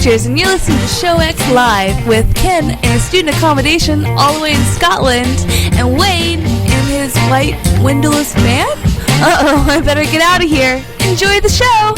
Rangers, and you're listening to Show X Live with Ken in his student accommodation all the way in Scotland, and Wade in his white windowless van? Uh-oh, I better get out of here. Enjoy the show!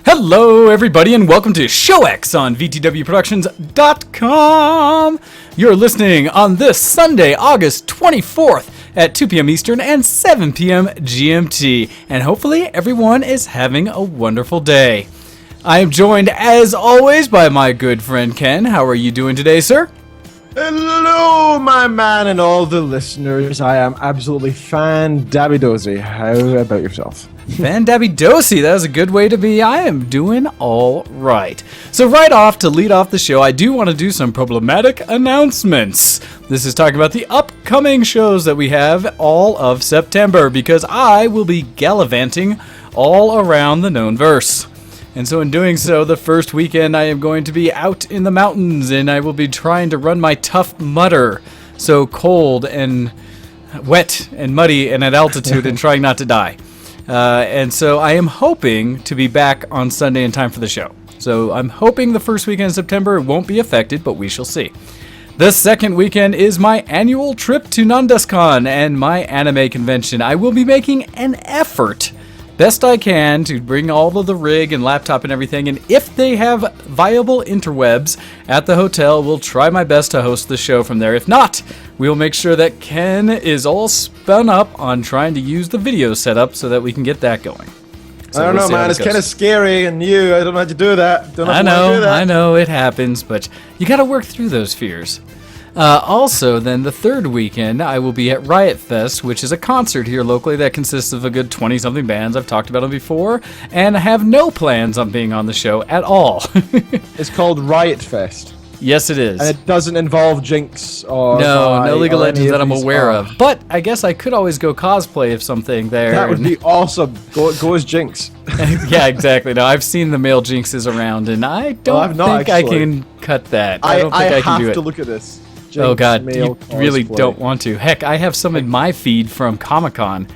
Hello, everybody, and welcome to Show X on VTWProductions.com. You're listening on this Sunday, August 24th at 2 p.m. Eastern and 7 p.m. GMT, and hopefully everyone is having a wonderful day. I am joined, as always, by my good friend Ken. How are you doing today, sir? Hello, my man, and all the listeners. I am absolutely fan-dabby-dozy. How about yourself? Fan-dabby-dozy, that was a good way to be. I am doing all right. So right off, to lead off the show, I do want to do some problematic announcements. This is talking about the upcoming shows that we have all of September, because I will be gallivanting all around the known verse. And so in doing so, the first weekend I am going to be out in the mountains, and I will be trying to run my Tough Mudder, so cold and wet and muddy and at altitude and trying not to die. And so I am hoping to be back on Sunday in time for the show. So I'm hoping the first weekend in September won't be affected, but we shall see. The second weekend is my annual trip to NandesCon and my anime convention. I will be making an effort, best I can, to bring all of the rig and laptop and everything, and if they have viable interwebs at the hotel, we'll try my best to host the show from there. If not, we'll make sure that Ken is all spun up on trying to use the video setup so that we can get that going. So I don't know, man. It's kind of scary and new. I don't know how to do that. I know, it happens, but you got to work through those fears. Also, then, the third weekend, I will be at Riot Fest, which is a concert here locally that consists of a good 20-something bands. I've talked about them before, and I have no plans on being on the show at all. It's called Riot Fest. Yes, it is. And it doesn't involve Jinx or... No League of Legends that I'm aware of. But I guess I could always go cosplay of something there. That would be awesome. Go as Jinx. Yeah, exactly. No, I've seen the male Jinxes around, and I don't think I can cut that. I don't think I can do it. have to look at this. Jinx, oh god, you cosplay. Really don't want to. Heck, I have some in my feed from Comic-Con.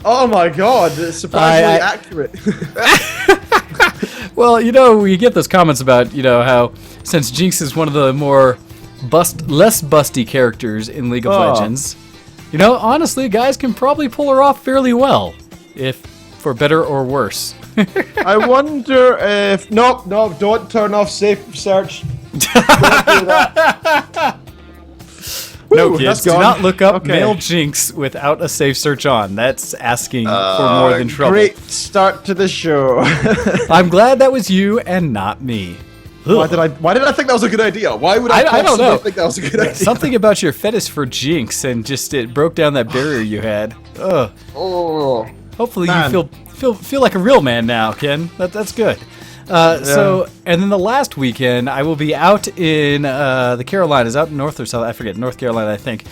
Oh my god, it's surprisingly accurate. Well, we get those comments about, how since Jinx is one of the more less busty characters in League of Legends, honestly, guys can probably pull her off fairly well, if for better or worse. I wonder if... No, don't turn off safe search. Don't do that. No, kids, do not look up male Jinx without a safe search on. That's asking for more than trouble. Great start to the show. I'm glad that was you and not me. Why did I think that was a good idea? Why would I don't know. think that was a good idea? Something about your fetish for Jinx, and just it broke down that barrier you had. Ugh. Oh. Hopefully you feel like a real man now, Ken. That's good. So, and then the last weekend, I will be out in the Carolinas, out in North or South, I forget, North Carolina, I think,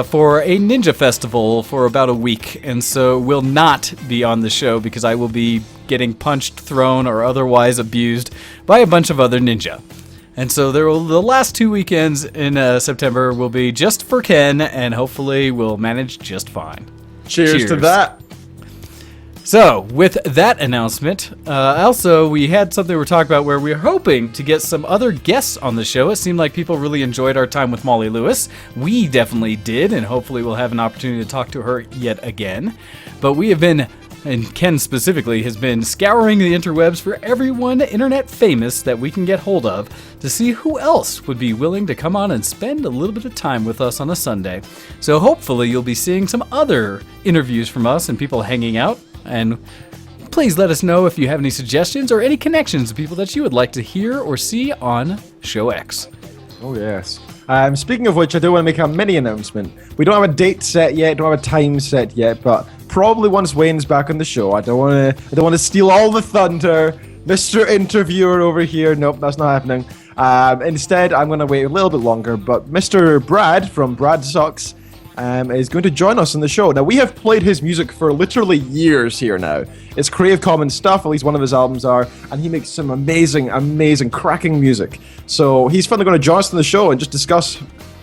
for a ninja festival for about a week. And so will not be on the show because I will be getting punched, thrown, or otherwise abused by a bunch of other ninja. And so the last 2 weekends in September will be just for Ken, and hopefully we'll manage just fine. Cheers to that. So, with that announcement, also, we had something we were talking about where we were hoping to get some other guests on the show. It seemed like people really enjoyed our time with Molly Lewis. We definitely did, and hopefully we'll have an opportunity to talk to her yet again. But we have been, and Ken specifically, has been scouring the interwebs for everyone internet famous that we can get hold of to see who else would be willing to come on and spend a little bit of time with us on a Sunday. So hopefully you'll be seeing some other interviews from us and people hanging out. And please let us know if you have any suggestions or any connections to people that you would like to hear or see on Show X. Oh, yes. Speaking of which, I do want to make a mini announcement. We don't have a date set yet, don't have a time set yet, but probably once Wayne's back on the show. I don't want to steal all the thunder. Mr. Interviewer over here. Nope, that's not happening. Instead, I'm going to wait a little bit longer, but Mr. Brad from Brad Sucks is going to join us on the show. Now, we have played his music for literally years here now. It's Creative Commons stuff, at least one of his albums are, and he makes some amazing, cracking music. So he's finally going to join us on the show and just discuss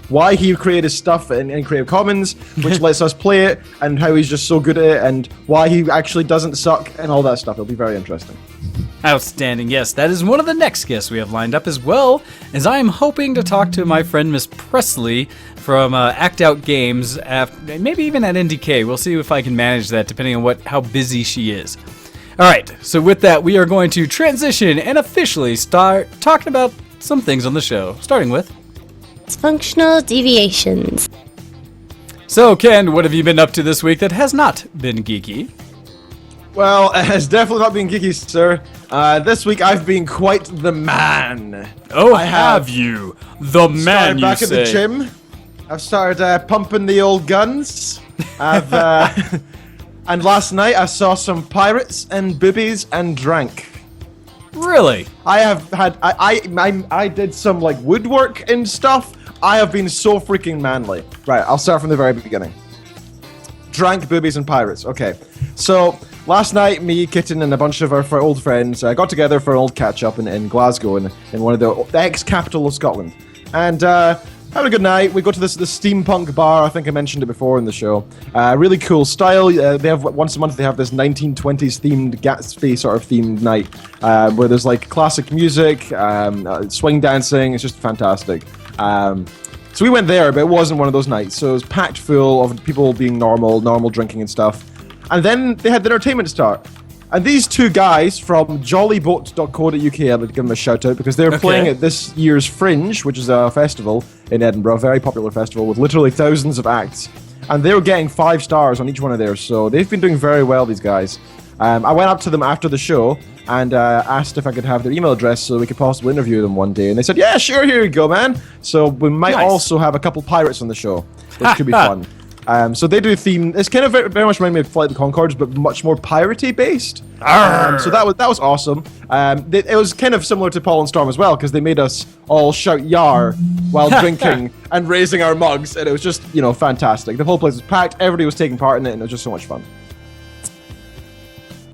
why he created his stuff in Creative Commons, which lets us play it, and how he's just so good at it, and why he actually doesn't suck, and all that stuff. It'll be very interesting. Outstanding. Yes, that is one of the next guests we have lined up, as well as I am hoping to talk to my friend Miss Presley from Act Out Games, maybe even at NDK. We'll see if I can manage that, depending on how busy she is. All right, so with that, we are going to transition and officially start talking about some things on the show, starting with functional deviations. So, Ken, what have you been up to this week that has not been geeky? Well, it has definitely not been geeky, sir. This week I've been quite the man. Oh, have you? The man, you back say. at the gym. I've started pumping the old guns. I've and last night I saw some pirates and boobies and drank. Really? I have had I did some like woodwork and stuff. I have been so freaking manly. Right, I'll start from the very beginning. Drank, boobies, and pirates. Okay, so last night, me, Kitten, and a bunch of our old friends got together for an old catch-up in Glasgow, in one of the ex-capital of Scotland. And had a good night. We go to this steampunk bar. I think I mentioned it before in the show. Really cool style. They have once a month. They have this 1920s themed Gatsby sort of themed night where there's like classic music, swing dancing. It's just fantastic. So we went there, but it wasn't one of those nights. So it was packed full of people being normal drinking and stuff. And then they had the entertainment start. And these two guys from jollyboat.co.uk, I'd like to give them a shout out because they're playing at this year's Fringe, which is a festival in Edinburgh, a very popular festival with literally thousands of acts. And they were getting 5 stars on each one of theirs, so they've been doing very well, these guys. I went up to them after the show and asked if I could have their email address so we could possibly interview them one day. And they said, yeah, sure, here you go, man. So we might also have a couple pirates on the show, which could be fun. So they do a theme. It's kind of very much reminding me of Flight of the Conchords, but much more piratey based. So that was awesome. It was kind of similar to Paul and Storm as well, because they made us all shout "Yar" while drinking and raising our mugs, and it was just fantastic. The whole place was packed. Everybody was taking part in it, and it was just so much fun.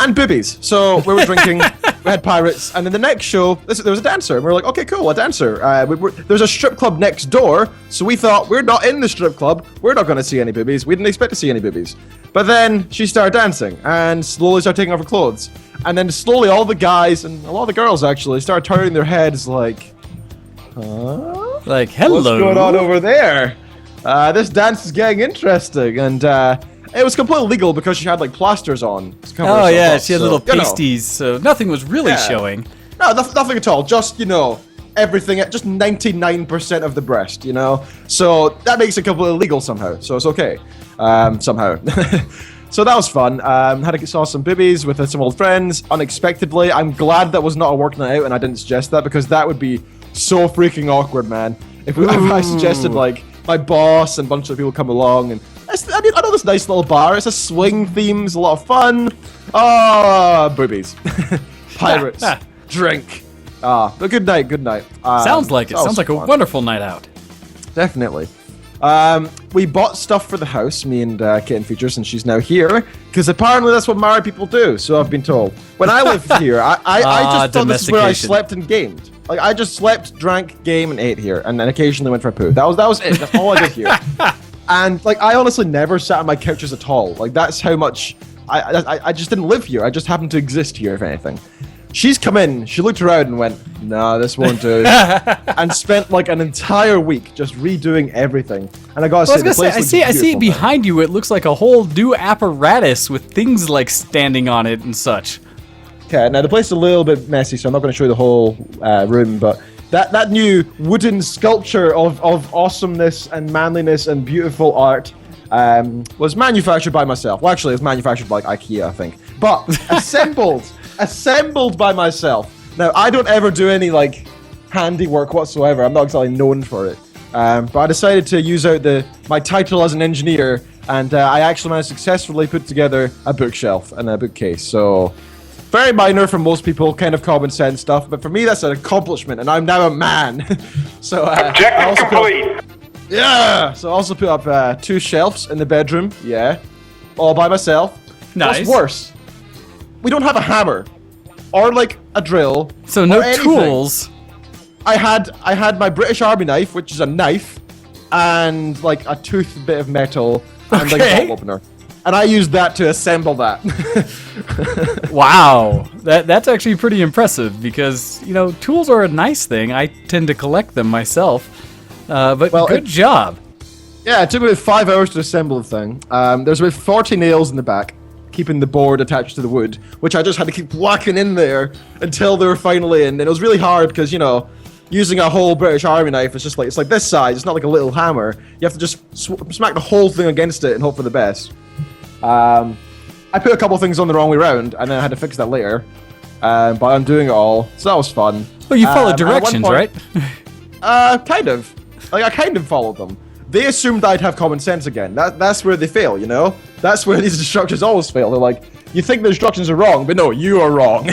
And boobies. So we were drinking, we had pirates, and in the next show, there was a dancer. And we were like, okay, cool, a dancer. There's a strip club next door, so we thought, we're not in the strip club, we're not going to see any boobies. We didn't expect to see any boobies. But then she started dancing, and slowly started taking off her clothes. And then slowly all the guys, and a lot of the girls actually, started turning their heads like, huh? Like, hello. What's going on over there? This dance is getting interesting, and it was completely legal because she had like plasters on. Oh yeah, she had little pasties, so nothing was really showing. No, nothing at all. Just everything, just 99% of the breast. So that makes it completely legal somehow. So it's okay, somehow. So that was fun. Saw some boobies with some old friends. Unexpectedly, I'm glad that was not a work night out and I didn't suggest that because that would be so freaking awkward, man. If I suggested like my boss and a bunch of people come along and. I know this nice little bar. It's a swing theme. It's a lot of fun. Boobies. Pirates. Drink. But good night. Sounds like it. Sounds like a wonderful night out. Definitely. We bought stuff for the house, me and Kitten Features, and she's now here, because apparently that's what married people do, so I've been told. When I lived here, I just thought this is where I slept and gamed. Like, I just slept, drank, game, and ate here, and then occasionally went for a poo. That was it. That's all I did here. And like I honestly never sat on my couches at all. Like that's how much I just didn't live here. I just happened to exist here, if anything. She's come in, she looked around and went, nah, this won't do. And spent like an entire week just redoing everything. And I gotta say, the place looks beautiful. I see it behind you. It looks like a whole new apparatus with things like standing on it and such. Okay, now the place is a little bit messy, so I'm not going to show you the whole room, but that new wooden sculpture of awesomeness and manliness and beautiful art was manufactured by myself. Well, actually, it was manufactured by like IKEA, I think. But assembled by myself. Now, I don't ever do any like handiwork whatsoever. I'm not exactly known for it. But I decided to use out my title as an engineer, and I actually managed to successfully put together a bookshelf and a bookcase. So very minor for most people, kind of common sense stuff, but for me that's an accomplishment, and I'm now a man. So Objective complete. So I also put up 2 shelves in the bedroom. Yeah, all by myself. Nice. What's worse? We don't have a hammer or like a drill. So no tools. I had my British Army knife, which is a knife, and like a tooth bit of metal and like a Okay. bottle opener. And I used that to assemble that. Wow, that's actually pretty impressive because, you know, tools are a nice thing. I tend to collect them myself. But Well, good job. Yeah, it took about 5 hours to assemble the thing. There's about 40 nails in the back, keeping the board attached to the wood, which I just had to keep whacking in there until they were finally in. And it was really hard because, you know, using a whole British Army knife, it's like this size. It's not like a little hammer. You have to just smack the whole thing against it and hope for the best. I put a couple things on the wrong way around, and then I had to fix that later. But I'm doing it all, so that was fun. Well, you followed at one directions, point- right? Kind of. Like, I kind of followed them. They assumed I'd have common sense again. That's where they fail, you know? That's where these instructions always fail. They're like, you think the instructions are wrong, but no, you are wrong.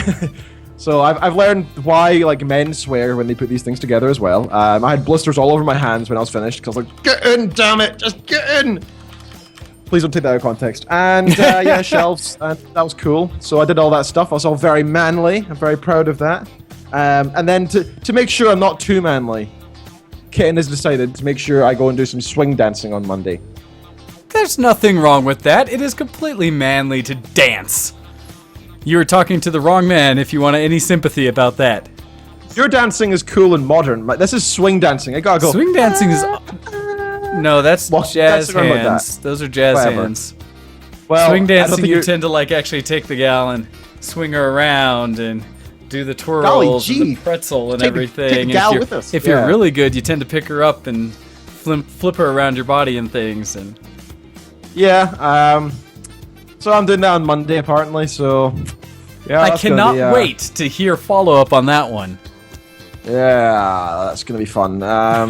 So I've learned why, like, men swear when they put these things together as well. I had blisters all over my hands when I was finished, because I was like, get in, damn it, just get in! Please don't take that out of context. And, yeah, shelves, and that was cool. So I did all that stuff. I was all very manly. I'm very proud of that. And then to make sure I'm not too manly, Kitten has decided to make sure I go and do some swing dancing on Monday. There's nothing wrong with that. It is completely manly to dance. You were talking to the wrong man if you want any sympathy about that. Your dancing is cool and modern. This is swing dancing. I gotta go. Swing dancing is... No, that's Well, jazz that's around like hands. Those are jazz Whatever. hands. Well, Swing I don't dancing, think you you're- tend to like actually take the gal and swing her around and do the twirls Golly and the gee. pretzel and Take the- everything. take the And gal if you're, with us. if Yeah. you're really good, you tend to pick her up and flip her around your body and things. And Yeah, so I'm doing that on Monday apparently, so... Yeah, I that's gonna cannot be, wait to hear follow up on that one. Yeah, that's gonna be fun.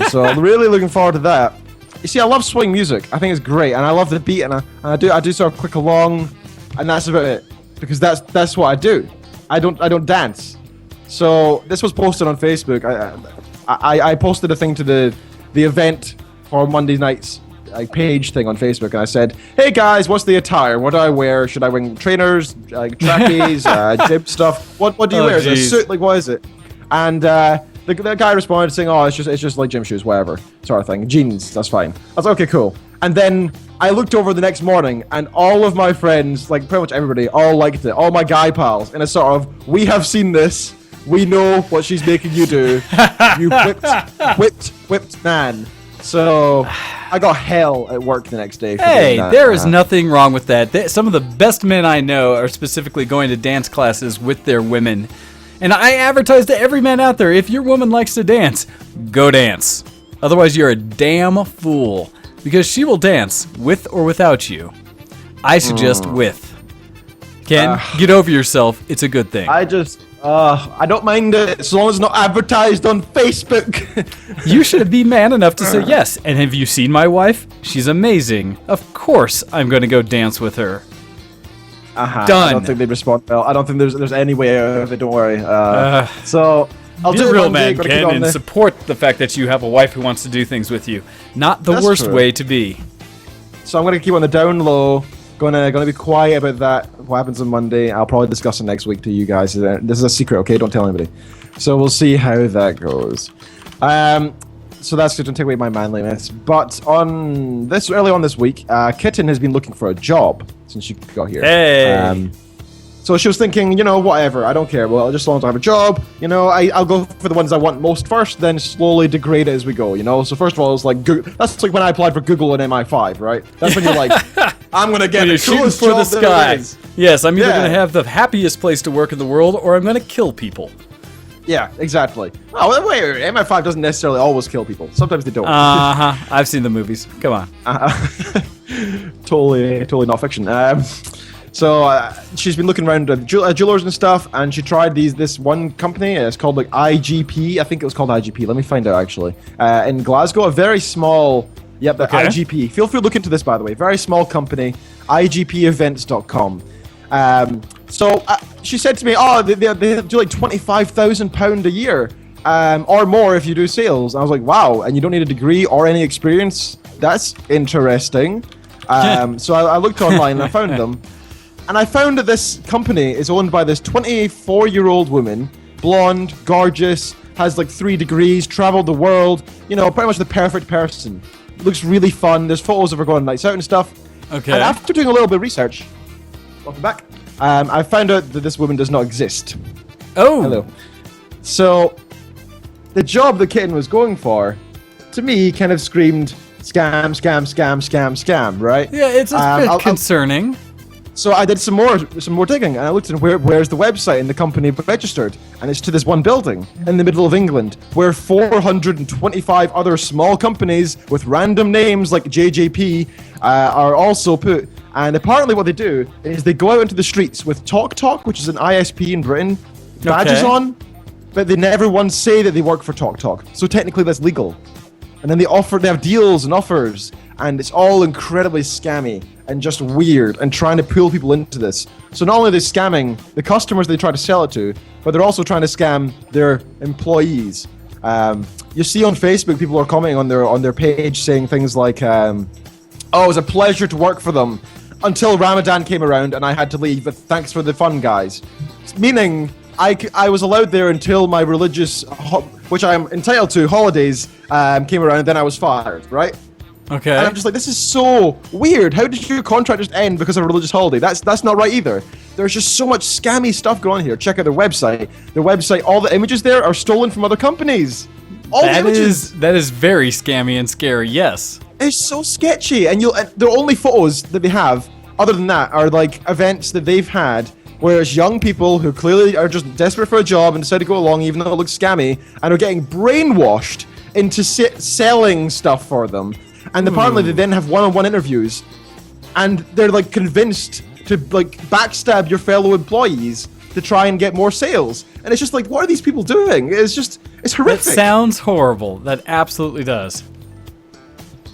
So I'm really looking forward to that. You see, I love swing music. I think it's great, and I love the beat, and I do sort of click along, and that's about it. Because that's what I do. I don't dance. So this was posted on Facebook. I posted a thing to the event for Monday night's page thing on Facebook, and I said, "Hey guys, what's the attire? What do I wear? Should I wear trainers, trackies, gym stuff? What do you Oh, wear? Is it a geez. suit? Like what is it?" And the guy responded saying, "Oh, it's just like gym shoes, whatever, sort of thing. Jeans, that's fine." I was like, "Okay, cool." And then I looked over the next morning, and all of my friends, like pretty much everybody, all liked it. All my guy pals, and it's sort of, "We have seen this. We know what she's making you do. You whipped man." So I got hell at work the next day. For Hey, doing that. there is nothing wrong with that. Some of the best men I know are specifically going to dance classes with their women. And I advertise to every man out there, if your woman likes to dance, go dance. Otherwise, you're a damn fool. Because she will dance, with or without you. I suggest with. Ken, get over yourself. It's a good thing. I don't mind it as long as it's not advertised on Facebook. You should be man enough to say yes. And have you seen my wife? She's amazing. Of course I'm going to go dance with her. I Done. don't think they'd respond well. I don't think there's any way out of it. Don't worry. So I'll Be do a it real Monday, man, gotta keep Ken, on and the- support the fact that you have a wife who wants to do things with you. Not the That's worst true. way to be. So I'm gonna keep on the down low. Gonna be quiet about that. What happens on Monday? I'll probably discuss it next week to you guys. This is a secret, okay? Don't tell anybody. So we'll see how that goes. So that's going to take away my manliness. But early on this week, Kitten has been looking for a job since she got here. Hey. So she was thinking, whatever, I don't care. Well, just as long as I have a job, I'll go for the ones I want most first, then slowly degrade it as we go, So first of all, it's like, that's like when I applied for Google and MI5, right? That's when you're like, I'm going to get When the you're shooting coolest for the job there sky. is. Yes, I'm either Yeah. going to have the happiest place to work in the world, or I'm going to kill people. Yeah, exactly. Oh, wait, MI5 doesn't necessarily always kill people. Sometimes they don't. I've seen the movies. Come on. Totally not fiction. So she's been looking around at jewelers and stuff, and she tried this one company. It's called like IGP. I think it was called IGP. Let me find out actually. In Glasgow, a very small. Yep, the Okay. IGP. Feel free to look into this, by the way. Very small company. IGPevents.com. So she said to me, they do like £25,000 a year, or more if you do sales. And I was like, wow, and you don't need a degree or any experience? That's interesting. So I looked online and I found them. And I found that this company is owned by this 24-year-old woman, blonde, gorgeous, has like 3 degrees, traveled the world, pretty much the perfect person. looks really fun. There's photos of her going on nights out and stuff. Okay. And after doing a little bit of research, welcome back, I found out that this woman does not exist. Oh. Hello. So, the job the kitten was going for, to me, kind of screamed scam, scam, scam, scam, scam, right? Yeah, it's a bit concerning. So I did some more digging, and I looked at where's the website and the company registered, and it's to this one building in the middle of England, where 425 other small companies with random names like JJP are also put. And apparently what they do is they go out into the streets with TalkTalk, which is an ISP in Britain, badges on, but they never once say that they work for TalkTalk. So technically that's legal. And then they have deals and offers, and it's all incredibly scammy and just weird and trying to pull people into this. So not only are they scamming the customers they try to sell it to, but they're also trying to scam their employees. You see on Facebook, people are commenting on their page saying things like, "Oh, it was a pleasure to work for them until Ramadan came around and I had to leave, but thanks for the fun, guys." Meaning, I was allowed there until my religious, which I'm entitled to, holidays came around, and then I was fired, right? Okay. And I'm just like, this is so weird. How did your contract just end because of a religious holiday? That's not right either. There's just so much scammy stuff going on here. Check out their website. Their website, all the images there are stolen from other companies. All the images. That is very scammy and scary, yes. It's so sketchy, and the only photos that they have, other than that, are like events that they've had. Whereas young people who clearly are just desperate for a job and decide to go along, even though it looks scammy, and are getting brainwashed into selling stuff for them. And apparently they then have one-on-one interviews, and they're like convinced to like backstab your fellow employees to try and get more sales. And it's just like, what are these people doing? It's horrific. That sounds horrible. That absolutely does.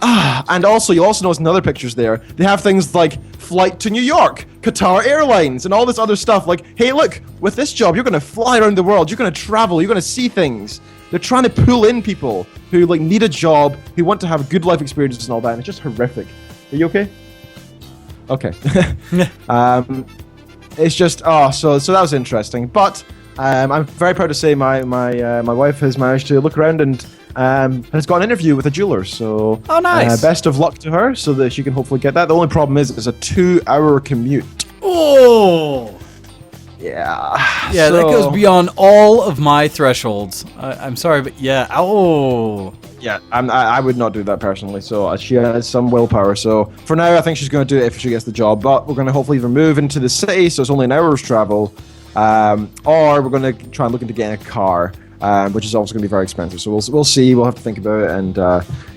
And also, you'll also notice in other pictures there, they have things like flight to New York, Qatar Airlines, and all this other stuff. Like, hey, look, with this job, you're going to fly around the world, you're going to travel, you're going to see things. They're trying to pull in people who like need a job, who want to have good life experiences and all that, and it's just horrific. Are you okay? Okay. It's just, so that was interesting. But I'm very proud to say my wife has managed to look around and has got an interview with a jeweler. So nice. Best of luck to her, so that she can hopefully get that. The only problem is it's a 2-hour commute. Oh. Yeah. Yeah, that goes beyond all of my thresholds. I'm sorry, but yeah. Oh. Yeah, I would not do that personally. So she has some willpower. So for now, I think she's going to do it if she gets the job. But we're going to hopefully either move into the city, so it's only an hour's travel, or we're going to try and look into getting a car, which is also going to be very expensive. So we'll see. We'll have to think about it and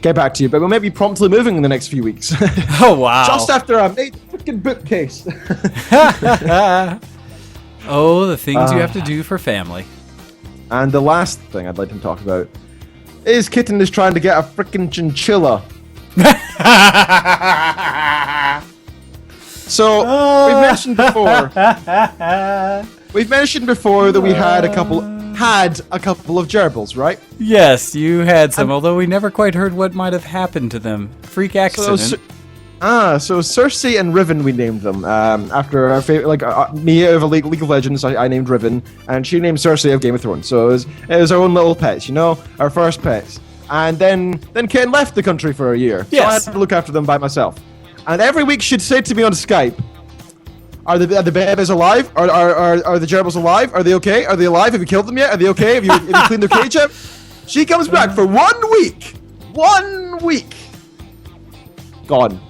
get back to you. But we'll maybe promptly moving in the next few weeks. Oh wow! Just after I made a freaking bookcase. Oh, the things you have to do for family. And the last thing I'd like to talk about is Kitten is trying to get a freaking chinchilla. So we've mentioned before that we had a couple of gerbils, right? Yes, you had some, although we never quite heard what might have happened to them. Freak accident. So Cersei and Riven, we named them after our favorite, me of League of Legends. I named Riven, and she named Cersei of Game of Thrones. So it was our own little pets, our first pets. And then Ken left the country for a year, so I had to look after them by myself. And every week she'd say to me on Skype, "Are the babies alive? Are the gerbils alive? Are they okay? Are they alive? Have you killed them yet? Are they okay? Have you cleaned their cage up?" She comes back for 1 week. 1 week. Gone.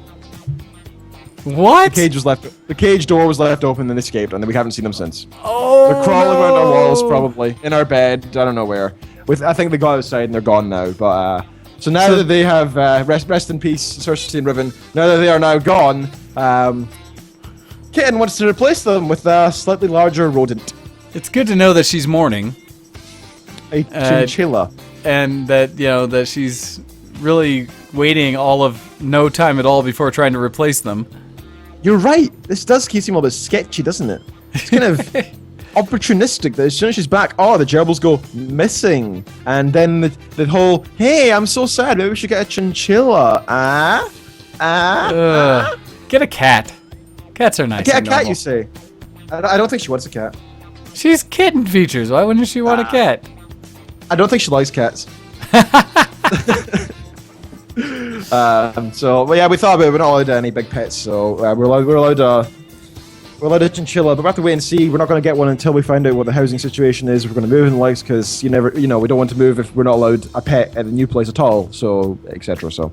What? The cage door was left open and escaped, and we haven't seen them since. Oh, they're crawling around our walls, probably in our bed. I don't know where. I think they got outside and they're gone now. But so now that they have rest in peace, Cersei and Riven. Now that they are now gone, Kitten wants to replace them with a slightly larger rodent. It's good to know that she's mourning. A chinchilla. And that that she's really waiting all of no time at all before trying to replace them. You're right. This does seem a little bit sketchy, doesn't it? It's kind of opportunistic that as soon as she's back, the gerbils go missing. And then the whole, hey, I'm so sad, maybe we should get a chinchilla. Get a cat. Cats are nice. Get a cat, you say? I don't think she wants a cat. She's kitten features. Why wouldn't she want a cat? I don't think she likes cats. But yeah, we thought about it. We're not allowed any big pets, so we're allowed a chinchilla, but we have to wait and see. We're not going to get one until we find out what the housing situation is. We're going to move in the likes because we don't want to move if we're not allowed a pet at a new place at all. So, etc. So,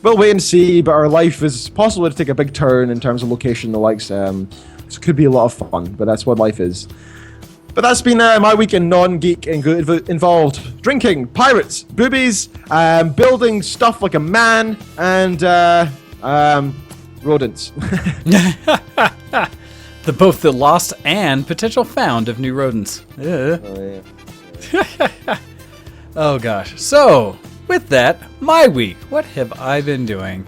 we'll wait and see. But our life is possible to take a big turn in terms of location and the likes. So it could be a lot of fun, but that's what life is. But that's been my week in non-geek and good involved drinking, pirates, boobies, building stuff like a man, and rodents. Both the lost and potential found of new rodents. Oh, yeah. Oh gosh. So, with that, my week. What have I been doing?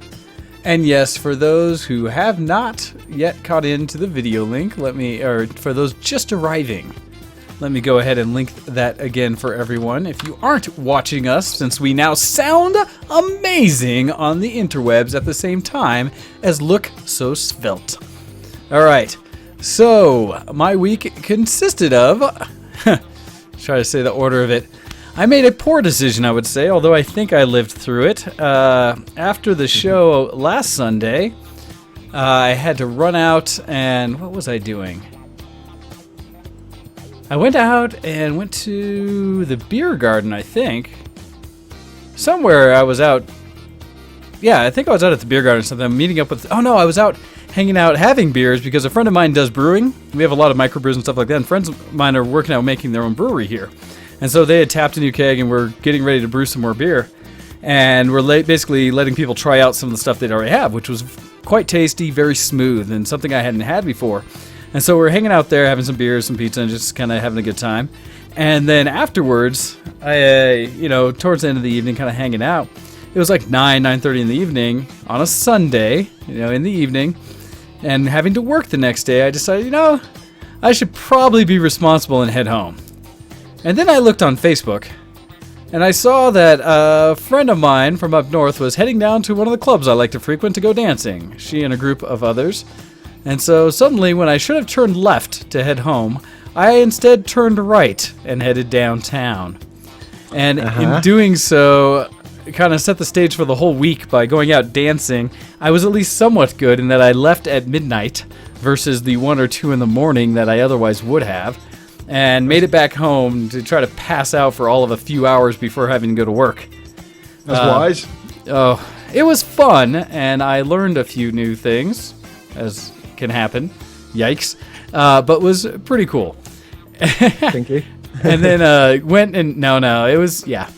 And yes, for those who have not yet caught into the video link, for those just arriving, let me go ahead and link that again for everyone. If you aren't watching us, since we now sound amazing on the interwebs at the same time as look so svelte. All right. So, my week consisted of, try to say the order of it. I made a poor decision, I would say, although I think I lived through it. After the show last Sunday, I had to run out and, what was I doing? I went out and went to the beer garden, I think. Somewhere I was out. Yeah, I think I was out at the beer garden or something. I'm meeting up with, I was out hanging out having beers because a friend of mine does brewing. We have a lot of microbrews and stuff like that, and friends of mine are working out making their own brewery here. And so they had tapped a new keg and we're getting ready to brew some more beer. And we're basically letting people try out some of the stuff they'd already have, which was quite tasty, very smooth, and something I hadn't had before. And so we're hanging out there having some beers, some pizza, and just kind of having a good time. And then afterwards, towards the end of the evening, kind of hanging out, it was like 9:30 in the evening on a Sunday, in the evening, and having to work the next day, I decided, I should probably be responsible and head home. And then I looked on Facebook, and I saw that a friend of mine from up north was heading down to one of the clubs I like to frequent to go dancing, she and a group of others. And so suddenly, when I should have turned left to head home, I instead turned right and headed downtown. And in doing so, it kind of set the stage for the whole week by going out dancing. I was at least somewhat good in that I left at midnight versus the 1 or 2 in the morning that I otherwise would have, and made it back home to try to pass out for all of a few hours before having to go to work. That's wise. Oh, it was fun, and I learned a few new things, as can happen. Yikes. But was pretty cool. Thank you. And then went and it was, yeah.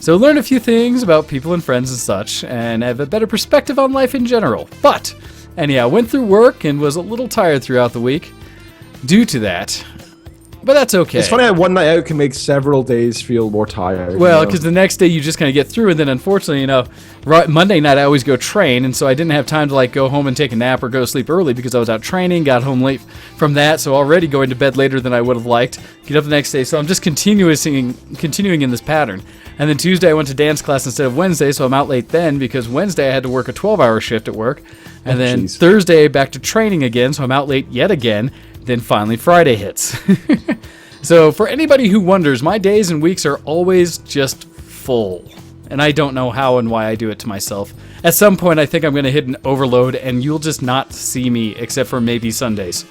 So learned a few things about people and friends and such, and have a better perspective on life in general. But anyhow, went through work and was a little tired throughout the week due to that. But that's okay. It's funny how one night out can make several days feel more tired. Well, because the next day you just kind of get through, and then unfortunately, Monday night I always go train, and so I didn't have time to go home and take a nap or go to sleep early because I was out training, got home late from that, so already going to bed later than I would have liked. Get up the next day, so I'm just continuing in this pattern. And then Tuesday I went to dance class instead of Wednesday, so I'm out late then because Wednesday I had to work a 12-hour shift at work. And then Thursday back to training again, so I'm out late yet again. Then finally Friday hits. So for anybody who wonders, my days and weeks are always just full. And I don't know how and why I do it to myself. At some point I think I'm going to hit an overload and you'll just not see me except for maybe Sundays.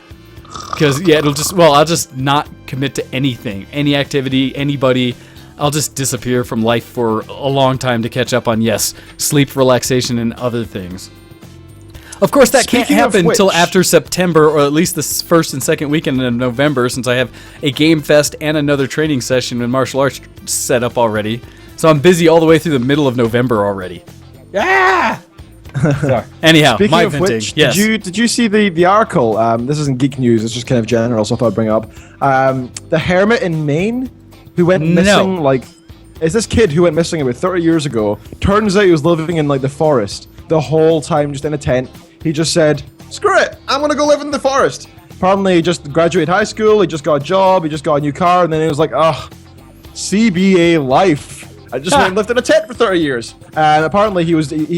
Because, I'll just not commit to anything, any activity, anybody. I'll just disappear from life for a long time to catch up on, sleep, relaxation, and other things. Of course, that can't happen until after September, or at least the first and second weekend of November, since I have a game fest and another training session in martial arts set up already. So I'm busy all the way through the middle of November already. Ah! Sorry. Anyhow, Speaking my of venting. which, Yes. did you see the article? This isn't geek news. It's just kind of general, so I thought I'd bring it up. The hermit in Maine who went missing, is this kid who went missing about 30 years ago. Turns out he was living in the forest the whole time, just in a tent. He just said, screw it, I'm gonna go live in the forest. Apparently he just graduated high school, he just got a job, he just got a new car, and then he was like, CBA life. I just went and lived in a tent for 30 years. And apparently he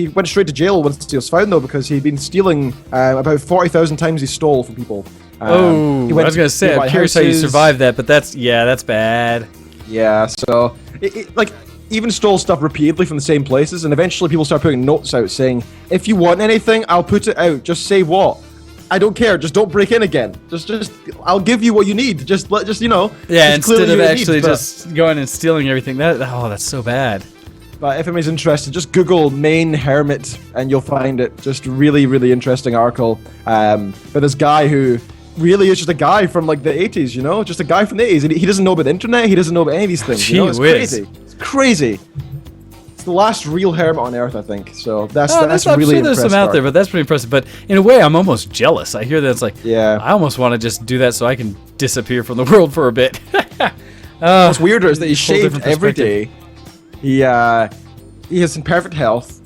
went straight to jail once he was found, though, because he'd been stealing about 40,000 times he stole from people. I was gonna say, I'm curious how you survived that, but that's bad. Yeah, so even stole stuff repeatedly from the same places, and eventually people start putting notes out saying, if you want anything, I'll put it out. Just say what. I don't care. Just don't break in again. Just, I'll give you what you need. Yeah, instead of actually just going and stealing everything. That's so bad. But if anybody's interested, just Google Maine Hermit and you'll find it. Just really, really interesting article. But this guy who really is just a guy from like the 80s, just a guy from the 80s. He doesn't know about the internet. He doesn't know about any of these things. It's crazy. It's crazy. It's the last real hermit on Earth, I think. So that's really impressive. I'm sure there's some out there, but that's pretty impressive. But in a way, I'm almost jealous. I hear that it's like, I almost want to just do that so I can disappear from the world for a bit. What's weirder is that he shaved every day. He has in perfect health.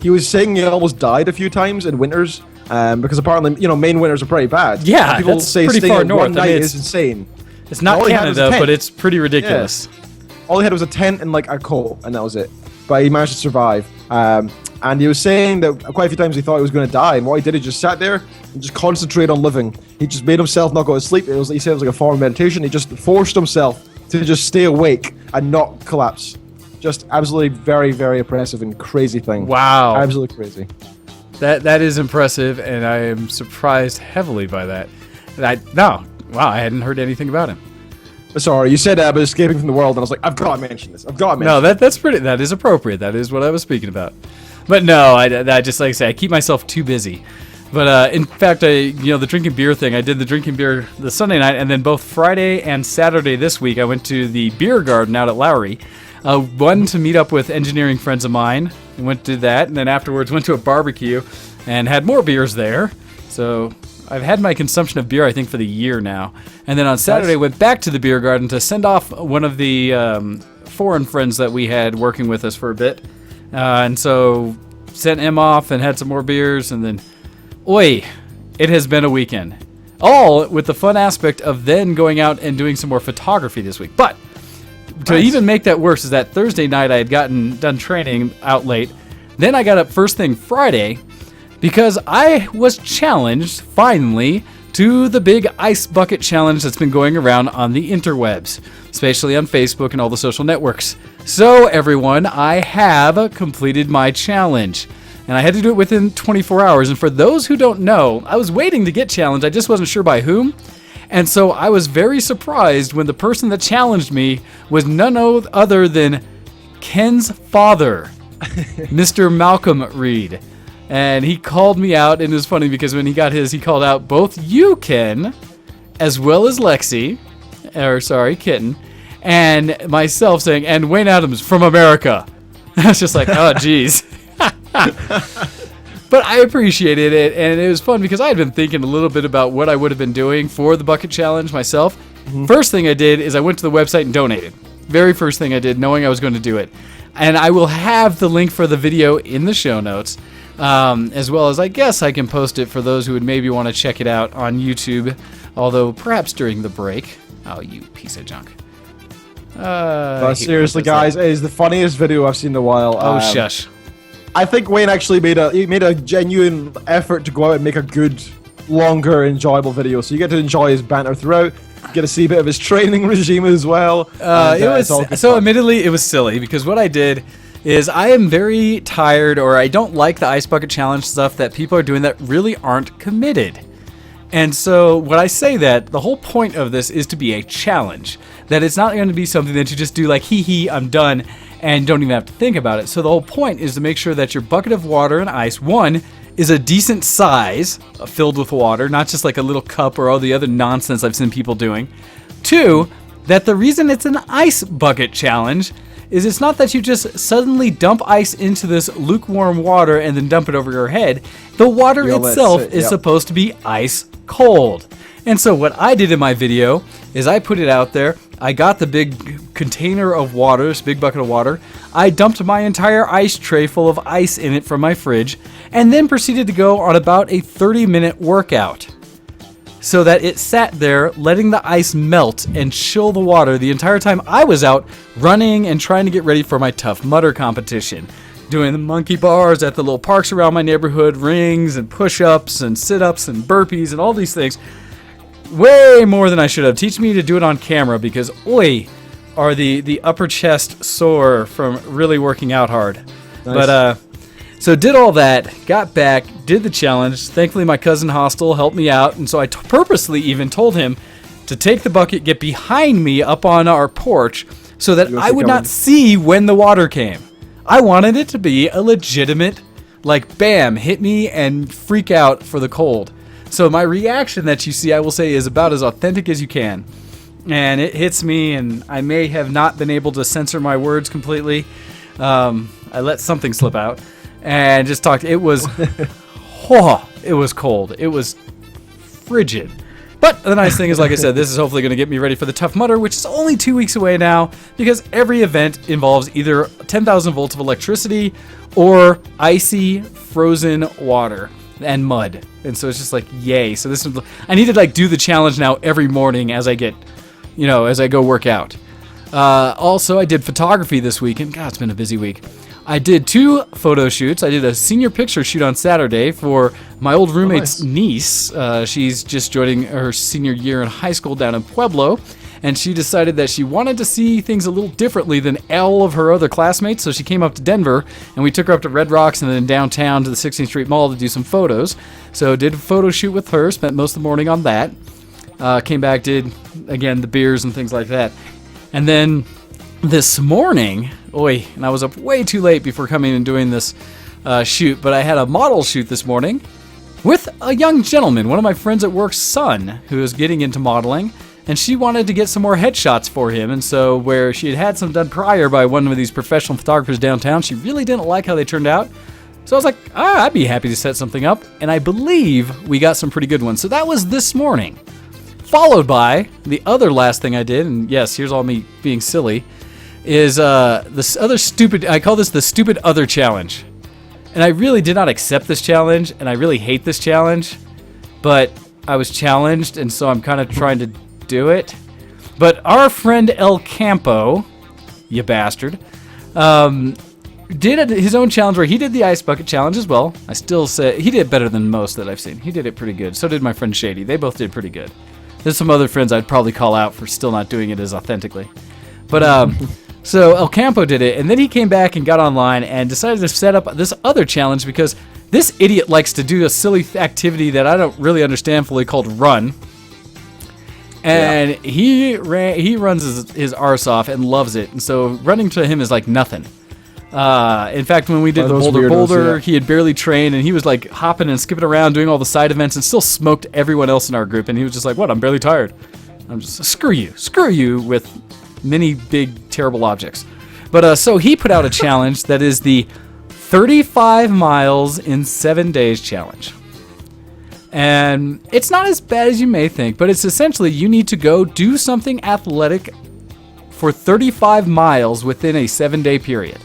He was saying he almost died a few times in winters because apparently, Maine winters are pretty bad. Yeah, people that's say pretty staying far at north. one night is insane. It's not Canada, but it's pretty ridiculous. Yeah. All he had was a tent and like a coat, and that was it. But he managed to survive. And he was saying that quite a few times he thought he was going to die, and what he did, he just sat there and just concentrated on living. He just made himself not go to sleep. He said it was like a form of meditation. He just forced himself to just stay awake and not collapse. Just absolutely very, very impressive and crazy thing. Wow. Absolutely crazy. That is impressive, and I am surprised heavily by that. I hadn't heard anything about him. Sorry, you said about escaping from the world, and I was like, I've got to mention this. No, that is appropriate. That is what I was speaking about. But no, I just, like I say, I keep myself too busy. But in fact, the drinking beer thing, I did the drinking beer the Sunday night, and then both Friday and Saturday this week, I went to the beer garden out at Lowry. One to meet up with engineering friends of mine. I went to that, and then afterwards went to a barbecue and had more beers there. So I've had my consumption of beer, I think, for the year now. And then on Saturday, went back to the beer garden to send off one of the foreign friends that we had working with us for a bit. And so sent him off and had some more beers. And then, it has been a weekend. All with the fun aspect of then going out and doing some more photography this week. But to even make that worse is that Thursday night I had done training out late. Then I got up first thing Friday because I was challenged, finally, to the big Ice Bucket challenge that's been going around on the interwebs, especially on Facebook and all the social networks. So, everyone, I have completed my challenge. And I had to do it within 24 hours. And for those who don't know, I was waiting to get challenged. I just wasn't sure by whom. And so I was very surprised when the person that challenged me was none other than Ken's father, Mr. Malcolm Reed. And he called me out, and it was funny because when he got his, he called out both you, Ken, as well as Kitten, and myself saying, and Wayne Adams from America. I was just like, oh, geez. But I appreciated it, and it was fun because I had been thinking a little bit about what I would have been doing for the bucket challenge myself. Mm-hmm. First thing I did is I went to the website and donated. Very first thing I did, knowing I was going to do it. And I will have the link for the video in the show notes, as well as I guess I can post it for those who would maybe want to check it out on YouTube, although perhaps during the break. Oh, you piece of junk. Seriously, guys, it is the funniest video I've seen in a while. Oh, shush. I think Wayne actually made a genuine effort to go out and make a good, longer, enjoyable video. So you get to enjoy his banter throughout. You get to see a bit of his training regime as well. Admittedly, it was silly because what I did is I am very tired, or I don't like the Ice Bucket Challenge stuff that people are doing that really aren't committed. And so when I say that, the whole point of this is to be a challenge. That it's not going to be something that you just do like, hee, I'm done, and don't even have to think about it. So the whole point is to make sure that your bucket of water and ice, one, is a decent size, filled with water, not just like a little cup or all the other nonsense I've seen people doing. Two, that the reason it's an ice bucket challenge is it's not that you just suddenly dump ice into this lukewarm water and then dump it over your head. The water itself is supposed to be ice cold. And so what I did in my video is I put it out there. I got the big container of water, this big bucket of water. I dumped my entire ice tray full of ice in it from my fridge, and then proceeded to go on about a 30-minute workout so that it sat there letting the ice melt and chill the water the entire time I was out running and trying to get ready for my Tough Mudder competition. Doing the monkey bars at the little parks around my neighborhood, rings and push-ups and sit-ups and burpees and all these things. Way more than I should have. Teach me to do it on camera because, are the upper chest sore from really working out hard. Nice. But so did all that, got back, did the challenge. Thankfully, my cousin Hostel helped me out, and so I purposely even told him to take the bucket, get behind me up on our porch, so that I would not see when the water came. I wanted it to be a legitimate, like, bam, hit me and freak out for the cold. So my reaction that you see, I will say, is about as authentic as you can. And it hits me, and I may have not been able to censor my words completely. I let something slip out and just talked. It was, it was cold. It was frigid. But the nice thing is, like I said, this is hopefully going to get me ready for the Tough Mudder, which is only 2 weeks away now, because every event involves either 10,000 volts of electricity or icy, frozen water and mud. And so it's just like, yay. So this is, I need to like do the challenge now every morning as I get, as I go work out. Also, I did photography this weekend. God, it's been a busy week. I did 2 photo shoots. I did a senior picture shoot on Saturday for my old roommate's niece. She's just joining her senior year in high school down in Pueblo, and she decided that she wanted to see things a little differently than all of her other classmates, so she came up to Denver, and we took her up to Red Rocks and then downtown to the 16th Street Mall to do some photos. So did a photo shoot with her, spent most of the morning on that. Came back, did, again, the beers and things like that. And then this morning, and I was up way too late before coming and doing this shoot, but I had a model shoot this morning with a young gentleman, one of my friends at work's son, who is getting into modeling, and she wanted to get some more headshots for him, and so where she had some done prior by one of these professional photographers downtown, she really didn't like how they turned out. So I was like, I'd be happy to set something up, and I believe we got some pretty good ones. So that was this morning, followed by the other last thing I did, and yes, here's all me being silly, is this other stupid, I call this the stupid other challenge. And I really did not accept this challenge, and I really hate this challenge, but I was challenged, and so I'm kind of trying to do it. But our friend El Campo, you bastard, did his own challenge where he did the Ice Bucket challenge as well. I still say he did better than most that I've seen. He did it pretty good. So did my friend Shady. They both did pretty good. There's some other friends I'd probably call out for still not doing it as authentically. But so El Campo did it, and then he came back and got online and decided to set up this other challenge because this idiot likes to do a silly activity that I don't really understand fully called run. And he runs his arse off and loves it, and so running to him is like nothing. In fact, when we did the Boulder, he had barely trained, and he was like hopping and skipping around doing all the side events and still smoked everyone else in our group, and he was just like, what, I'm barely tired. I'm just, screw you with many big terrible objects. But so he put out a challenge that is the 35 miles in 7 days challenge. And it's not as bad as you may think, but it's essentially you need to go do something athletic for 35 miles within a 7-day period.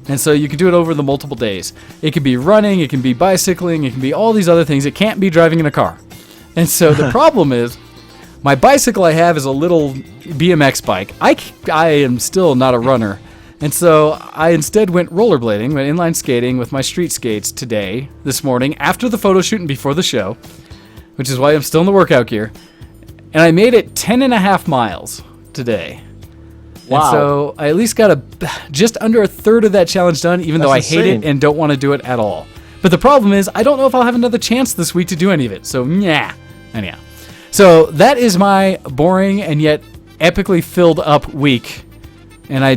And so you can do it over the multiple days. It can be running, it can be bicycling, it can be all these other things. It can't be driving in a car. And so the problem is, my bicycle I have is a little BMX bike. I am still not a runner. And so I instead went rollerblading, went inline skating with my street skates this morning, after the photo shoot and before the show, which is why I'm still in the workout gear. And I made it 10.5 miles today. Wow. And so I at least got just under a third of that challenge done, even though I hate it and don't want to do it at all. But the problem is, I don't know if I'll have another chance this week to do any of it. So, yeah. Anyhow. So that is my boring and yet epically filled up week. And I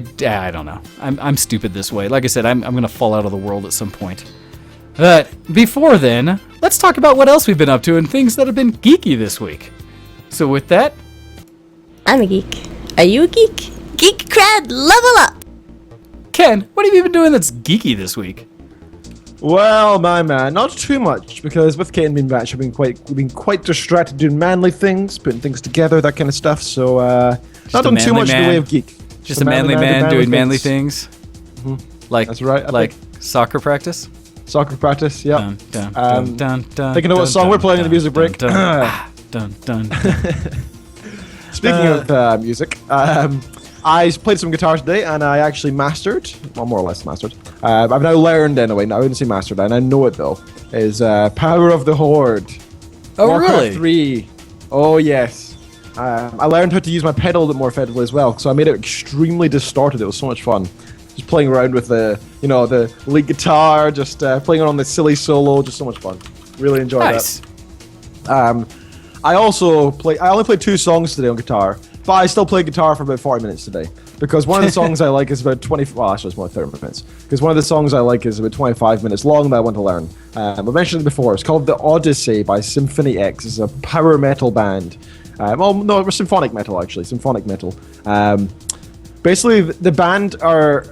don't know. I'm stupid this way. Like I said, I'm going to fall out of the world at some point. But before then, let's talk about what else we've been up to and things that have been geeky this week. So with that... I'm a geek. Are you a geek? Geek cred, level up! Ken, what have you been doing that's geeky this week? Well, my man, not too much, because with Kate and being back, we've been quite distracted doing manly things, putting things together, that kind of stuff, so not done too much in the way of geek. Just a manly man doing manly things? Mm-hmm. Like, that's right. Like soccer practice? Soccer practice, yeah. Dun, dun, dun, dun, thinking of what song we're playing in the music break. Speaking of music, I played some guitar today, and I actually mastered, well, more or less mastered. I've now learned anyway, I wouldn't say mastered, and I know it though, is Power of the Horde. Oh, Warcraft really? 3. Oh, yes. I learned how to use my pedal a bit more effectively as well, so I made it extremely distorted. It was so much fun. Just playing around with the lead guitar, just playing on the silly solo, just so much fun. Really enjoyed Nice. that. I only played 2 songs today on guitar, but I still played guitar for about 40 minutes today. Because one of the songs I like is about 20, well actually it's more 30 minutes. Because one of the songs I like is about 25 minutes long that I want to learn. I mentioned it before, it's called The Odyssey by Symphony X. It's a power metal band. Well, no, it was symphonic metal actually, symphonic metal. Basically, the band are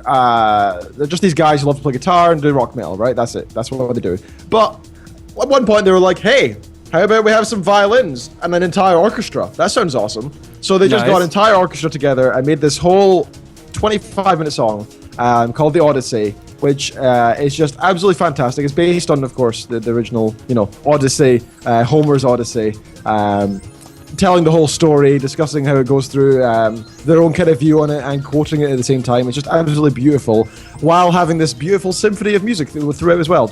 they're just these guys who love to play guitar and do rock metal, right? That's it. That's what they do. But at one point they were like, hey, how about we have some violins and an entire orchestra? That sounds awesome. So they just got an entire orchestra together and made this whole 25-minute song called The Odyssey, which is just absolutely fantastic. It's based on, of course, the original, Odyssey, Homer's Odyssey. Telling the whole story, discussing how it goes through their own kind of view on it and quoting it at the same time. It's just absolutely beautiful while having this beautiful symphony of music throughout as well.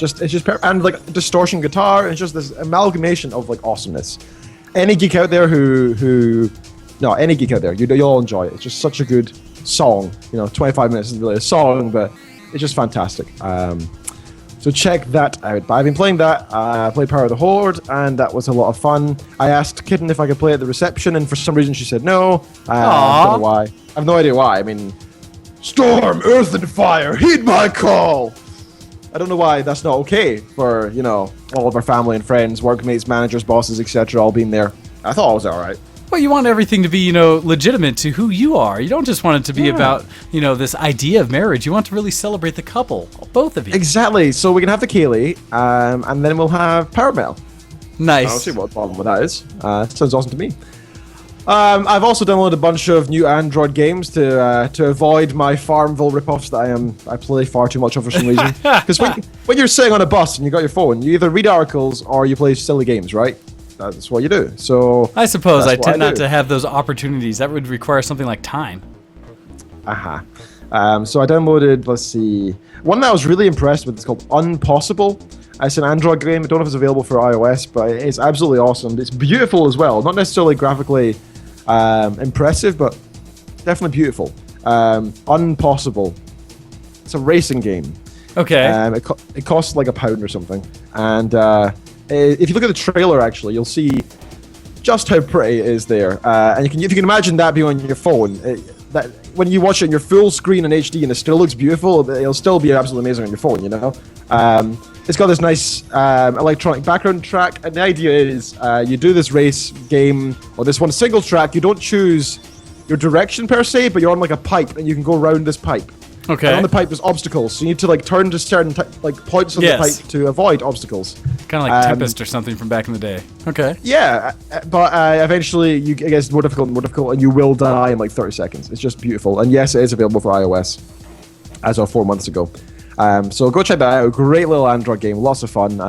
And like distortion guitar. It's just this amalgamation of like awesomeness. Any geek out there any geek out there, you'll all enjoy it. It's just such a good song. 25 minutes isn't really a song, but it's just fantastic. So check that out. But I've been playing that. I played Power of the Horde, and that was a lot of fun. I asked Kitten if I could play at the reception, and for some reason she said no. I don't know why. I have no idea why. I mean, storm, earth, and fire, heed my call. I don't know why that's not okay for, all of our family and friends, workmates, managers, bosses, etc. all being there. I thought it was all right. Well, you want everything to be, legitimate to who you are. You don't just want it to be about, this idea of marriage. You want to really celebrate the couple, both of you. Exactly. So we can have the Kaylee, and then we'll have Power Mail. Nice. I don't see what the problem with that is. Sounds awesome to me. I've also downloaded a bunch of new Android games to avoid my Farmville ripoffs that I play far too much of for some reason. Because when you're sitting on a bus and you got your phone, you either read articles or you play silly games, right? That's what you do. So I suppose I tend not to have those opportunities. That would require something like time. So I downloaded, let's see, one that I was really impressed with. It's called Unpossible. It's an Android game. I don't know if it's available for iOS, but it's absolutely awesome. It's beautiful as well. Not necessarily graphically impressive, but definitely beautiful. Unpossible. It's a racing game. Okay. It costs like £1 or something. And if you look at the trailer, actually, you'll see just how pretty it is there. And if you can imagine that being on your phone, that when you watch it in your full screen in HD and it still looks beautiful, it'll still be absolutely amazing on your phone, It's got this nice electronic background track, and the idea is you do this race game, or this one single track, you don't choose your direction per se, but you're on like a pipe, and you can go around this pipe. Okay. And on the pipe there's obstacles, so you need to like turn to certain points on the pipe to avoid obstacles. Kind of like Tempest or something from back in the day. Okay. Yeah, but eventually it gets more difficult and more difficult, and you will die in like 30 seconds. It's just beautiful, and yes, it is available for iOS as of 4 months ago. So go check that out. Great little Android game, lots of fun.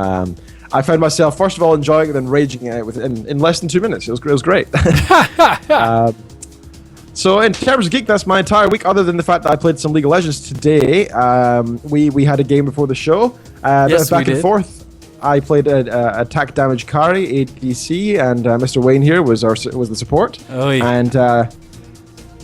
I found myself first of all enjoying it, then raging it in less than 2 minutes. It was great. So in terms of Geek, that's my entire week, other than the fact that I played some League of Legends today. We had a game before the show. Yes, back and forth. I played attack damage carry, ADC, and Mr. Wayne here was the support. Oh, yeah. And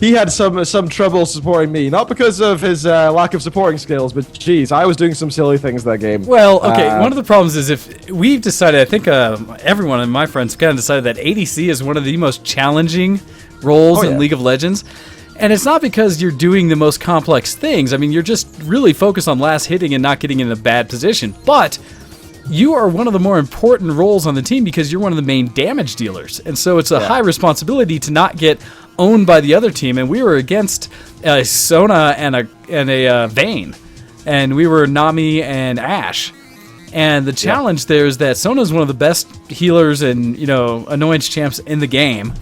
he had some trouble supporting me, not because of his lack of supporting skills, but geez, I was doing some silly things that game. Well, okay, one of the problems is if we've decided, I think everyone and my friends kind of decided that ADC is one of the most challenging roles in League of Legends. And it's not because you're doing the most complex things. I mean, you're just really focused on last hitting and not getting in a bad position. But you are one of the more important roles on the team because you're one of the main damage dealers. And so it's a high responsibility to not get owned by the other team. And we were against Sona and a Vayne. And we were Nami and Ashe. And the challenge there is that Sona's one of the best healers and, annoyance champs in the game.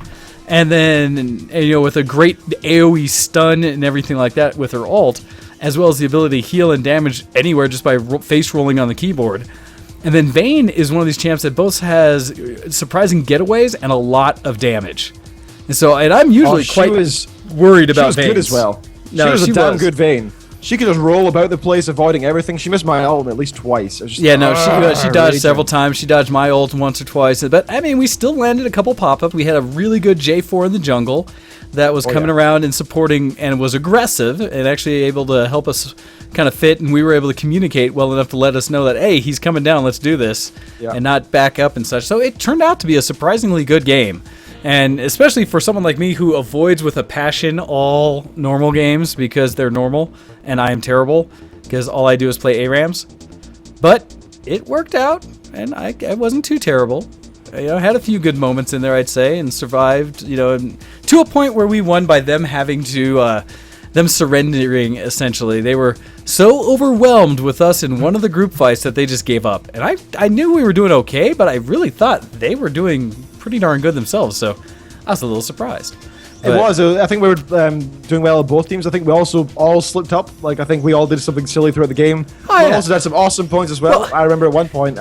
And then, with a great AoE stun and everything like that with her ult, as well as the ability to heal and damage anywhere just by face rolling on the keyboard. And then Vayne is one of these champs that both has surprising getaways and a lot of damage. And I'm usually quite worried about Vayne. She was good as well. No, she was a damn good Vayne. She could just roll about the place, avoiding everything. She missed my ult at least twice. It was just, Yeah, no, she dodged raging. several times. She dodged my ult once or twice. But, I mean, we still landed a couple pop-up. We had a really good J4 in the jungle that was coming around and supporting and was aggressive and actually able to help us kind of fit. And we were able to communicate well enough to let us know that, hey, he's coming down, let's do this. Yeah. And not back up and such. So it turned out to be a surprisingly good game. And especially for someone like me who avoids with a passion all normal games because they're normal and I am terrible because all I do is play ARAMs. But it worked out and I wasn't too terrible. I had a few good moments in there, I'd say, and survived, to a point where we won by them having to, them surrendering, essentially. They were so overwhelmed with us in one of the group fights that they just gave up. And I knew we were doing okay, but I really thought they were doing pretty darn good themselves, so I was a little surprised. It was. I think we were doing well at both teams. I think we also all slipped up. Like, I think we all did something silly throughout the game. Oh, We also had some awesome points as well. I remember at one point,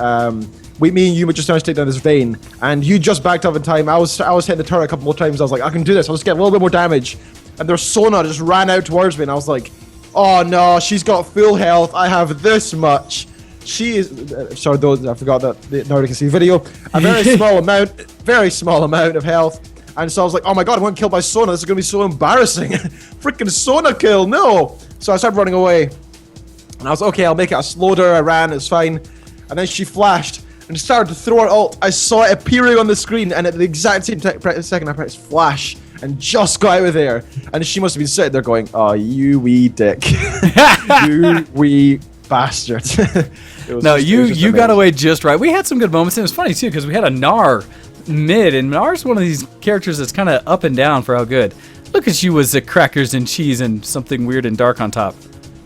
me and you were just trying to take down this vein, and you just backed up in time. I was hitting the turret a couple more times. I was like, I can do this. I'll just get a little bit more damage. And their Sona just ran out towards me, and I was like, oh no, she's got full health. I have this much. She is, sorry, those I forgot that nobody can see video. A very small amount of health. And so I was like, oh my god, I'm going to kill by Sona. This is going to be so embarrassing. Freaking Sona kill, no. So I started running away. And I was okay, I'll make it. I slowed her, I ran, it's fine. And then she flashed and started to throw her ult. I saw it appearing on the screen, and at the exact same second I pressed flash and just got out of there. And she must have been sitting there going, oh, you wee dick. You wee bastard. No, you got away just right. We had some good moments, and it was funny too because we had a Gnar mid, and Gnar's one of these characters that's kind of up and down for how good. Look at you with the crackers and cheese and something weird and dark on top.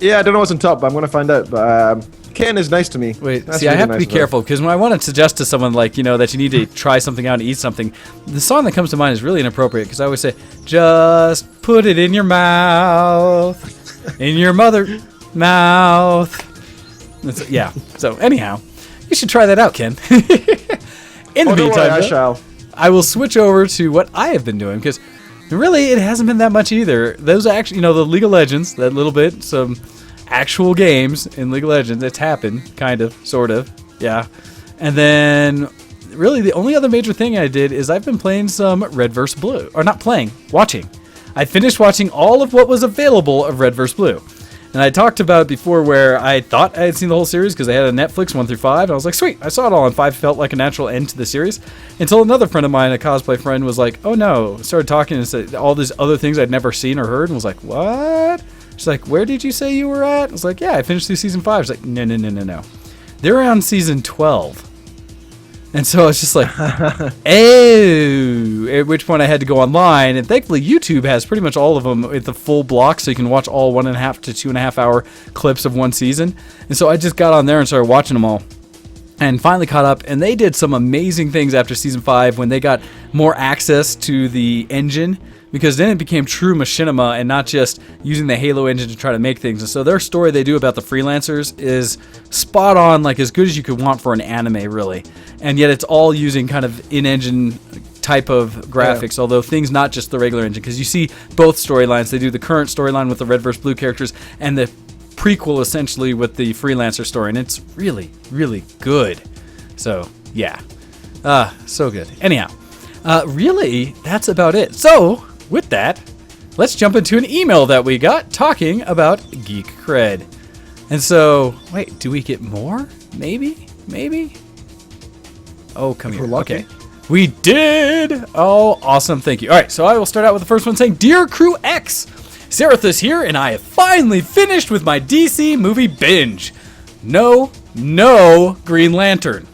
Yeah, I don't know what's on top, but I'm going to find out. But Ken is nice to me. Wait, That's see, I really have to nice be of her. careful because when I want to suggest to someone like, that you need to try something out and eat something, the song that comes to mind is really inappropriate because I always say, just put it in your mouth, in your mother mouth. Yeah, so anyhow, you should try that out, Ken. In the Don't worry, meantime, I though, shall. I will switch over to what I have been doing because really it hasn't been that much either. Those actually, the League of Legends, that little bit, some actual games in League of Legends. It's happened, kind of, sort of, yeah. And then really the only other major thing I did is I've been playing some Red vs. Blue. Or not playing, watching. I finished watching all of what was available of Red vs. Blue. And I talked about it before where I thought I had seen the whole series because they had a Netflix 1 through 5. And I was like, sweet, I saw it all, and 5 felt like a natural end to the series. Until another friend of mine, a cosplay friend, was like, oh no, started talking and said all these other things I'd never seen or heard, and was like, what? She's like, where did you say you were at? I was like, yeah, I finished through season 5. She's like, no. They're on season 12. And so I was just like, oh, at which point I had to go online. And thankfully, YouTube has pretty much all of them at the full block, so you can watch all 1.5 to 2.5 hour clips of one season. And so I just got on there and started watching them all. And finally caught up, and they did some amazing things after season 5 when they got more access to the engine, because then it became true machinima and not just using the Halo engine to try to make things. And so their story they do about the freelancers is spot on, like as good as you could want for an anime, really. And yet it's all using kind of in-engine type of graphics, although things not just the regular engine, because you see both storylines. They do the current storyline with the Red vs. Blue characters and the prequel essentially with the freelancer story, and it's really, really good. So yeah, so good. Anyhow, really, that's about it. So with that, let's jump into an email that we got talking about geek cred. And so, wait, do we get more? Maybe. Oh, come here. Okay. We did! Oh, awesome. Thank you. All right, so I will start out with the first one saying, Dear Crew X, Zerathus here, and I have finally finished with my DC movie binge. No Green Lantern.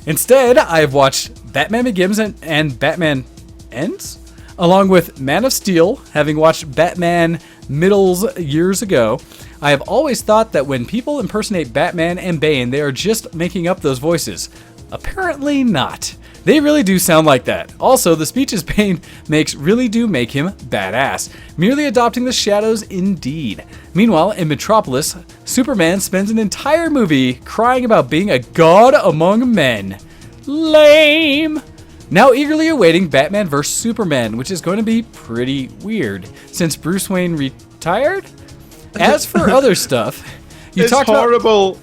Instead, I have watched Batman Begins and Batman Ends, along with Man of Steel, having watched Batman Middles years ago. I have always thought that when people impersonate Batman and Bane, they are just making up those voices. Apparently not. They really do sound like that. Also, the speeches Bane makes really do make him badass. Merely adopting the shadows indeed. Meanwhile, in Metropolis, Superman spends an entire movie crying about being a god among men. Lame. Now eagerly awaiting Batman vs. Superman, which is going to be pretty weird, since Bruce Wayne retired? as for other stuff, It's horrible.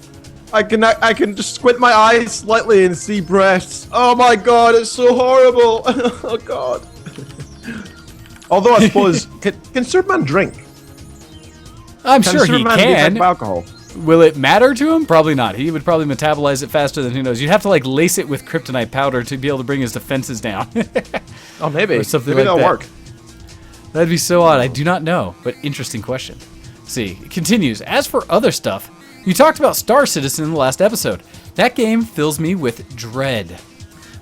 I can just squint my eyes slightly and see breasts. Oh my god, it's so horrible. Oh god. Although I suppose, can Superman drink? I'm sure he Superman can. drink alcohol? Will it matter to him? Probably not. He would probably metabolize it faster than who knows. You'd have to like lace it with kryptonite powder to be able to bring his defenses down. Oh, maybe. Or something Maybe like that'll that. work. That'd be so odd. I do not know, but interesting question. See, it continues. As for other stuff, you talked about Star Citizen in the last episode. That game fills me with dread.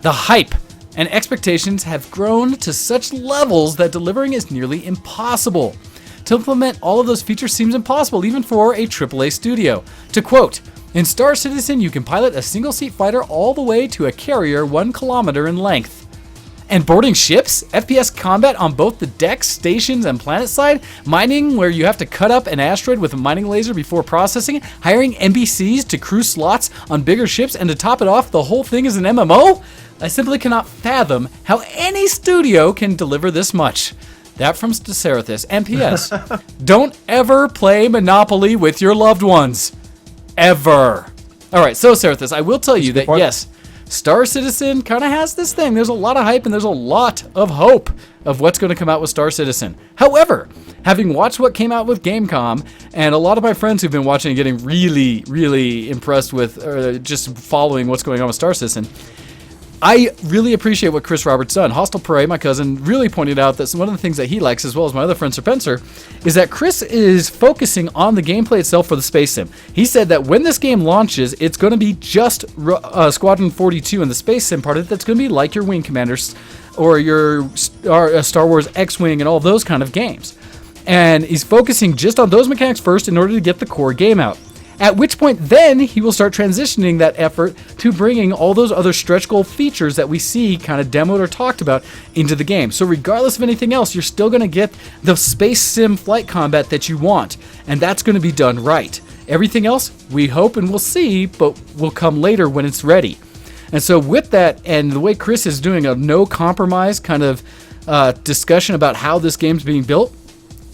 The hype and expectations have grown to such levels that delivering is nearly impossible. To implement all of those features seems impossible, even for a AAA studio. To quote, in Star Citizen, you can pilot a single-seat fighter all the way to a carrier 1 kilometer in length. And boarding ships, FPS combat on both the decks, stations, and planet side, mining where you have to cut up an asteroid with a mining laser before processing it, hiring NPCs to crew slots on bigger ships, and to top it off, the whole thing is an MMO? I simply cannot fathom how any studio can deliver this much. That from Stacerathis. And P.S. Don't ever play Monopoly with your loved ones. Ever. All right, so Serathis, I will tell you that, yes, Star Citizen kind of has this thing. There's a lot of hype and there's a lot of hope of what's going to come out with Star Citizen. However, having watched what came out with Gamecom, and a lot of my friends who've been watching and getting really, really impressed with just following what's going on with Star Citizen, I really appreciate what Chris Roberts done. Hostile Prey, my cousin, really pointed out that one of the things that he likes, as well as my other friend Spencer, is that Chris is focusing on the gameplay itself for the space sim. He said that when this game launches, it's going to be just Squadron 42 and the space sim part of it that's going to be like your Wing Commanders or your Star Wars X-Wing and all those kind of games. And he's focusing just on those mechanics first in order to get the core game out. At which point, then, he will start transitioning that effort to bringing all those other stretch goal features that we see kind of demoed or talked about into the game. So regardless of anything else, you're still going to get the space sim flight combat that you want, and that's going to be done right. Everything else, we hope and we'll see, but will come later when it's ready. And so with that, and the way Chris is doing a no compromise kind of discussion about how this game's being built,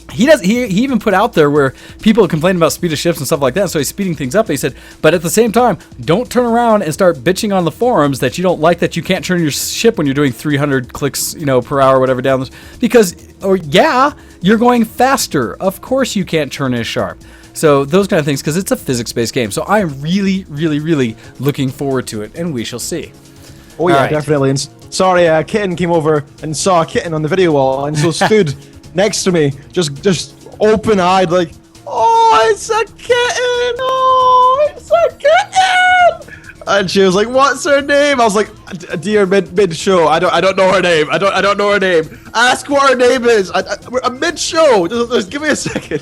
he even put out there where people complain about speed of ships and stuff like that, so he's speeding things up. And he said, but at the same time, don't turn around and start bitching on the forums that you don't like that you can't turn your ship when you're doing 300 clicks, per hour or whatever down this, because, you're going faster. Of course you can't turn as sharp. So those kind of things, because it's a physics-based game. So I'm really, really, really looking forward to it, and we shall see. Oh yeah, All right. definitely. And sorry, a kitten came over and saw a kitten on the video wall, and so stood next to me, just open-eyed, like, oh, it's a kitten! Oh, it's a kitten! And she was like, "What's her name?" I was like, "Dear, mid-show, I don't know her name. I don't know her name. Ask what her name is. We're mid-show. Just give me a second."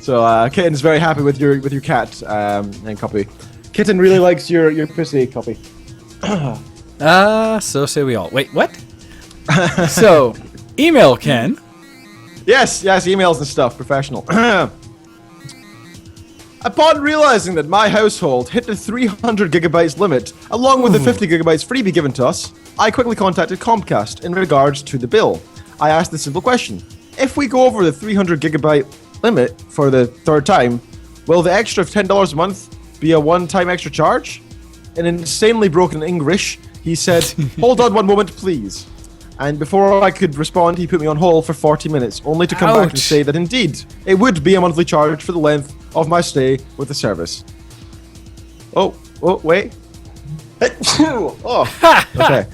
So, Kitten's very happy with your cat and copy. Kitten really likes your pussy, copy. So say we all. Wait, what? So, email Ken. Yes, emails and stuff, professional. Upon realizing that my household hit the 300 gigabytes limit, along with the 50 gigabytes freebie given to us, I quickly contacted Comcast in regards to the bill. I asked the simple question: if we go over the 300 gigabyte limit for the third time, will the extra $10 a month be a one-time extra charge? In insanely broken English, he said, "Hold on one moment, please." And before I could respond, he put me on hold for 40 minutes, only to come back and say that indeed, it would be a monthly charge for the length of my stay with the service. Oh, wait. Okay.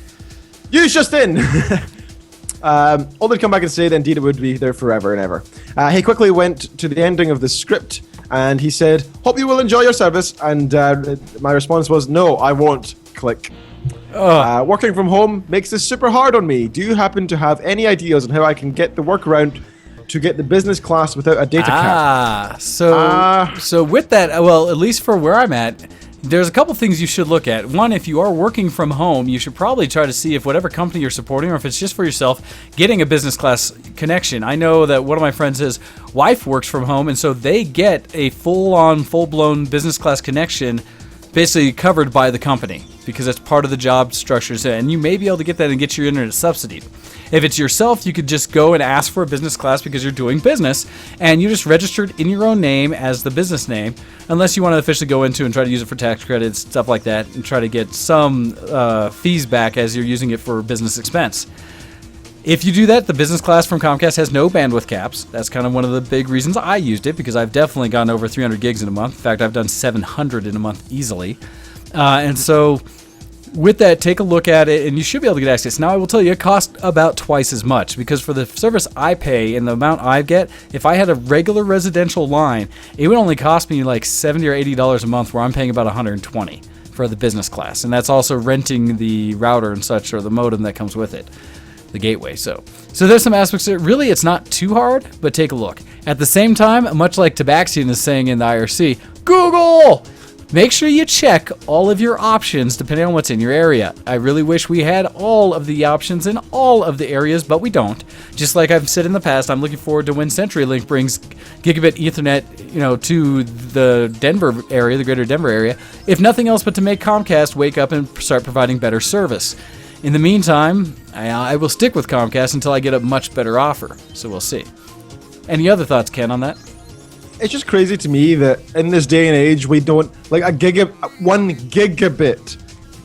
Use just in. Only to come back and say that indeed it would be there forever and ever. He quickly went to the ending of the script, and he said, "Hope you will enjoy your service." And my response was, "No, I won't." Click. Working from home makes this super hard on me. Do you happen to have any ideas on how I can get the workaround to get the business class without a data cap? So with that, well, at least for where I'm at, there's a couple things you should look at. One, if you are working from home, you should probably try to see if whatever company you're supporting, or if it's just for yourself, getting a business class connection. I know that one of my friends, his wife works from home, and so they get a full-blown business class connection basically covered by the company because it's part of the job structures, and you may be able to get that and get your internet subsidy. If it's yourself, you could just go and ask for a business class because you're doing business, and you just registered in your own name as the business name, unless you want to officially go into and try to use it for tax credits, stuff like that, and try to get some fees back as you're using it for business expense. If you do that, the business class from Comcast has no bandwidth caps. That's kind of one of the big reasons I used it, because I've definitely gone over 300 gigs in a month. In fact, I've done 700 in a month easily. And so with that, take a look at it, and you should be able to get access. Now, I will tell you, it costs about twice as much, because for the service I pay and the amount I get, if I had a regular residential line, it would only cost me like $70 or $80 a month, where I'm paying about $120 for the business class. And that's also renting the router and such, or the modem that comes with it, the gateway. So there's some aspects that really it's not too hard, but take a look. At the same time, much like Tabaxian is saying in the IRC, Google! Make sure you check all of your options depending on what's in your area. I really wish we had all of the options in all of the areas, but we don't. Just like I've said in the past, I'm looking forward to when CenturyLink brings gigabit Ethernet, to the Denver area, the greater Denver area, if nothing else but to make Comcast wake up and start providing better service. In the meantime, I will stick with Comcast until I get a much better offer, so we'll see. Any other thoughts, Ken, on that? It's just crazy to me that in this day and age, we don't, like, 1 gigabit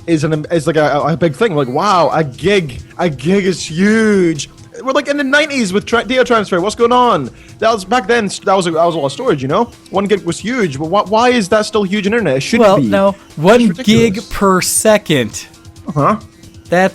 is like a big thing. Like, wow, a gig is huge. We're like in the 90s with data transfer. What's going on? That was back then. That was a lot of storage, 1 gig was huge, but why is that still huge on internet? It shouldn't be. Well, no, 1 gig per second. That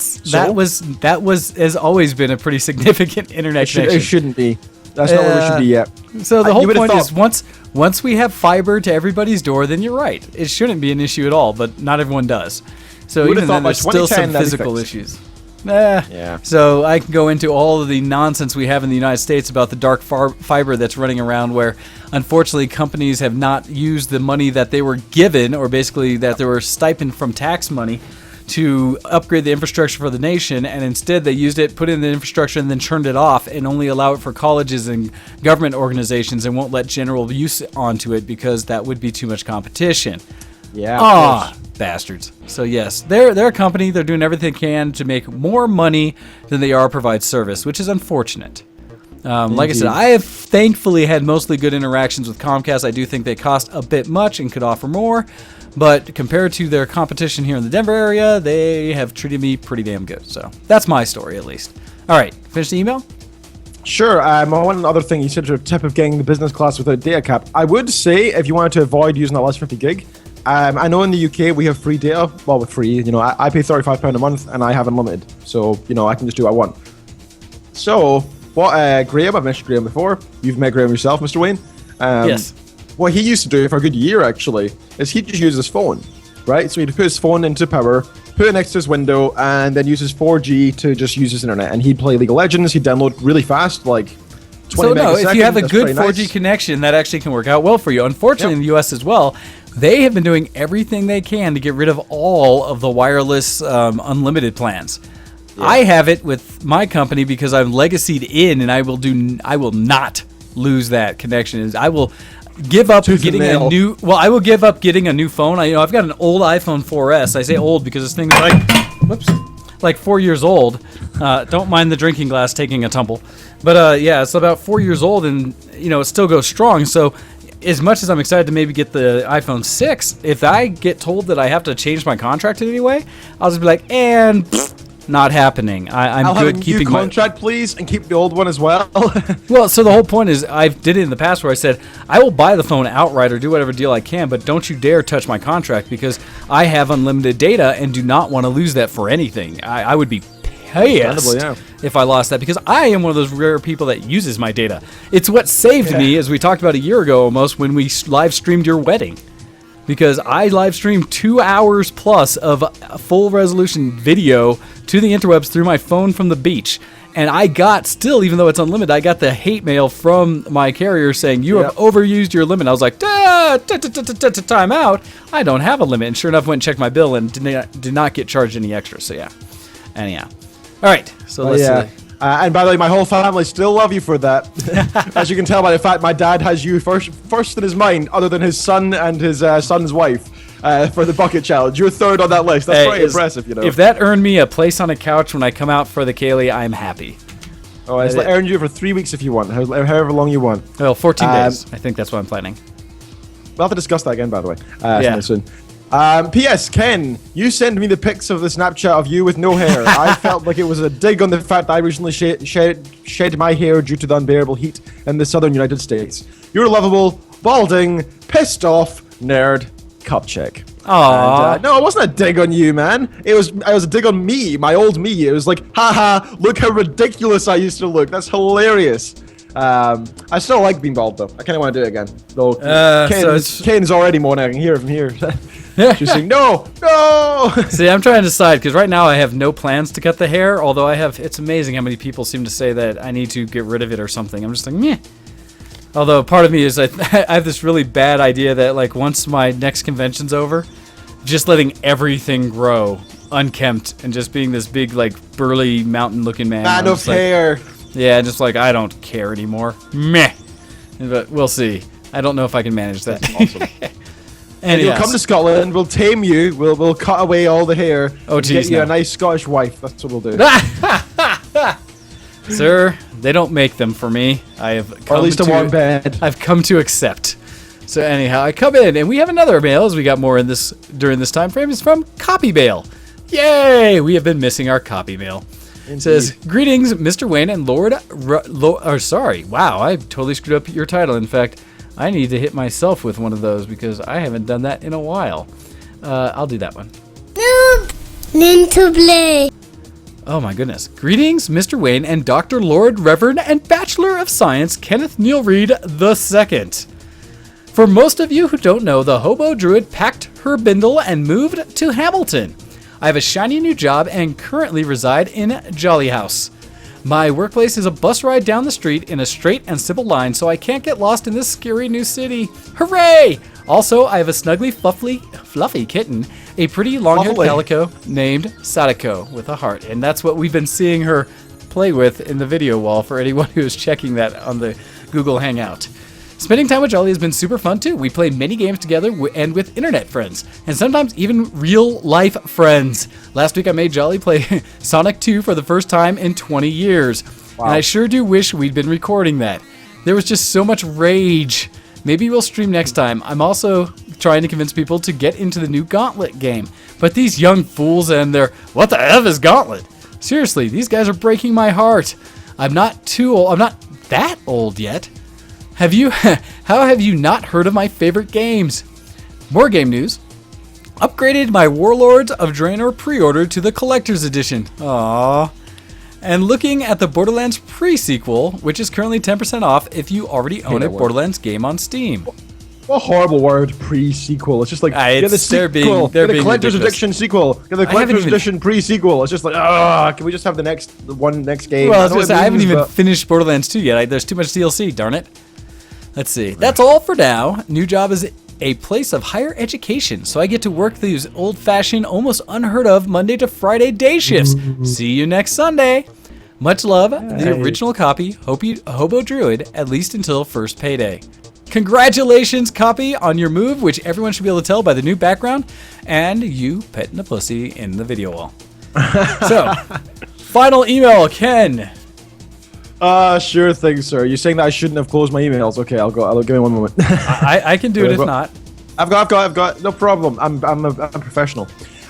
has always been a pretty significant internet connection. It shouldn't be. That's not where we should be yet. So the whole point is once we have fiber to everybody's door, then you're right. It shouldn't be an issue at all, but not everyone does. So even then, there's still some physical issues. Yeah. So I can go into all of the nonsense we have in the United States about the dark fiber that's running around, where unfortunately companies have not used the money that they were given, or basically that they were stipend from tax money, to upgrade the infrastructure for the nation, and instead they used it, put in the infrastructure, and then turned it off and only allow it for colleges and government organizations, and won't let general use onto it because that would be too much competition. Yeah. Bastards. So yes, they're a company. They're doing everything they can to make more money than they are provide service, which is unfortunate. Like I said, I have thankfully had mostly good interactions with Comcast. I do think they cost a bit much and could offer more, but compared to their competition here in the Denver area, they have treated me pretty damn good. So that's my story, at least. All right, finish the email? Sure. One other thing, you said your tip of getting the business class without data cap. I would say if you wanted to avoid using that less 50 gig, I know in the UK we have free data. Well, with free, I pay £35 a month and I have unlimited. So, I can just do what I want. So, what Graham, I've mentioned Graham before. You've met Graham yourself, Mr. Wayne. Yes. What he used to do for a good year, actually, is he'd just use his phone, right? So he'd put his phone into power, put it next to his window, and then use his 4G to just use his internet. And he'd play League of Legends. He'd download really fast, like 20 megaseconds. If you have a good 4G connection, that actually can work out well for you. Unfortunately, in the US as well, they have been doing everything they can to get rid of all of the wireless unlimited plans. Yeah. I have it with my company because I'm legacied in, and I will not lose that connection. I will give up getting a new. Well, I will give up getting a new phone. I've got an old iPhone 4S. I say old because this thing is like 4 years old. Don't mind the drinking glass taking a tumble, but it's about 4 years old, and it still goes strong. So, as much as I'm excited to maybe get the iPhone 6, if I get told that I have to change my contract in any way, I'll just be like, not happening. I'm good keeping my contract, please, and keep the old one as well. Well, so the whole point is, I did it in the past where I said, I will buy the phone outright or do whatever deal I can, but don't you dare touch my contract because I have unlimited data and do not want to lose that for anything. I would be pissed if I lost that, because I am one of those rare people that uses my data. It's what saved me, as we talked about a year ago almost, when we live streamed your wedding. Because I live streamed 2 hours plus of full resolution video to the interwebs through my phone from the beach. And I got, still, even though it's unlimited, I got the hate mail from my carrier saying, you have overused your limit. I was like, time out. I don't have a limit. And sure enough, went and checked my bill and did not get charged any extra. So yeah. Anyhow. All right. So let's see. And by the way, my whole family still love you for that. As you can tell by the fact my dad has you first in his mind, other than his son and his son's wife. for the bucket challenge. You're third on that list. That's pretty impressive, you know. If that earned me a place on a couch when I come out for the Kaylee, I'm happy. Oh, it's earned you for 3 weeks if you want, however long you want. Well, 14 days. I think that's what I'm planning. We'll have to discuss that again, by the way. Yeah. Soon. P.S. Ken, you sent me the pics of the Snapchat of you with no hair. I felt like it was a dig on the fact that I recently shed my hair due to the unbearable heat in the southern United States. You're a lovable, balding, pissed off nerd. Cup check. Aww. No, it wasn't a dig on you, man. It was a dig on me, my old me. It was like, haha, look how ridiculous I used to look. That's hilarious. I still like being bald, though. I kind of want to do it again. Though Ken's already moaning. I can hear it from here. She's saying, no. See, I'm trying to decide, because right now I have no plans to cut the hair, although it's amazing how many people seem to say that I need to get rid of it or something. I'm just like, meh. Although part of me is I have this really bad idea that like once my next convention's over, just letting everything grow unkempt and just being this big like burly mountain looking man. Man of hair. Yeah, just like I don't care anymore. Meh. But we'll see. I don't know if I can manage that. Awesome. And you'll come to Scotland, we'll tame you, we'll cut away all the hair, get you a nice Scottish wife. That's what we'll do. Sir, they don't make them for me. I have come or at least a warm bed. I've come to accept. So anyhow, I come in and we have another mail as we got more in this during this time frame. It's from Copy Mail. Yay! We have been missing our copy mail. It says, greetings, Mr. Wayne and Lord. Wow, I totally screwed up your title. In fact, I need to hit myself with one of those because I haven't done that in a while. I'll do that one. Noob, to play. Oh my goodness. Greetings, Mr. Wayne and Dr. Lord Reverend and Bachelor of Science Kenneth Neil Reed II. For most of you who don't know, the hobo druid packed her bindle and moved to Hamilton. I have a shiny new job and currently reside in Jolly House. My workplace is a bus ride down the street in a straight and simple line, so I can't get lost in this scary new city. Hooray! Also, I have a snuggly, fluffy kitten, a pretty long-haired calico named Sadako with a heart. And that's what we've been seeing her play with in the video wall for anyone who is checking that on the Google Hangout. Spending time with Jolly has been super fun too. We play many games together and with internet friends, and sometimes even real-life friends. Last week I made Jolly play Sonic 2 for the first time in 20 years. Wow. And I sure do wish we'd been recording that. There was just so much rage. Maybe we'll stream next time. I'm also trying to convince people to get into the new Gauntlet game. But these young fools and their, what the F is Gauntlet? Seriously, these guys are breaking my heart. I'm not too old. I'm not that old yet. How have you not heard of my favorite games? More game news. Upgraded my Warlords of Draenor pre-order to the Collector's Edition. Aww. And looking at the Borderlands pre-sequel, which is currently 10% off if you already own a Borderlands game on Steam. What a horrible word, pre-sequel. It's just like, get the sequel, get the Collector's Edition sequel, get the Collector's Edition pre-sequel. It's just like, can we just have the next game? Well, I haven't even finished Borderlands 2 yet. There's too much DLC, darn it. Let's see. That's all for now. New job is a place of higher education, so I get to work these old-fashioned, almost unheard of Monday to Friday day shifts. See you next Sunday. Much love, the original copy, Hobo Druid, at least until first payday. Congratulations, Copy, on your move, which everyone should be able to tell by the new background, and you petting a pussy in the video wall. So, final email, Ken. Sure thing, sir. You're saying that I shouldn't have closed my emails. Okay, I'll go. Give me one moment. I can do it if not. I've got. No problem. I'm professional.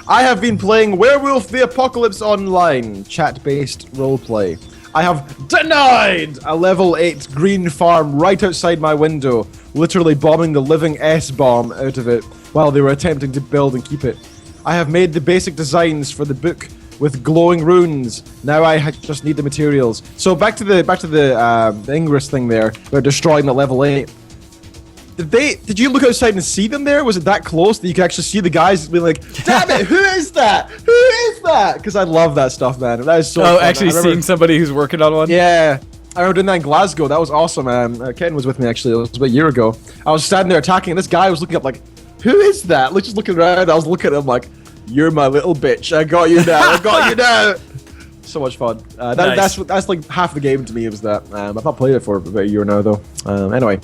I have been playing Werewolf the Apocalypse Online, chat-based roleplay. I have denied a level 8 green farm right outside my window, literally bombing the living S-bomb out of it while they were attempting to build and keep it. I have made the basic designs for the book with glowing runes. Now I just need the materials. So back to the Ingress thing there, about destroying the level 8. Did you look outside and see them there? Was it that close that you could actually see the guys being like, damn it, who is that? Who is that? Because I love that stuff, man. That is so fun. Actually seeing somebody who's working on one? Yeah. I remember doing that in Glasgow. That was awesome, man. Ken was with me, actually. It was about a year ago. I was standing there attacking, and this guy was looking up like, who is that? Like, just looking around. I was looking at him like, you're my little bitch. I got you now. I got you now. So much fun. Nice. That's like half the game to me. It was that. I've not played it for about a year now, though. Anyway.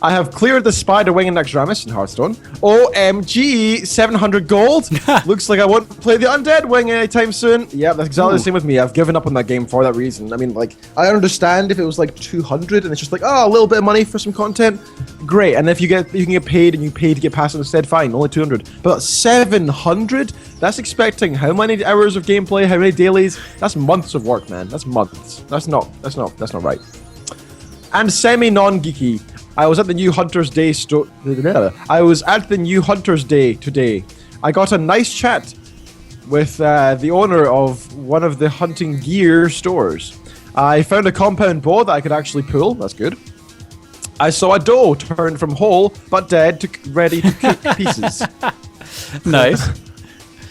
I have cleared the Spider Wing and Naxxramas in Hearthstone. OMG, 700 gold. Looks like I won't play the Undead Wing anytime soon. Yeah, that's exactly the same with me. I've given up on that game for that reason. I mean, like, I understand if it was like 200 and it's just like, oh, a little bit of money for some content. Great. And if you can get paid and you pay to get past it instead, fine, only 200. But 700? That's expecting how many hours of gameplay, how many dailies? That's months of work, man. That's months. That's not right. And semi-non-geeky. I was at the new Hunter's Day today. I got a nice chat with the owner of one of the hunting gear stores. I found a compound bow that I could actually pull. That's good. I saw a doe turned from whole but dead to ready to cook pieces. Nice.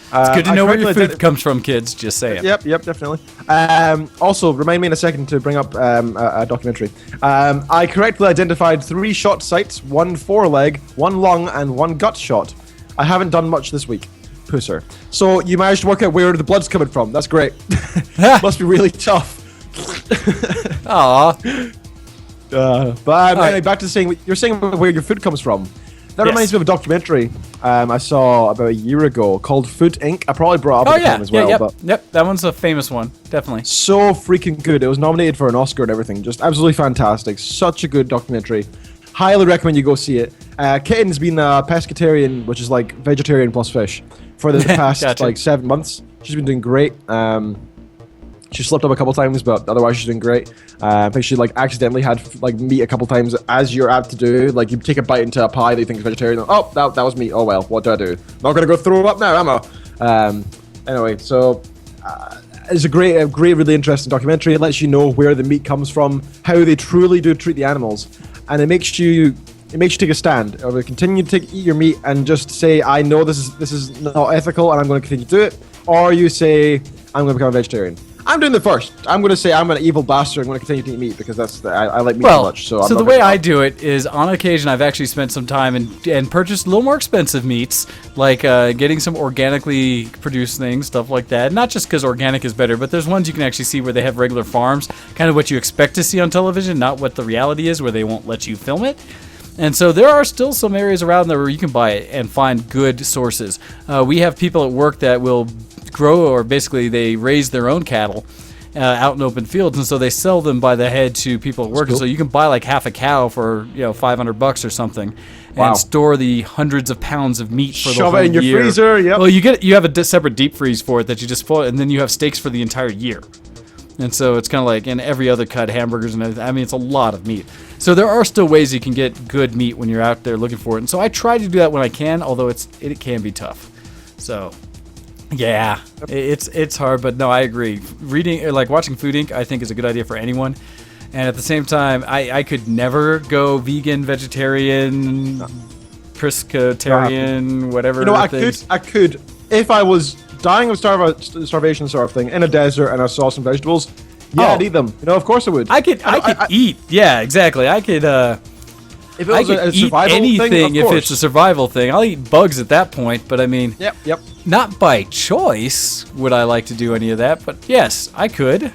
It's good to know where your food comes from, kids. Just saying. Yep, definitely. Also, remind me in a second to bring up a documentary. I correctly identified 3 shot sites, 1 foreleg, 1 lung, and 1 gut shot. I haven't done much this week. Pusser. So you managed to work out where the blood's coming from. That's great. Must be really tough. Aww. But anyway, back to saying you're saying about where your food comes from. That reminds me of a documentary I saw about a year ago called Food Inc. I probably brought up at the time as well. Yep, that one's a famous one, definitely. So freaking good. It was nominated for an Oscar and everything. Just absolutely fantastic. Such a good documentary. Highly recommend you go see it. Kitten's been a pescatarian, which is like vegetarian plus fish, for the past like 7 months. She's been doing great. She slipped up a couple times, but otherwise she's doing great. I think she like accidentally had like meat a couple times, as you're apt to do. Like you take a bite into a pie that you think is vegetarian. Oh, that was meat. Oh well, what do I do? Not gonna go throw up now, am I? Anyway, so it's a great, really interesting documentary. It lets you know where the meat comes from, how they truly do treat the animals, and it makes you take a stand. Or continue to eat your meat and just say, I know this is not ethical, and I'm going to continue to do it. Or you say, I'm going to become a vegetarian. I'm doing the first. I'm going to say I'm an evil bastard. I'm going to continue to eat meat because I like meat so much. So the way I do it is, on occasion, I've actually spent some time and purchased a little more expensive meats, like getting some organically produced things, stuff like that. Not just because organic is better, but there's ones you can actually see where they have regular farms, kind of what you expect to see on television, not what the reality is, where they won't let you film it. And so there are still some areas around there where you can buy it and find good sources. We have people at work that will grow, or basically they raise their own cattle out in open fields, and so they sell them by the head to people at work. Cool. So you can buy like half a cow for $500 or something, and store the hundreds of pounds of meat for the whole year. Shove it in your freezer. Yep. Well, you have a separate deep freeze for it that you just pull, and then you have steaks for the entire year. And so it's kind of like in every other cut, hamburgers and everything. I mean, it's a lot of meat. So there are still ways you can get good meat when you're out there looking for it. And so I try to do that when I can, although it can be tough. So, yeah, it's hard, but no, I agree. Watching Food Inc., I think is a good idea for anyone. And at the same time, I could never go vegan, vegetarian, pescatarian, whatever. You know, I could, if I was dying of starvation sort of thing in a desert and I saw some vegetables, I'd eat them. Of course I would. I could eat. Yeah, exactly. I could if it was a survival eat anything thing, if it's a survival thing. I'll eat bugs at that point, but I mean, yep. Not by choice would I like to do any of that, but yes, I could.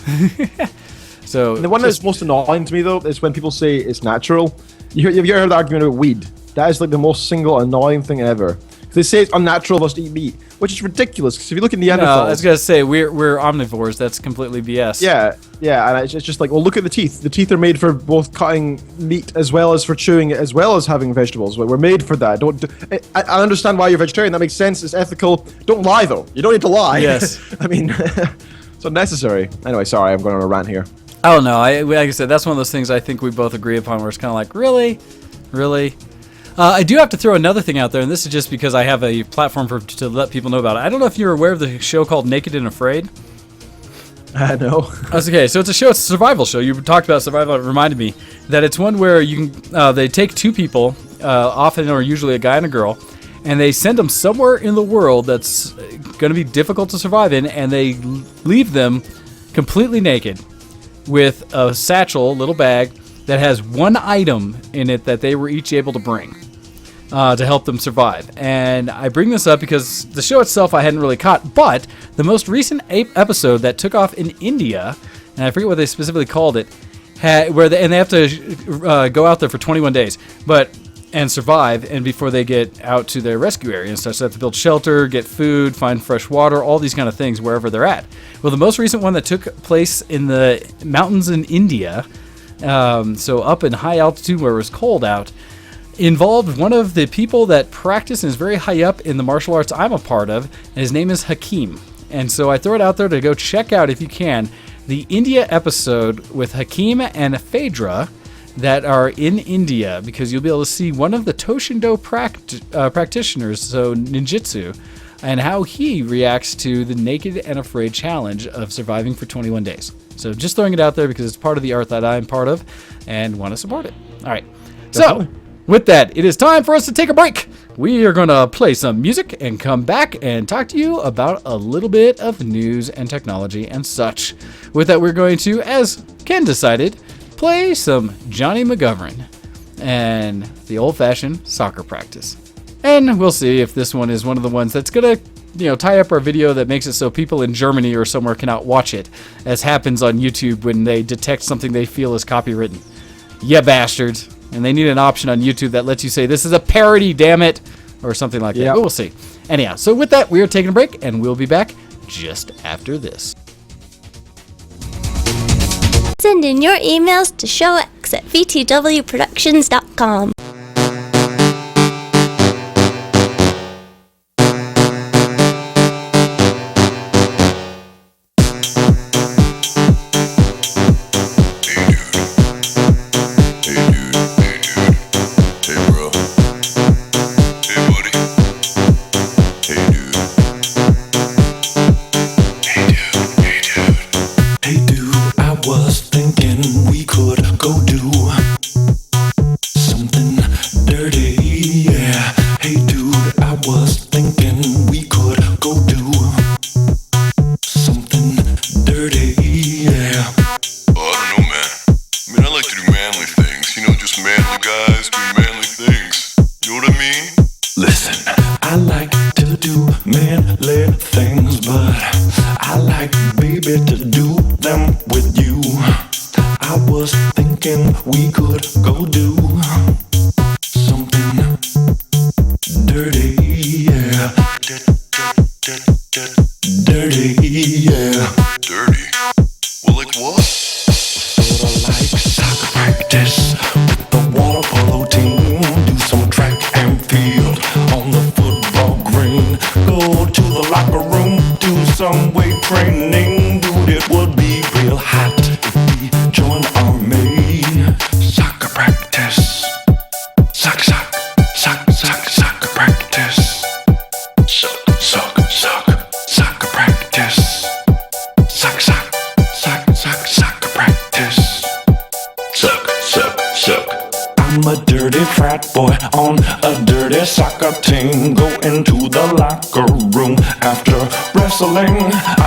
So the one that's most annoying to me though is when people say it's natural. Have you ever heard the argument about weed? That is like the most single annoying thing ever. They say it's unnatural of us to eat meat, which is ridiculous. Because if you look at Neanderthals, I was gonna say we're omnivores. That's completely BS. Yeah, and it's just like, well, look at the teeth. The teeth are made for both cutting meat as well as for chewing it, as well as having vegetables. We're made for that. I understand why you're vegetarian. That makes sense. It's ethical. Don't lie though. You don't need to lie. Yes. I mean, it's unnecessary. Anyway, sorry, I'm going on a rant here. Oh no, like I said, that's one of those things I think we both agree upon. Where it's kind of like, really. I do have to throw another thing out there, and this is just because I have a platform to let people know about it. I don't know if you're aware of the show called Naked and Afraid. No. That's okay. So it's a survival show. You talked about survival. It reminded me that it's one where you can. They take two people, often or usually a guy and a girl, and they send them somewhere in the world that's going to be difficult to survive in, and they leave them completely naked with a satchel, a little bag, that has one item in it that they were each able to bring to help them survive. And I bring this up because the show itself I hadn't really caught, but the most recent episode that took off in India, and I forget what they specifically called it, they have to go out there for 21 days, and survive, and before they get out to their rescue area and stuff. So they have to build shelter, get food, find fresh water, all these kind of things wherever they're at. Well, the most recent one that took place in the mountains in India, so up in high altitude where it was cold out, involved one of the people that practice and is very high up in the martial arts I'm a part of, and his name is Hakim. And so I throw it out there to go check out, if you can, the India episode with Hakim and Phaedra that are in India, because you'll be able to see one of the Toshindo practitioners, so ninjutsu, and how he reacts to the naked and afraid challenge of surviving for 21 days. So just throwing it out there because it's part of the art that I'm part of and want to support it. All right. So with that, it is time for us to take a break. We are going to play some music and come back and talk to you about a little bit of news and technology and such. With that, we're going to, as Ken decided, play some Johnny McGovern and the old-fashioned soccer practice. And we'll see if this one is one of the ones that's going to, tie up our video that makes it so people in Germany or somewhere cannot watch it, as happens on YouTube when they detect something they feel is copywritten. Yeah, bastards. And they need an option on YouTube that lets you say, this is a parody, damn it, or something like that. But we'll see. Anyhow, so with that, we are taking a break, and we'll be back just after this. Send in your emails to showx@vtwproductions.com.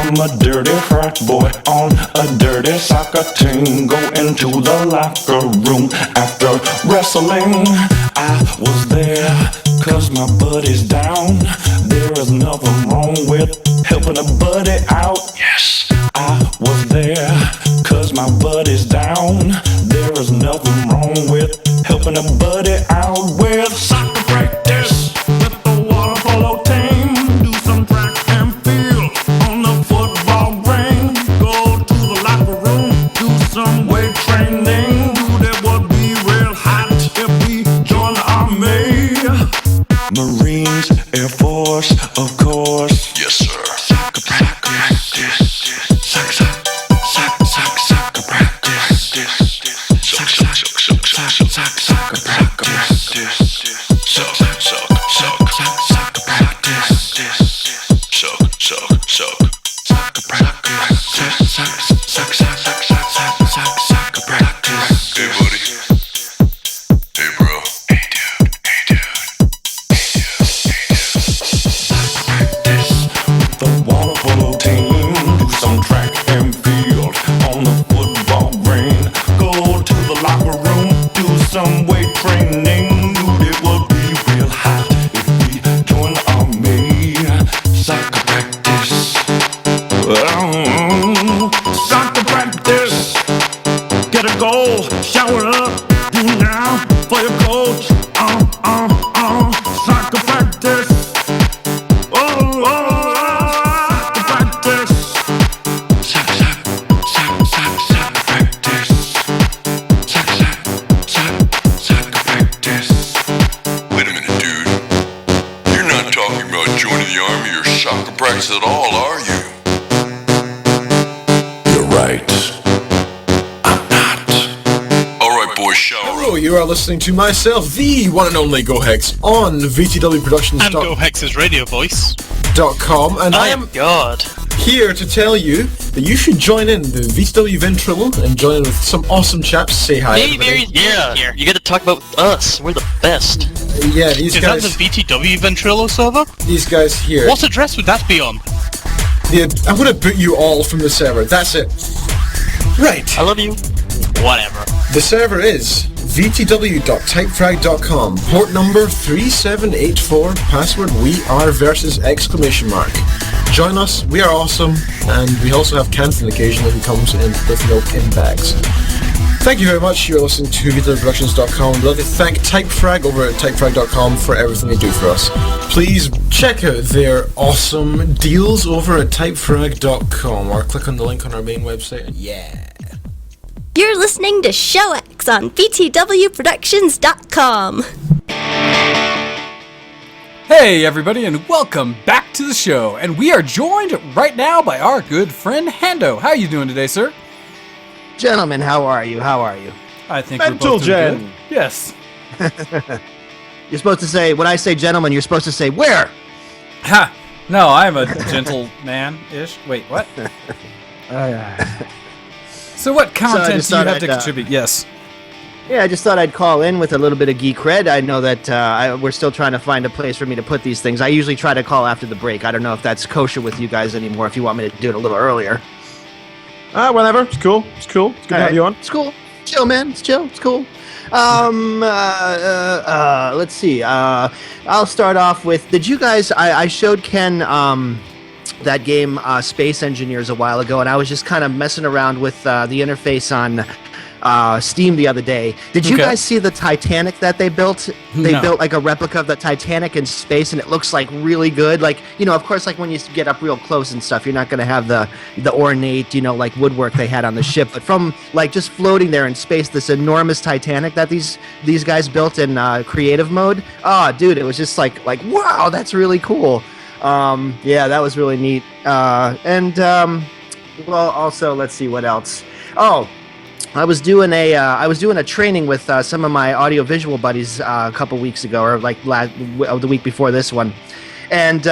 I'm a dirty frat boy on a dirty soccer team. Go into the locker room after wrestling. I was there cause my buddy's down. There is nothing wrong with helping a buddy out. Yes, I was there cause my buddy's down. There is nothing wrong with helping a buddy out with soccer practice. With the water polo team, do some track and field on the football ring. Go to the locker room, do some weight training. Dude, it would be real hot if we join the army. Marines, Air Force, of course. Yes, sir. Soccer practice. Soccer practice. Soccer practice. Soccer practice. Hey, buddy. Hey, bro. Hey, dude. Hey, dude. Hey, dude. Hey, dude. Soccer practice with the talking about joining the army or soccer practice at all, are you? You're right. I'm not. Alright, boys, shower Hello, up. you are listening to myself, the one and only GoHex, on VTWProductions.com, And Go Hex's radio voice. and I am God. here to tell you that you should join in the VTW Ventrilo and join in with some awesome chaps. Say hi, Hey, everybody. yeah, you get to talk about us. We're the best. Yeah, these Is that guys, the VTW Ventrilo server? these guys here. What address would that be on? I'm gonna boot you all from the server. That's it. Right. I love you. Whatever. The server is vtw.typefrag.com, port number 3784, password we are versus ! Join us, we are awesome, and we also have Canton occasionally who comes in with milk in bags. Thank you very much. You're listening to vtwproductions.com. We'd love to thank Typefrag over at typefrag.com for everything they do for us. Please check out their awesome deals over at typefrag.com or click on the link on our main website. And yeah. You're listening to Show X on VTWProductions.com. Hey everybody, and welcome back to the show. And we are joined right now by our good friend Hando. How are you doing today, sir? Gentlemen, how are you? How are you? I think Mental we're both doing Gen. good. Yes. You're supposed to say, when I say gentlemen, you're supposed to say, where? Ha! No, I'm a gentle man-ish. Wait, what? So what content just do you thought have to I'd, contribute? Yes. Yeah, I just thought I'd call in with a little bit of geek cred. I know that we're still trying to find a place for me to put these things. I usually try to call after the break. I don't know if that's kosher with you guys anymore, if you want me to do it a little earlier. Whatever. It's cool. It's cool. It's good to have you on. It's cool. Chill, man. It's chill. It's cool. Let's see. I'll start off with, did you guys, I showed Ken that game Space Engineers a while ago, and I was just kind of messing around with the interface on Steam the other day. Did you guys see the Titanic that they built? They built like a replica of the Titanic in space, and it looks like really good. Like, you know, of course, like when you get up real close and stuff, you're not going to have the ornate, you know, like woodwork they had on the ship. But from like just floating there in space, this enormous Titanic that these guys built in creative mode. Oh, dude, it was just like wow, that's really cool. Yeah, that was really neat. Well, also, let's see what else. Oh, I was doing a training with some of my audiovisual buddies a couple weeks ago, or like the week before this one, and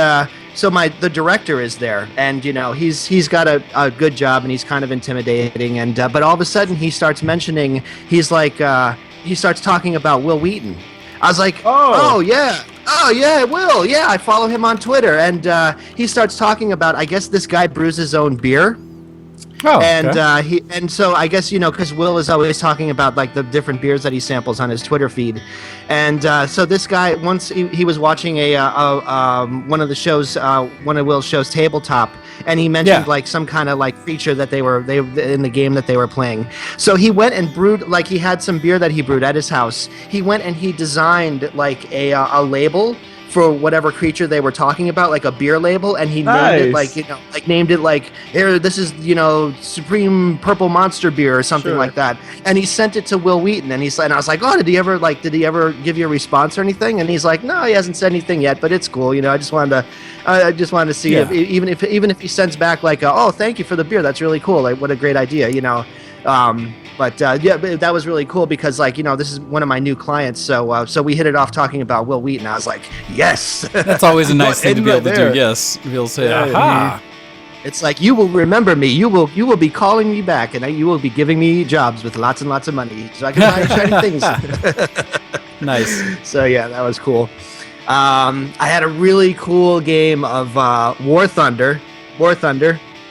so the director is there, and you know he's got a good job, and he's kind of intimidating, and but all of a sudden he starts mentioning, he starts talking about Will Wheaton. I was like, oh yeah, Will, yeah, I follow him on Twitter, and he starts talking about, I guess this guy brews his own beer. Oh, and okay. So I guess, you know, because Will is always talking about like the different beers that he samples on his Twitter feed, and so this guy, once he was watching one of the shows, one of Will's shows, Tabletop, and he mentioned like some kind of like creature that they were in the game that they were playing. So he went and brewed, like he had some beer that he brewed at his house. He went and he designed like a label for whatever creature they were talking about, like a beer label, and he named it like, you know, like named it like, here, this is, you know, Supreme Purple Monster Beer or something like that. And he sent it to Will Wheaton, and I was like, oh, did he ever give you a response or anything? And he's like, no, he hasn't said anything yet, but it's cool, you know. I just wanted to see if even if he sends back like, oh, thank you for the beer, that's really cool, like what a great idea, you know. But that was really cool because, like, you know, this is one of my new clients, so we hit it off talking about Will Wheaton. I was like, yes. That's always a nice thing to be able to do. Yes, be able to say, aha. It's like, you will remember me. You will be calling me back, and you will be giving me jobs with lots and lots of money, so I can buy shiny things. Nice. So yeah, that was cool. I had a really cool game of War Thunder.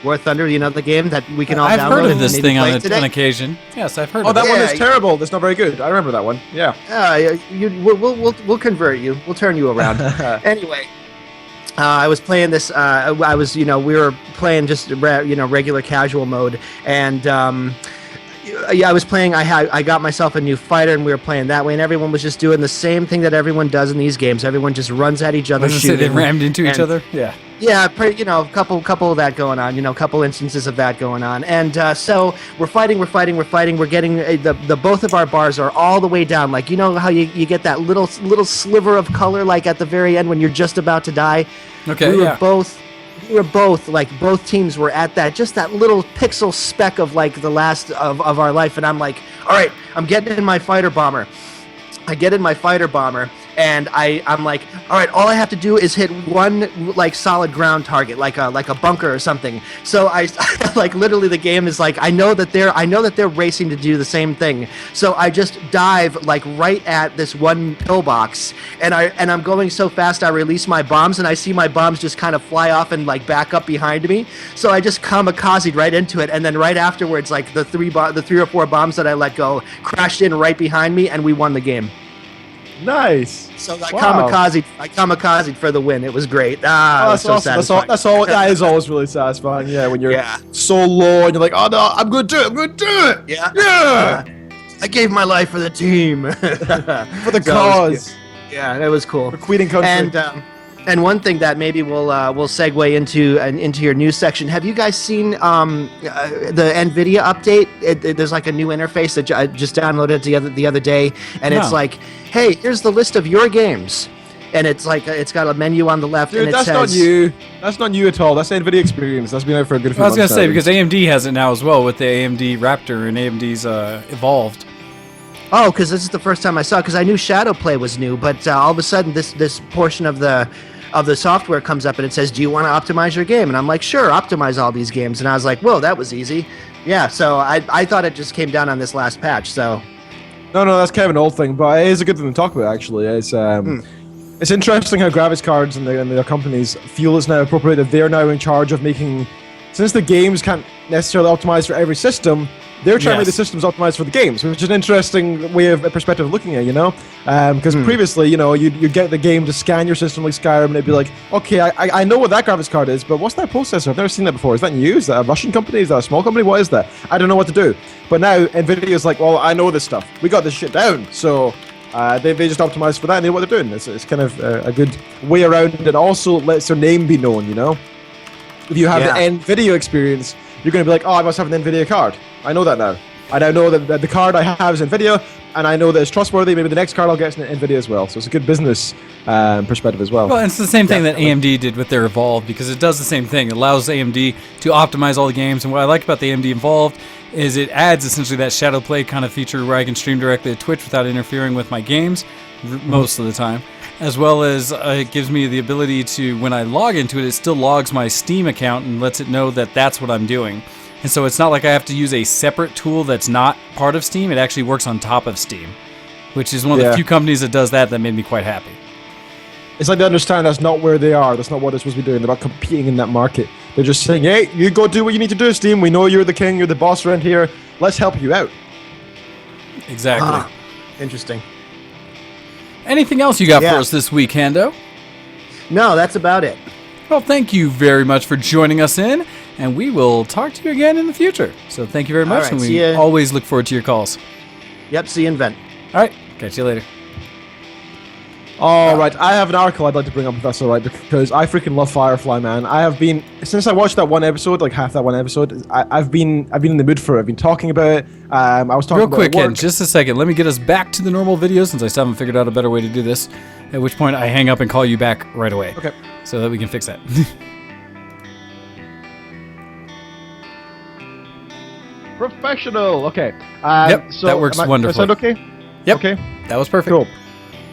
You know the game that we can all download. I've heard of this and thing maybe on play today? occasion. Yes, I've heard Oh, of that it. one is terrible. That's not very good. I remember that one. Yeah. We'll convert you. We'll turn you around. Anyway, I was playing this. We were playing just regular casual mode, and I was playing. I got myself a new fighter, and we were playing that way. And everyone was just doing the same thing that everyone does in these games. Everyone just runs at each other, shooting. They rammed into each other. Yeah. Yeah, a couple of that going on. A couple instances of that going on. And so we're fighting. We're getting the both of our bars are all the way down. Like how you get that little sliver of color, like at the very end when you're just about to die. Okay. We were both like both teams were at that little pixel speck of like the last of our life, and I'm like, all right, I'm getting in my fighter bomber. I get in my fighter bomber, and I'm like, all right, all I have to do is hit one like solid ground target, like a bunker or something. So I like literally the game is like I know that they're racing to do the same thing. So I just dive like right at this one pillbox, and I'm going so fast I release my bombs, and I see my bombs just kind of fly off and like back up behind me. So I just kamikazed right into it, and then right afterwards, like the three or four bombs that I let go crashed in right behind me, and we won the game. Nice. So I kamikazed for the win. It was great. That's so satisfying. That is always really satisfying. Yeah, when you're so low and you're like, oh no, I'm going to do it. Yeah. I gave my life for the team. For the cause. Yeah, that was cool. For Queen and Country. And one thing that maybe we'll segue into your news section. Have you guys seen the NVIDIA update? There's like a new interface that I just downloaded the other day, and it's like, hey, here's the list of your games, and it's like it's got a menu on the left. Dude, and that's not you. That's not you at all. That's the NVIDIA experience. That's been out for a good few months. I was gonna say because AMD has it now as well with the AMD Raptor and AMD's Evolved. Oh, because this is the first time I saw it, because I knew Shadowplay was new, but all of a sudden this portion of the software comes up and it says, do you want to optimize your game? And I'm like, sure, optimize all these games. And I was like, whoa, that was easy. Yeah, so I thought it just came down on this last patch, so. No, that's kind of an old thing, but it is a good thing to talk about, actually. It's interesting how graphics cards and their companies feel it's now appropriate that they're now in charge of making, since the games can't necessarily optimize for every system, they're trying to make the systems optimized for the games, which is an interesting way of a perspective of looking at it, Because previously, you'd get the game to scan your system like Skyrim, and it'd be like, okay, I know what that graphics card is, but what's that processor? I've never seen that before. Is that new? Is that a Russian company? Is that a small company? What is that? I don't know what to do. But now, NVIDIA's like, well, I know this stuff. We got this shit down. So they just optimize for that, and they know what they're doing. It's kind of a good way around it. Also lets their name be known, If you have the NVIDIA experience, you're going to be like, oh, I must have an NVIDIA card. I know that now. I now know that the card I have is NVIDIA, and I know that it's trustworthy. Maybe the next card I'll get is NVIDIA as well. So it's a good business perspective as well. Well, and it's the same thing that AMD did with their Evolve, because it does the same thing. It allows AMD to optimize all the games, and what I like about the AMD Evolved is it adds essentially that shadow play kind of feature where I can stream directly to Twitch without interfering with my games most of the time. As well as it gives me the ability to, when I log into it, it still logs my Steam account and lets it know that that's what I'm doing. And so it's not like I have to use a separate tool that's not part of Steam. It actually works on top of Steam, which is one of the few companies that does that made me quite happy. It's like they understand that's not where they are. That's not what they're supposed to be doing. They're not competing in that market. They're just saying, hey, you go do what you need to do, Steam. We know you're the king. You're the boss around here. Let's help you out. Exactly. Interesting. Anything else you got for us this week, Hando? No, that's about it. Well, thank you very much for joining us in, and we will talk to you again in the future. So thank you very much, and we always look forward to your calls. Yep, see you in Vent. All right, catch you later. All right, I have an article I'd like to bring up if that's all right, because I freaking love Firefly, man. I have been, since I watched that one episode, like half that one episode, I've been in the mood for it. I've been talking about it. I was talking about real quick, Ken, just a second. Let me get us back to the normal video since I still haven't figured out a better way to do this. At which point I hang up and call you back right away. Okay. So that we can fix that. Professional. Okay. Yep, so that works wonderfully. Does that sound okay? Yep. Okay. That was perfect. Cool.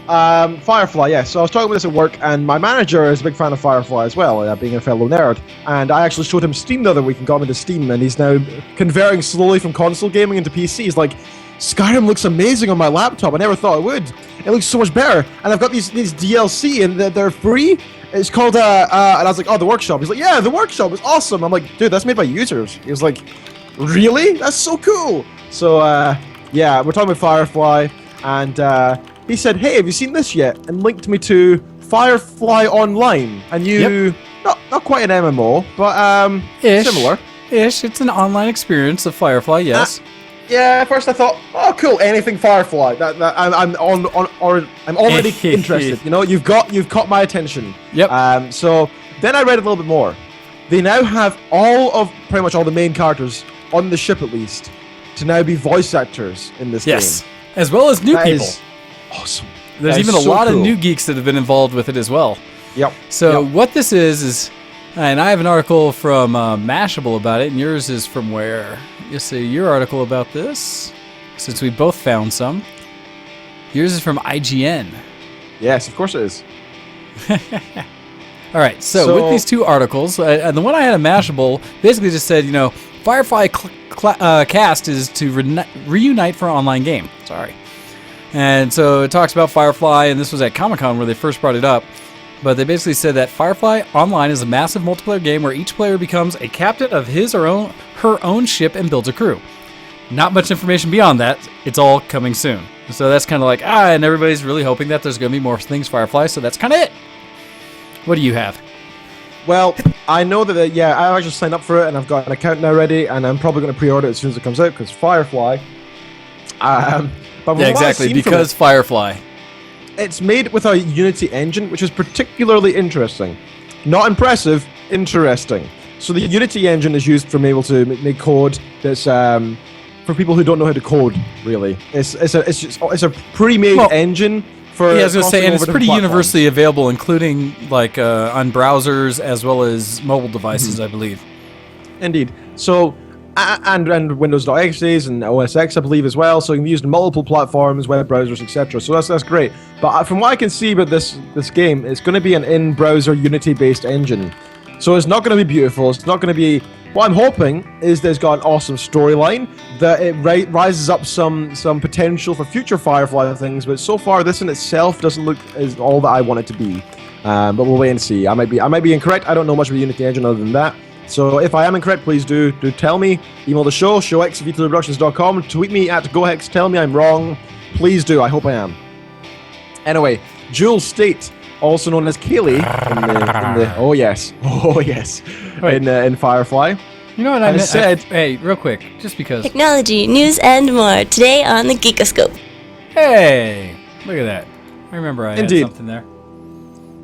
Firefly, yeah. So I was talking about this at work, and my manager is a big fan of Firefly as well, being a fellow nerd. And I actually showed him Steam the other week and got him into Steam, and he's now converting slowly from console gaming into PC. He's like, Skyrim looks amazing on my laptop. I never thought it would. It looks so much better. And I've got these DLC, and they're free. It's called, and I was like, oh, The Workshop. He's like, yeah, The Workshop is awesome. I'm like, dude, that's made by users. He was like, really? That's so cool. So, yeah, we're talking about Firefly, and he said, hey, have you seen this yet? And linked me to Firefly Online. And not quite an MMO, but similar. It's an online experience of Firefly, yes. Yeah, at first I thought, oh, cool, anything Firefly. I'm already interested. You know, you've caught my attention. Yep. So then I read a little bit more. They now have pretty much all the main characters on the ship, at least, to now be voice actors in this game. Yes, as well as new That people. is awesome. There's That is even a so lot of cool. new geeks that have been involved with it as well. Yep. So Yep. what this is, and I have an article from Mashable about it, and yours is from where? You say your article about this, since we both found some. Yours is from IGN. Yes, of course it is. All right, so with these two articles, the one I had at Mashable basically just said, Firefly cast is to reunite for an online game. Sorry. And so it talks about Firefly, and this was at Comic-Con where they first brought it up. But they basically said that Firefly Online is a massive multiplayer game where each player becomes a captain of his or her own ship and builds a crew. Not much information beyond that. It's all coming soon. So that's kind of like, and everybody's really hoping that there's going to be more things Firefly, so that's kind of it. What do you have? Well, I know that, I actually signed up for it, and I've got an account now ready, and I'm probably going to pre-order it as soon as it comes out, because Firefly. But from what I've exactly, seen from because Firefly. it's made with a Unity engine, which is particularly interesting. Not impressive, interesting. So the Unity engine is used for being able to make code that's for people who don't know how to code. Really, it's a pre-made engine for. Yeah, I was gonna say, and it's pretty platforms. universally available, including like on browsers as well as mobile devices, I believe. Indeed. So. And Windows.exe and OS X, I believe, as well. So it can be used in multiple platforms, web browsers, etc. So that's great. But from what I can see about this game, it's going to be an in-browser Unity-based engine. So it's not going to be beautiful. It's not going to be. What I'm hoping is that it's got an awesome storyline, that it rises up some potential for future Firefly things. But so far, this in itself doesn't look as all that I want it to be. But we'll wait and see. I might be incorrect. I don't know much of the Unity engine other than that. So if I am incorrect, please do tell me. Email the show, showx@vtproductions.com. Tweet me at GoHex. Tell me I'm wrong. Please do. I hope I am. Anyway, Jewel State, also known as Kaylee, in Firefly. You know what I said? Hey, real quick, just because. Technology, news, and more today on the Geekoscope. Hey, look at that. I remember I Indeed. had something there.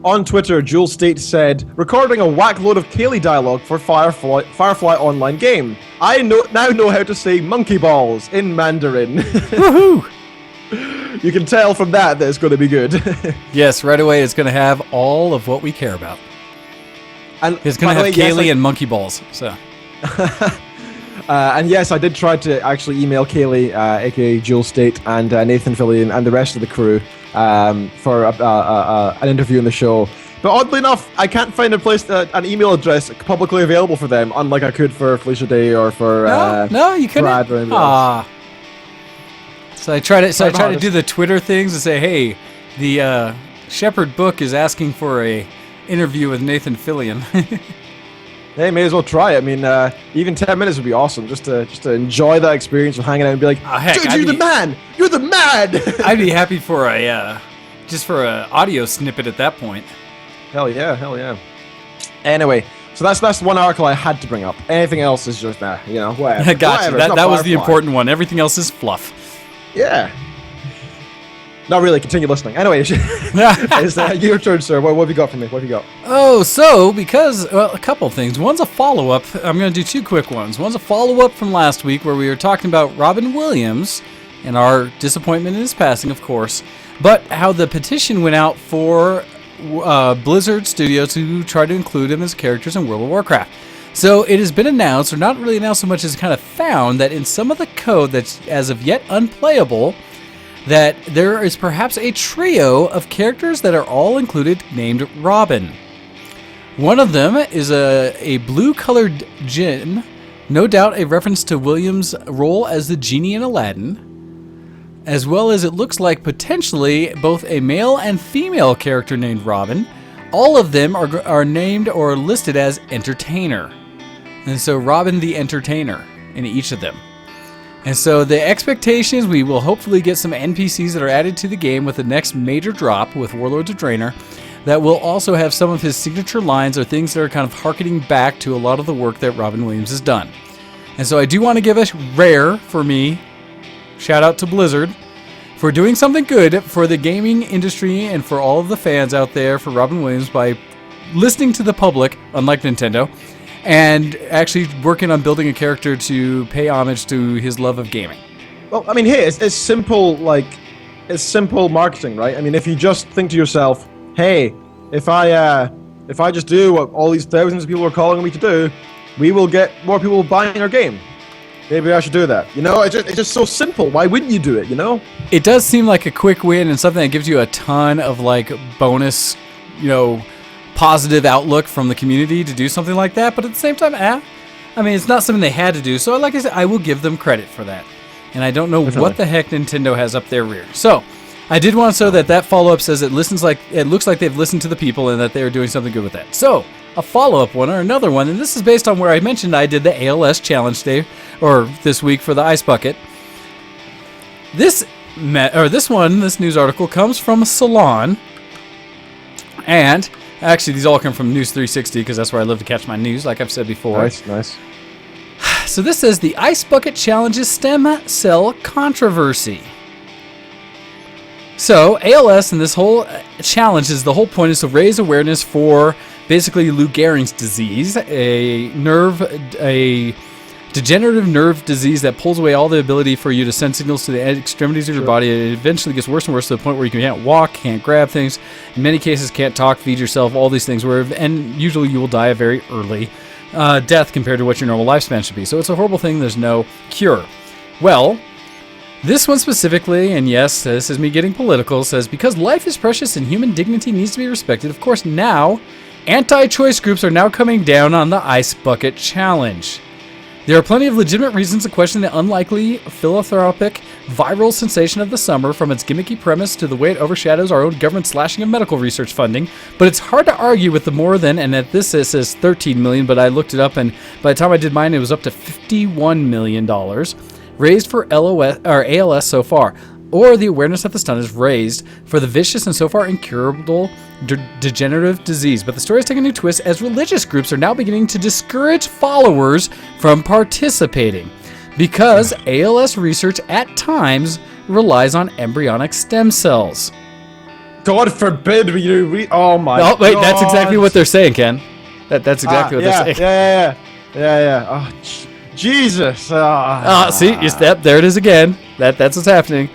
On Twitter, Jewel State said, recording a whack load of Kaylee dialogue for Firefly Online game. I now know how to say monkey balls in Mandarin. Woohoo! You can tell from that it's going to be good. Yes, right away it's going to have all of what we care about. And It's going to have Kaylee and monkey balls. So. And yes, I did try to actually email Kaylee, aka Jewel State, and Nathan Fillion and the rest of the crew for an interview in the show. But oddly enough, I can't find an email address publicly available for them, unlike I could for Felicia Day or for No, you couldn't. Brad or anybody else. So I try to do the Twitter things and say, hey, the Shepherd book is asking for a interview with Nathan Fillion. Hey, may as well try it. I mean, even 10 minutes would be awesome, just to enjoy that experience of hanging out and be like, heck, dude, you're the man! You're the man! I'd be happy for a audio snippet at that point. Hell yeah. Anyway, so that's one article I had to bring up. Anything else is just, whatever. Gotcha. Whatever. That was the Firefly. important one. Everything else is fluff. Yeah. Not really. Continue listening. Anyway, it's your turn, sir. What have you got for me? What have you got? Oh, so a couple things. One's a follow-up. I'm going to do two quick ones. One's a follow-up from last week where we were talking about Robin Williams and our disappointment in his passing, of course, but how the petition went out for Blizzard Studios to try to include him as characters in World of Warcraft. So it has been announced, or not really announced so much as kind of found, that in some of the code that's as of yet unplayable, that there is perhaps a trio of characters that are all included named Robin. One of them is a blue-colored djinn, no doubt a reference to Williams' role as the genie in Aladdin, as well as it looks like potentially both a male and female character named Robin. All of them are named or listed as Entertainer. And so Robin the Entertainer in each of them. And so the expectations, we will hopefully get some NPCs that are added to the game with the next major drop with Warlords of Draenor that will also have some of his signature lines or things that are kind of harkening back to a lot of the work that Robin Williams has done. And so I do want to give a rare, for me, shout out to Blizzard for doing something good for the gaming industry and for all of the fans out there, for Robin Williams, by listening to the public, unlike Nintendo, and actually working on building a character to pay homage to his love of gaming. Well, I mean, here, it's simple, it's simple marketing, right? I mean, if you just think to yourself, hey, if I just do what all these thousands of people are calling me to do, we will get more people buying our game. Maybe I should do that. You know, it's just so simple. Why wouldn't you do it, you know? It does seem like a quick win and something that gives you a ton of, like, bonus, you know, positive outlook from the community to do something like that. But at the same time, I mean, it's not something they had to do. So, like I said, I will give them credit for that. And I don't know what the heck Nintendo has up their rear. So, I did want to show that follow-up says it looks like they've listened to the people and that they are doing something good with that. So, a follow-up one or another one, and this is based on where I mentioned I did the ALS challenge day, or this week for the Ice Bucket. This news article comes from Salon, and actually these all come from News 360 because that's where I live to catch my news, like I've said before. Nice. So this says the Ice Bucket challenges stem cell controversy. So ALS and this whole challenge the whole point is to raise awareness for basically Lou Gehrig's disease, a degenerative nerve disease that pulls away all the ability for you to send signals to the extremities of your body. It eventually gets worse and worse to the point where you can't walk, can't grab things, in many cases can't talk, feed yourself, all these things, and usually you will die a very early death compared to what your normal lifespan should be. So it's a horrible thing. There's no cure. Well, this one specifically, and yes, this is me getting political, says because life is precious and human dignity needs to be respected, of course now anti-choice groups are now coming down on the Ice Bucket Challenge. There are plenty of legitimate reasons to question the unlikely philanthropic viral sensation of the summer, from its gimmicky premise to the way it overshadows our own government slashing of medical research funding, but it's hard to argue with the more than, and at this it says $13 million, but I looked it up and by the time I did mine it was up to $51 million raised for ALS so far, or the awareness that the stunt is raised for the vicious and so far incurable degenerative disease. But the story is taking a new twist as religious groups are now beginning to discourage followers from participating because ALS research at times relies on embryonic stem cells. God forbid oh my God. Oh, wait, that's exactly what they're saying, Ken. That's exactly what they're saying. Yeah. Oh, Jesus. See, there it is again. That's what's happening.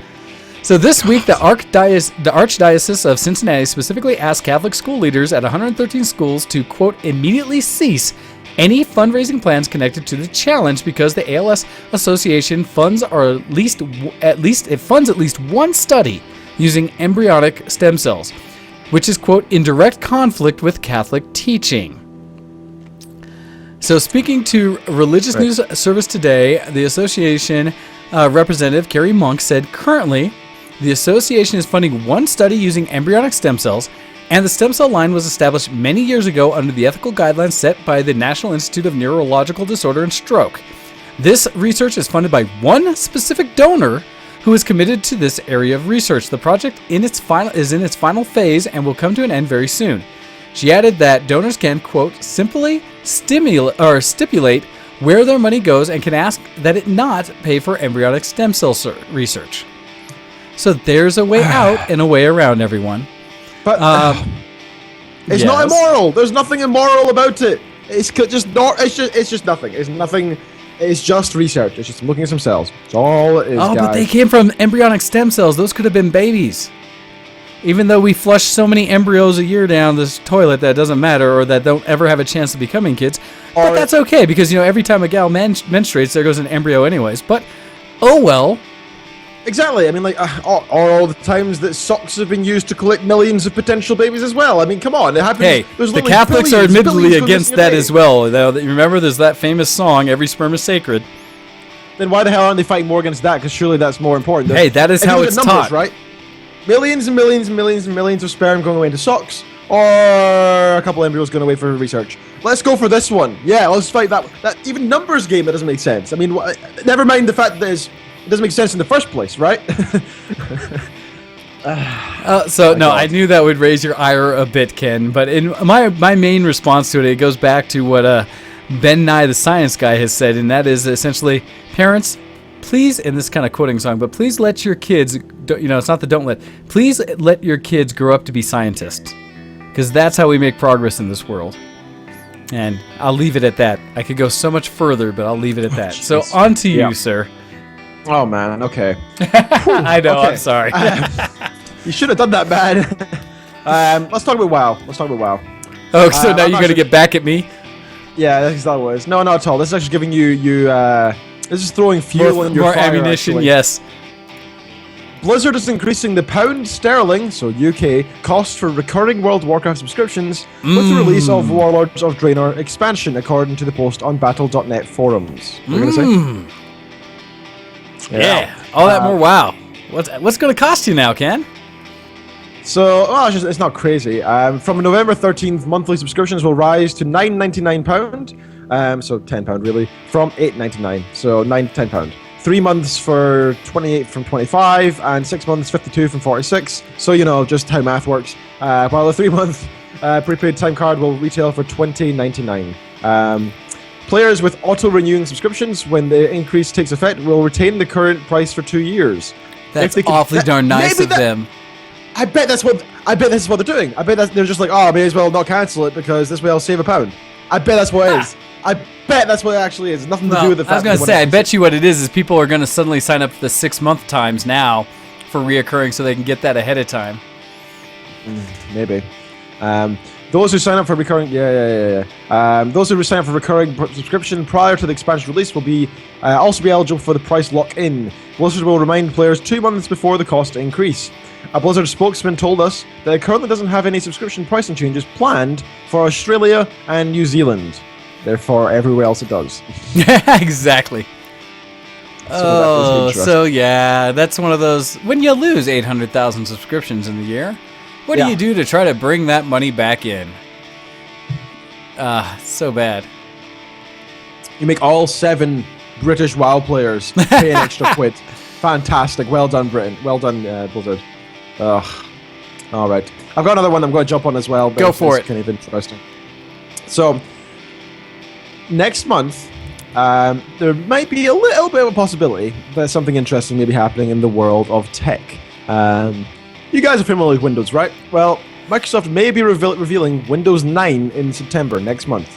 So this week, the Archdiocese of Cincinnati specifically asked Catholic school leaders at 113 schools to, quote, immediately cease any fundraising plans connected to the challenge because the ALS Association funds at least one study using embryonic stem cells, which is, quote, in direct conflict with Catholic teaching. So speaking to Religious News Service Today, the association representative, Carrie Monk, said currently the association is funding one study using embryonic stem cells, and the stem cell line was established many years ago under the ethical guidelines set by the National Institute of Neurological Disorder and Stroke. This research is funded by one specific donor who is committed to this area of research. The project is in its final phase and will come to an end very soon. She added that donors can, quote, simply stipulate where their money goes and can ask that it not pay for embryonic stem cell research. So there's a way out and a way around, everyone. But it's not immoral. There's nothing immoral about it. It's just nothing. It's nothing. It's just research. It's just looking at some cells. That's all it is, guys. But they came from embryonic stem cells. Those could have been babies. Even though we flush so many embryos a year down this toilet that doesn't matter, or that don't ever have a chance of becoming kids. But that's okay, because, every time a gal menstruates, there goes an embryo anyways. But, oh well. Exactly. I mean, all the times that socks have been used to collect millions of potential babies as well. I mean, come on. It happens. Hey, the Catholics are admittedly against that as well. Remember, there's that famous song, "Every Sperm is Sacred." Then why the hell aren't they fighting more against that? Because surely that's more important. Hey, that is how it's taught. Right? Millions and millions and millions and millions of sperm going away into socks, or a couple embryos going away for research. Let's go for this one. Yeah, let's fight that even numbers game that doesn't make sense. I mean, never mind the fact that it doesn't make sense in the first place, right? I knew that would raise your ire a bit, Ken. But in my main response to it goes back to what Ben Nye the Science Guy has said, and that is essentially, parents, please, and this is kind of quoting song, but please let your kids, it's not the don't let, please let your kids grow up to be scientists. Because that's how we make progress in this world. And I'll leave it at that. I could go so much further, but I'll leave it at that. So on to you, sir. Oh, man. Okay. I know. Okay. I'm sorry. You should have done that, man. Let's talk about WoW. Oh, so now I'm you're going to get back at me? Yeah, that's exactly what it is. No, not at all. This is actually giving you this is throwing fuel in your more fire, ammunition, actually. yes. Blizzard is increasing the pound sterling, so UK, cost for recurring World of Warcraft subscriptions with the release of Warlords of Draenor expansion, according to the post on battle.net forums. What are you going to say? Yeah. All that more WoW. What's going to cost you now, Ken? So, it's not crazy. From November 13th, monthly subscriptions will rise to £9.99, so £10 really, from £8.99, so £9 to £10. 3 months for 28 from 25, and 6 months 52 from 46. So just how math works. While the 3-month prepaid time card will retail for $20.99. Players with auto-renewing subscriptions, when the increase takes effect, will retain the current price for 2 years. That's awfully darn nice of them. I bet this is what they're doing. I bet they're just like, I may as well not cancel it because this way I'll save £1. I bet that's what it is. I bet that's what it actually is. It's nothing to do with the fact. I was going to say, I bet you what it is people are going to suddenly sign up for the 6-month times now for reoccurring so they can get that ahead of time. Maybe. Those who sign up for recurring, those who sign up for recurring subscription prior to the expansion release will be also be eligible for the price lock-in. Blizzard will remind players 2 months before the cost increase. A Blizzard spokesman told us that it currently doesn't have any subscription pricing changes planned for Australia and New Zealand. Therefore, everywhere else it does. Exactly. So yeah, that's one of those. When you lose 800,000 subscriptions in the year, what do you do to try to bring that money back in? So bad. You make all 7 British WoW players pay an extra quid. Fantastic. Well done, Britain. Well done, Blizzard. Ugh. All right. I've got another one I'm going to jump on as well. But Go for it. It's kind of interesting. So, next month, there might be a little bit of a possibility that something interesting may be happening in the world of tech. You guys are familiar with Windows, right? Well, Microsoft may be revealing Windows 9 in September next month.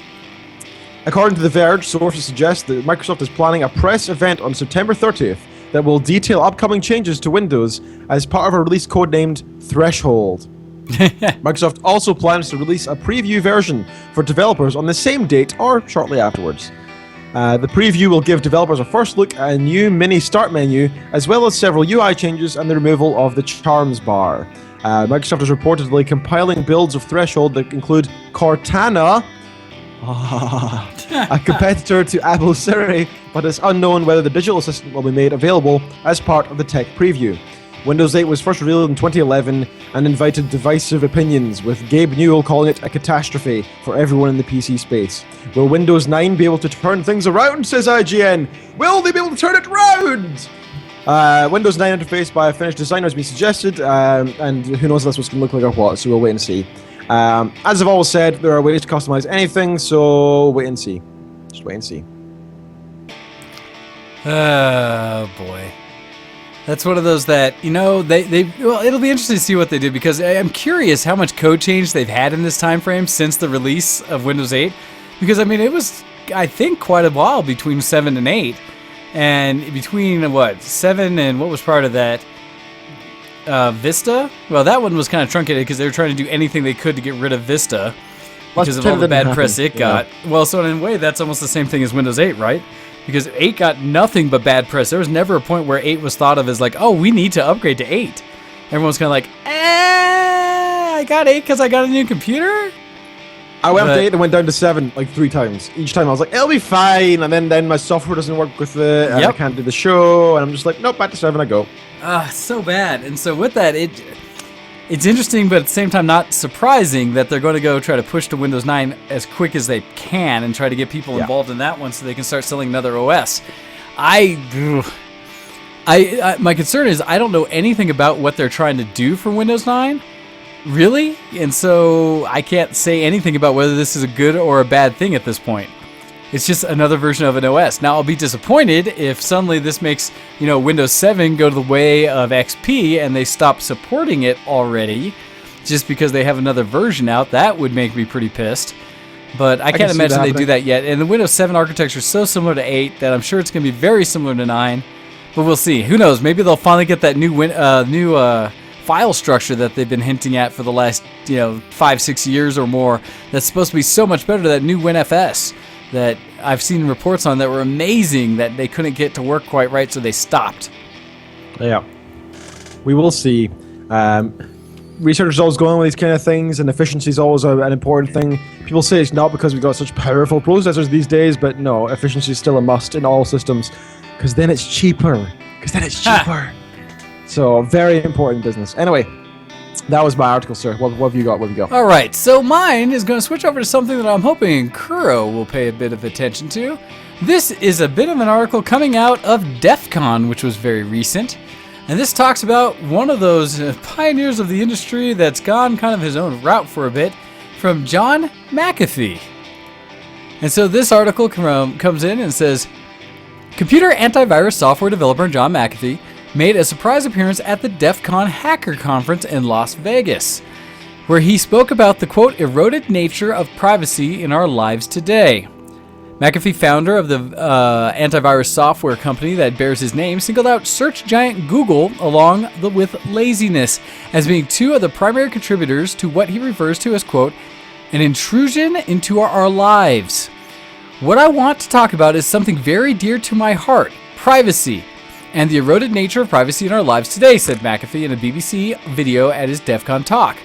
According to The Verge, sources suggest that Microsoft is planning a press event on September 30th that will detail upcoming changes to Windows as part of a release codenamed Threshold. Microsoft also plans to release a preview version for developers on the same date or shortly afterwards. The preview will give developers a first look at a new mini start menu, as well as several UI changes and the removal of the charms bar. Microsoft is reportedly compiling builds of Threshold that include Cortana, a competitor to Apple Siri, but it's unknown whether the digital assistant will be made available as part of the tech preview. Windows 8 was first revealed in 2011 and invited divisive opinions, with Gabe Newell calling it a catastrophe for everyone in the PC space. Will Windows 9 be able to turn things around, says IGN? Will they be able to turn it around? Windows 9 interface by a Finnish designer has been suggested, and who knows if that's what's going to look like or what, so we'll wait and see. As I've always said, there are ways to customize anything, so wait and see. Just wait and see. Oh, boy. That's one of those that, well, it'll be interesting to see what they do, because I'm curious how much code change they've had in this time frame since the release of Windows 8. Because, it was, I think, quite a while between 7 and 8. And between, 7 and what was part of that? Vista? Well, that one was kind of truncated because they were trying to do anything they could to get rid of Vista because of all the bad press it got. Well, so in a way, that's almost the same thing as Windows 8, right? Because 8 got nothing but bad press. There was never a point where 8 was thought of as like, oh, we need to upgrade to 8. Everyone was kind of like, I got 8 because I got a new computer? I went up to 8 and went down to 7 like 3 times. Each time I was like, it'll be fine. And then my software doesn't work with it. And I can't do the show. And I'm just like, nope, back to 7 I go. So bad. And so with that, it's interesting, but at the same time not surprising that they're going to go try to push to Windows 9 as quick as they can and try to get people involved in that one so they can start selling another OS. My concern is I don't know anything about what they're trying to do for Windows 9. Really? And so I can't say anything about whether this is a good or a bad thing at this point. It's just another version of an OS. Now, I'll be disappointed if suddenly this makes, Windows 7 go to the way of XP and they stop supporting it already just because they have another version out. That would make me pretty pissed. But I can't imagine they do that yet. And the Windows 7 architecture is so similar to 8 that I'm sure it's going to be very similar to 9. But we'll see. Who knows? Maybe they'll finally get that new file structure that they've been hinting at for the last 5-6 years or more. That's supposed to be so much better. That new WinFS that I've seen reports on that were amazing that they couldn't get to work quite right, so they stopped. Yeah, we will see. Research is always going with these kind of things, and efficiency is always an important thing. People say it's not because we've got such powerful processors these days, but no, efficiency is still a must in all systems, because then it's cheaper. So, very important business. Anyway, that was my article, sir. What have you got? What have you got? All right, so mine is going to switch over to something that I'm hoping Kuro will pay a bit of attention to. This is a bit of an article coming out of DEF CON, which was very recent. And this talks about one of those pioneers of the industry that's gone kind of his own route for a bit, from John McAfee. And so this article comes in and says, computer antivirus software developer John McAfee made a surprise appearance at the DEF CON Hacker Conference in Las Vegas, where he spoke about the, quote, eroded nature of privacy in our lives today. McAfee, founder of the antivirus software company that bears his name, singled out search giant Google along with laziness as being two of the primary contributors to what he refers to as, quote, an intrusion into our lives. What I want to talk about is something very dear to my heart, privacy, and the eroded nature of privacy in our lives today, said McAfee in a BBC video at his DEF CON talk.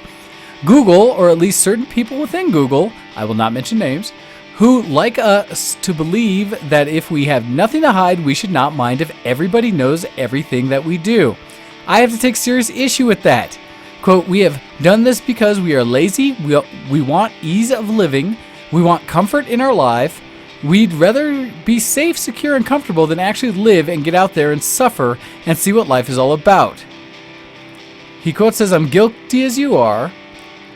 Google, or at least certain people within Google, I will not mention names, who like us to believe that if we have nothing to hide, we should not mind if everybody knows everything that we do. I have to take serious issue with that. Quote, we have done this because we are lazy, we want ease of living, we want comfort in our life. We'd rather be safe, secure, and comfortable than actually live and get out there and suffer and see what life is all about. He quote says, I'm guilty as you are.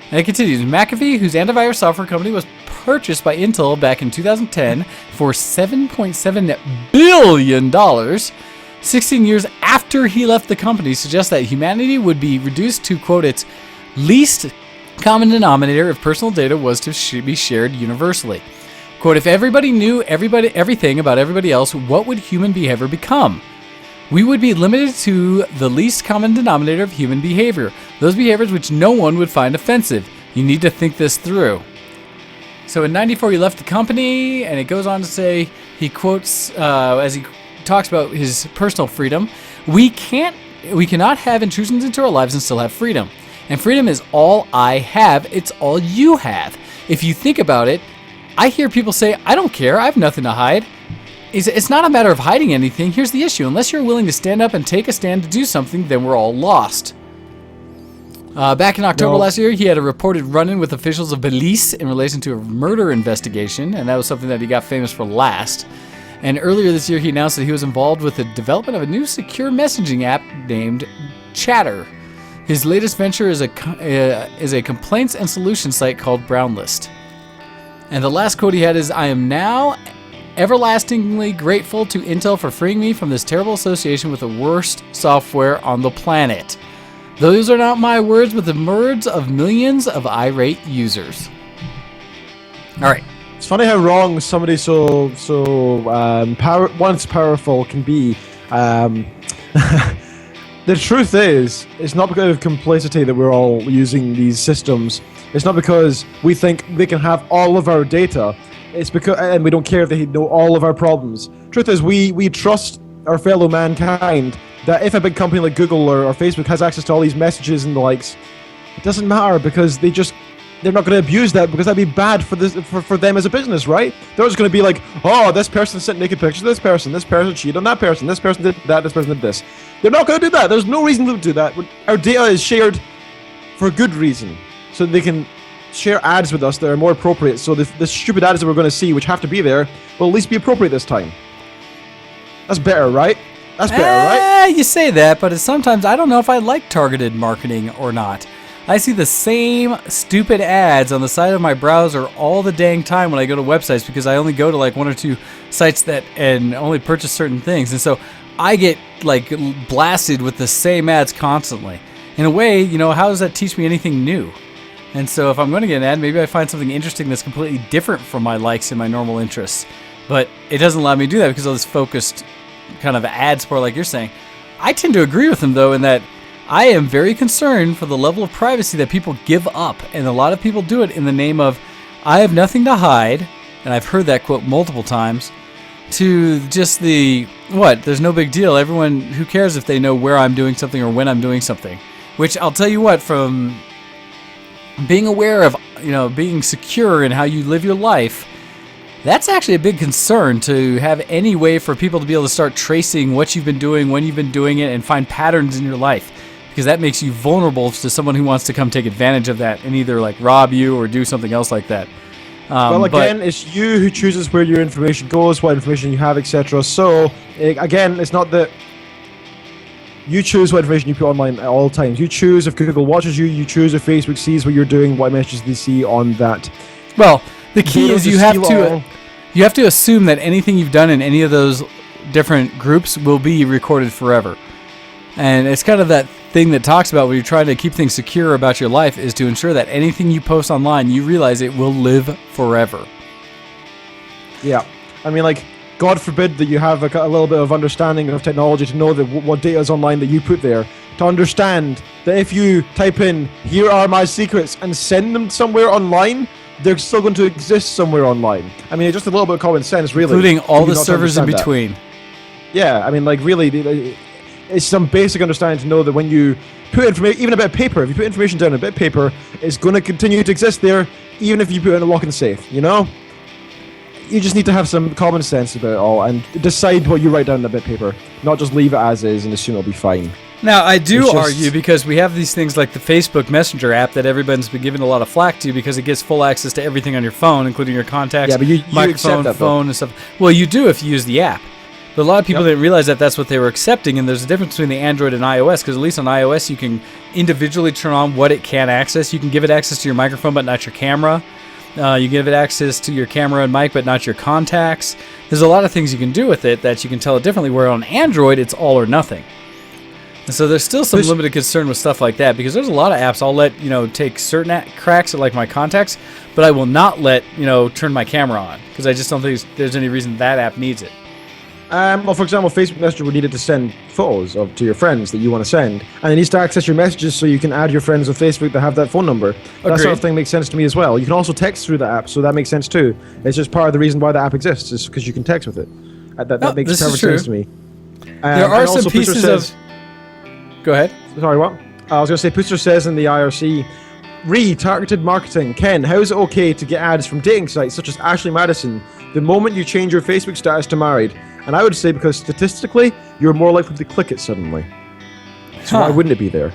And it continues, McAfee, whose antivirus software company was purchased by Intel back in 2010 for $7.7 billion, 16 years after he left the company, suggests that humanity would be reduced to, quote, its least common denominator if personal data was to be shared universally. Quote, if everybody knew everything about everybody else, what would human behavior become? We would be limited to the least common denominator of human behavior, those behaviors which no one would find offensive. You need to think this through. So in 94, he left the company, and it goes on to say, he quotes, as he talks about his personal freedom, we cannot have intrusions into our lives and still have freedom. And freedom is all I have. It's all you have. If you think about it, I hear people say, I don't care, I have nothing to hide. It's not a matter of hiding anything. Here's the issue. Unless you're willing to stand up and take a stand to do something, then we're all lost. Back in October last year, he had a reported run-in with officials of Belize in relation to a murder investigation, and that was something that he got famous for last. And earlier this year, he announced that he was involved with the development of a new secure messaging app named Chatter. His latest venture is a complaints and solutions site called Brownlist. And the last quote he had is, I am now everlastingly grateful to Intel for freeing me from this terrible association with the worst software on the planet. Those are not my words, but the words of millions of irate users. All right. It's funny how wrong somebody once powerful can be. The truth is, it's not because of complacency that we're all using these systems. It's not because we think they can have all of our data. It's because, and we don't care if they know all of our problems. Truth is, we trust our fellow mankind that if a big company like Google or Facebook has access to all these messages and the likes, it doesn't matter because they're not going to abuse that because that'd be bad for them as a business, right? They're just going to be like, oh, this person sent naked pictures of this person cheated on that person, this person did that, this person did this. They're not going to do that. There's no reason to do that. Our data is shared for a good reason, so they can share ads with us that are more appropriate. So the stupid ads that we're going to see, which have to be there, will at least be appropriate this time. That's better, right? That's better, right? You say that, but sometimes I don't know if I like targeted marketing or not. I see the same stupid ads on the side of my browser all the dang time when I go to websites, because I only go to like one or two sites that and only purchase certain things. And so I get like blasted with the same ads constantly. In a way, you know, how does that teach me anything new? And so if I'm going to get an ad, maybe I find something interesting that's completely different from my likes and my normal interests. But it doesn't allow me to do that because of this focused kind of ad support like you're saying. I tend to agree with him, though, in that I am very concerned for the level of privacy that people give up. And a lot of people do it in the name of, I have nothing to hide, and I've heard that quote multiple times, to just the, what, there's no big deal. Everyone, who cares if they know where I'm doing something or when I'm doing something? Which I'll tell you what, from being aware of, you know, being secure in how you live your life, that's actually a big concern, to have any way for people to be able to start tracing what you've been doing, when you've been doing it, and find patterns in your life. Because that makes you vulnerable to someone who wants to come take advantage of that and either like rob you or do something else like that. Well, again, it's you who chooses where your information goes, what information you have, etc. So, again, it's not that you choose what information you put online at all times. You choose if Google watches you. You choose if Facebook sees what you're doing, what messages they see on that. Well, the key is you have to assume that anything you've done in any of those different groups will be recorded forever. And it's kind of that thing that talks about when you're trying to keep things secure about your life, is to ensure that anything you post online, you realize it will live forever. Yeah. I mean, like, God forbid that you have a little bit of understanding of technology to know that what data is online that you put there. To understand that if you type in, here are my secrets, and send them somewhere online, they're still going to exist somewhere online. I mean, just a little bit of common sense, really. Including all the servers in between. Yeah, I mean, like, really, it's some basic understanding to know that when you put information, even a bit of paper, if you put information down in a bit of paper, it's going to continue to exist there, even if you put it in a lock and safe, you know? You just need to have some common sense about it all and decide what you write down in a bit of paper, not just leave it as is and assume it'll be fine. Now, I do argue, because we have these things like the Facebook Messenger app that everyone's been giving a lot of flack to, because it gives full access to everything on your phone, including your contacts, yeah, but you microphone, that, phone, and stuff. Well, you do if you use the app. But a lot of people didn't realize that that's what they were accepting, and there's a difference between the Android and iOS, because at least on iOS you can individually turn on what it can access. You can give it access to your microphone, but not your camera. You give it access to your camera and mic, but not your contacts. There's a lot of things you can do with it that you can tell it differently, where on Android it's all or nothing. And so there's still some limited concern with stuff like that, because there's a lot of apps I'll let, you know, take certain cracks at like my contacts, but I will not let, you know, turn my camera on, because I just don't think there's any reason that app needs it. Well, for example, Facebook Messenger would need it to send photos to your friends that you want to send, and it needs to access your messages so you can add your friends with Facebook that have that phone number. That sort of thing makes sense to me as well. You can also text through the app, so that makes sense too. It's just part of the reason why the app exists, is because you can text with it. That makes perfect sense to me. There are some pieces of... Go ahead. Sorry, what? I was going to say, Pooster says in the IRC, targeted marketing. Ken, how is it okay to get ads from dating sites such as Ashley Madison the moment you change your Facebook status to married? And I would say because statistically, you're more likely to click it suddenly. So why wouldn't it be there?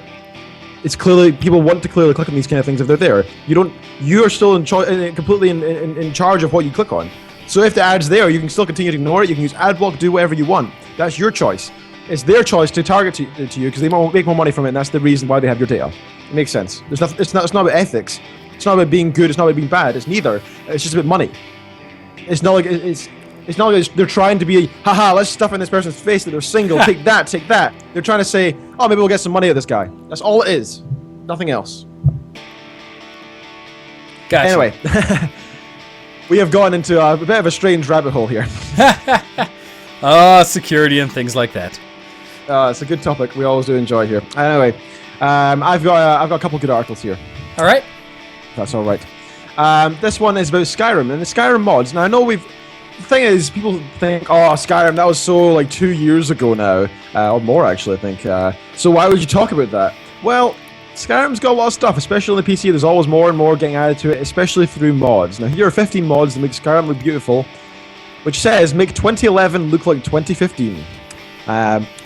It's clearly, people want to clearly click on these kind of things if they're there. You are still completely in charge of what you click on. So if the ad's there, you can still continue to ignore it. You can use AdBlock, do whatever you want. That's your choice. It's their choice to target to you because they might make more money from it, and that's the reason why they have your data. It makes sense. It's not about ethics. It's not about being good. It's not about being bad. It's neither. It's just about money. It's not like they're trying to be, haha, let's stuff in this person's face that they're single. Take that, take that. They're trying to say, oh, maybe we'll get some money out of this guy. That's all it is. Nothing else. Gotcha. Anyway, we have gone into a bit of a strange rabbit hole here. Security and things like that. It's a good topic. We always do enjoy here. Anyway, I've got a couple good articles here. All right. That's all right. This one is about Skyrim and the Skyrim mods. Now I know the thing is, people think, oh, Skyrim, that was so like 2 years ago now, or more actually, I think. So why would you talk about that? Well, Skyrim's got a lot of stuff, especially on the PC. There's always more and more getting added to it, especially through mods. Now here are 15 mods that make Skyrim look beautiful, which says make 2011 look like 2015.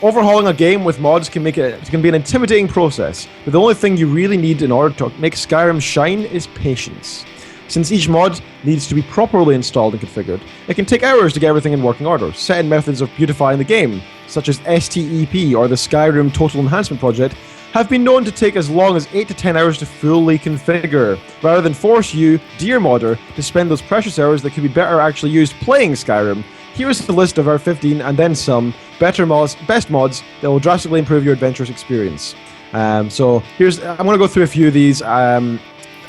Overhauling a game with mods can be an intimidating process, but the only thing you really need in order to make Skyrim shine is patience. Since each mod needs to be properly installed and configured, it can take hours to get everything in working order. Certain methods of beautifying the game, such as STEP or the Skyrim Total Enhancement Project, have been known to take as long as 8 to 10 hours to fully configure, rather than force you, dear modder, to spend those precious hours that could be better actually used playing Skyrim. Here's the list of our 15 and then some best mods that will drastically improve your adventurous experience. So I'm going to go through a few of these.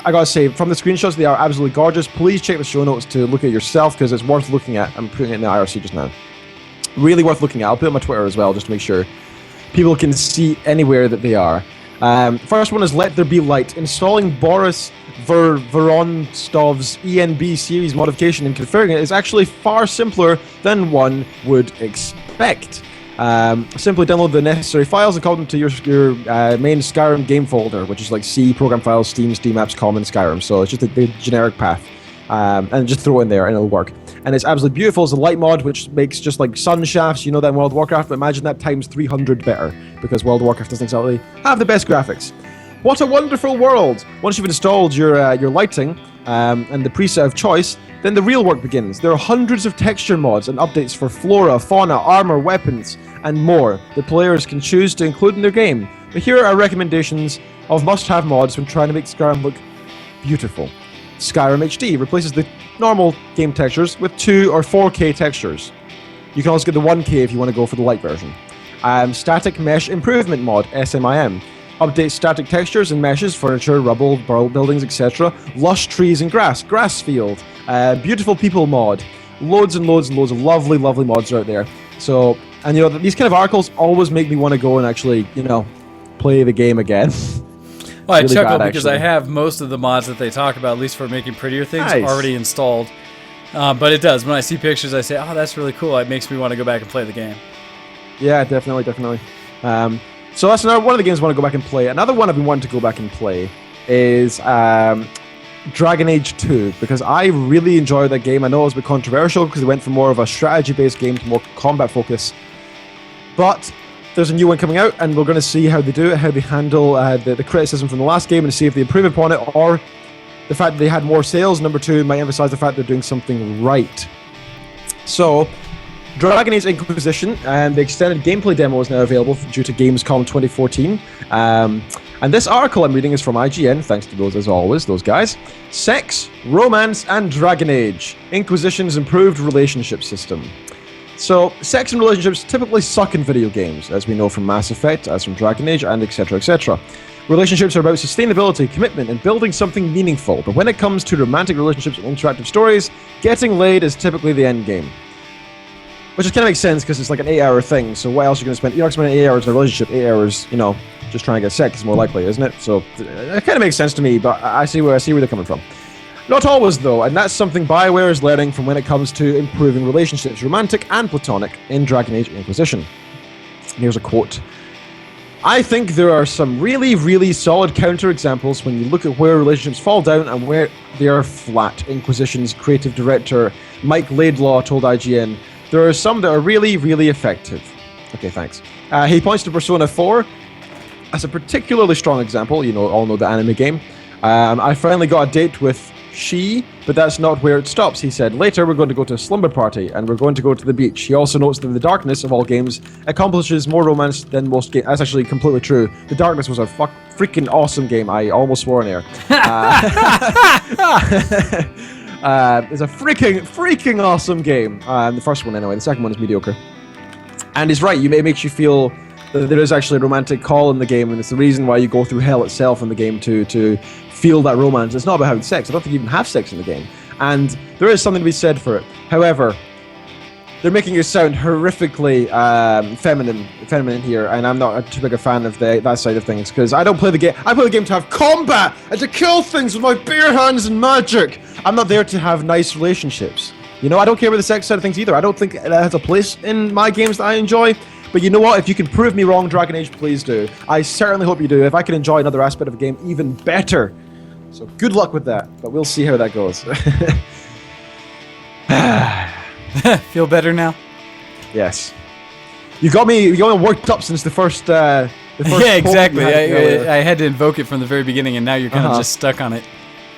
I gotta say, from the screenshots, they are absolutely gorgeous. Please check the show notes to look at yourself, because it's worth looking at. I'm putting it in the IRC just now. Really worth looking at. I'll put it on my Twitter as well, just to make sure people can see anywhere that they are. First one is Let There Be Light. Installing Boris Voronstov's ENB series modification and configuring it is actually far simpler than one would expect. Simply download the necessary files and copy them to your main Skyrim game folder, which is like C, program files, Steam apps, common, Skyrim. So it's just the generic path. And just throw it in there and it'll work. And it's absolutely beautiful. It's a light mod, which makes just like sun shafts, you know that in World of Warcraft, but imagine that times 300 better, because World of Warcraft doesn't exactly have the best graphics. What a wonderful world! Once you've installed your lighting and the preset of choice, then the real work begins. There are hundreds of texture mods and updates for flora, fauna, armor, weapons, and more that players can choose to include in their game. But here are recommendations of must-have mods when trying to make Skyrim look beautiful. Skyrim HD replaces the normal game textures with 2 or 4K textures. You can also get the 1K if you want to go for the light version. Static Mesh Improvement mod, SMIM. Update static textures and meshes, furniture, rubble, buildings, etc. Lush trees and grass field. Beautiful people mod. Loads and loads and loads of lovely, lovely mods out there. So, and you know, these kind of articles always make me want to go and actually, you know, play the game again. Well, I really chuckle bad, because actually. I have most of the mods that they talk about, at least for making prettier things, Nice. already installed. But it does. When I see pictures, I say, oh, that's really cool. It makes me want to go back and play the game. Yeah, definitely. So that's another one of the games I want to go back and play. Another one I've been wanting to go back and play is Dragon Age 2, because I really enjoyed that game. I know it was a bit controversial because it went from more of a strategy-based game to more combat focus. But there's a new one coming out, and we're going to see how they do it, how they handle the criticism from the last game, and see if they improve upon it, or the fact that they had more sales. Number 2 might emphasize the fact they're doing something right. So, Dragon Age Inquisition, and the extended gameplay demo is now available due to Gamescom 2014. And this article I'm reading is from IGN, thanks to those as always, those guys. Sex, Romance, and Dragon Age. Inquisition's improved relationship system. So, sex and relationships typically suck in video games, as we know from Mass Effect, as from Dragon Age, and etc, etc. Relationships are about sustainability, commitment, and building something meaningful, but when it comes to romantic relationships and interactive stories, getting laid is typically the end game. Which just kind of makes sense, because it's like an 8-hour thing, so what else are you going to spend? You're not spending 8 hours in a relationship, 8 hours, you know, just trying to get sex is more likely, isn't it? So, it kind of makes sense to me, but I see where they're coming from. Not always, though, and that's something BioWare is learning from when it comes to improving relationships, romantic and platonic, in Dragon Age Inquisition. Here's a quote. I think there are some really, really solid counterexamples when you look at where relationships fall down and where they are flat. Inquisition's creative director, Mike Laidlaw, told IGN, there are some that are really, really effective. Okay, thanks. He points to Persona 4 as a particularly strong example. You know, all know the anime game. I finally got a date with she, but that's not where it stops, he said. Later, we're going to go to a slumber party, and we're going to go to the beach. He also notes that the darkness of all games accomplishes more romance than most games. That's actually completely true. The Darkness was a freaking awesome game. I almost swore in air. It's a freaking awesome game. The first one, anyway. The second one is mediocre. And he's right. It makes you feel that there is actually a romantic call in the game, and it's the reason why you go through hell itself in the game to feel that romance. It's not about having sex. I don't think you even have sex in the game. And there is something to be said for it. However, they're making it sound horrifically feminine here, and I'm not too big a fan of that side of things, because I don't play the game. I play the game to have combat and to kill things with my bare hands and magic. I'm not there to have nice relationships. You know, I don't care about the sex side of things either. I don't think that has a place in my games that I enjoy. But you know what? If you can prove me wrong, Dragon Age, please do. I certainly hope you do. If I can enjoy another aspect of a game, even better. So good luck with that. But we'll see how that goes. Feel better now? Yes. You got me worked up since the first yeah, exactly. I had to invoke it from the very beginning, and now you're kind of just stuck on it.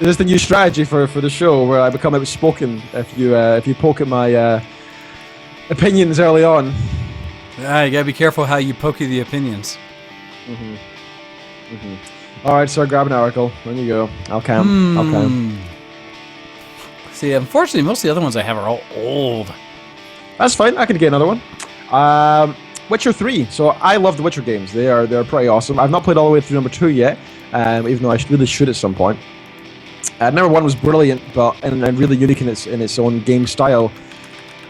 This is the new strategy for the show, where I become outspoken if you poke at my opinions early on. You gotta be careful how you poke the opinions. Mm-hmm. All right, so I grab an article. There you go. I'll count. See, unfortunately, most of the other ones I have are all old. That's fine. I can get another one. Witcher 3. So I love the Witcher games. They're pretty awesome. I've not played all the way through number 2 yet, even though I really should at some point. Number 1 was brilliant, and really unique in its own game style,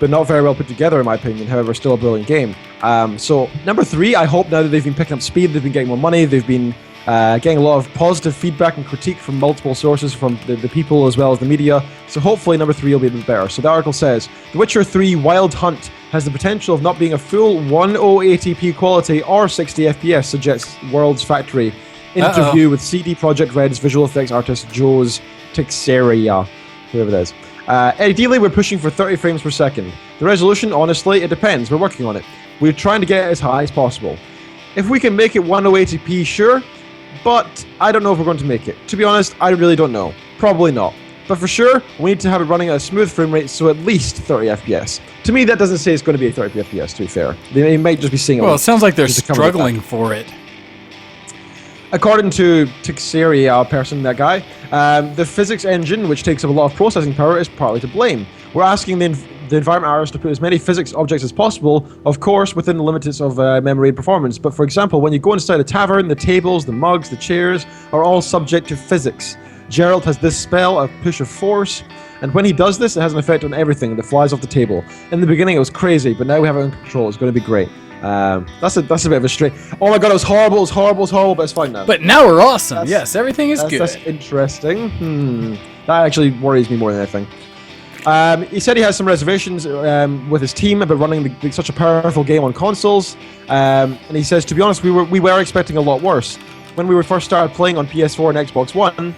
but not very well put together in my opinion. However, still a brilliant game. So number 3, I hope now that they've been picking up speed, they've been getting more money, they've been getting a lot of positive feedback and critique from multiple sources, from the people as well as the media. So hopefully number 3 will be a bit better. So the article says, The Witcher 3 Wild Hunt has the potential of not being a full 1080p quality or 60 FPS, suggests World's Factory. Interview with CD Projekt Red's visual effects artist Joe's Teixeira, whoever that is. Ideally, we're pushing for 30 frames per second. The resolution, honestly, it depends. We're working on it. We're trying to get it as high as possible. If we can make it 1080p, sure, but I don't know if we're going to make it. To be honest, I really don't know. Probably not. But for sure, we need to have it running at a smooth frame rate, so at least 30 FPS. To me, that doesn't say it's going to be a 30 FPS, to be fair. They might just be seeing it. Well, it sounds like they're struggling for it. According to Teixeira, that guy, the physics engine, which takes up a lot of processing power, is partly to blame. We're asking the environment artists to put as many physics objects as possible, of course, within the limits of memory and performance. But for example, when you go inside a tavern, the tables, the mugs, the chairs are all subject to physics. Geralt has this spell, a push of force, and when he does this, it has an effect on everything that flies off the table. In the beginning, it was crazy, but now we have it under control. It's going to be great. That's a bit of a straight. Oh my god, it was horrible, but it's fine now. But now we're awesome. Yes, everything is good. That's interesting. That actually worries me more than anything. He said he has some reservations with his team about running such a powerful game on consoles. And he says, to be honest, we were expecting a lot worse. When we first started playing on PS4 and Xbox One,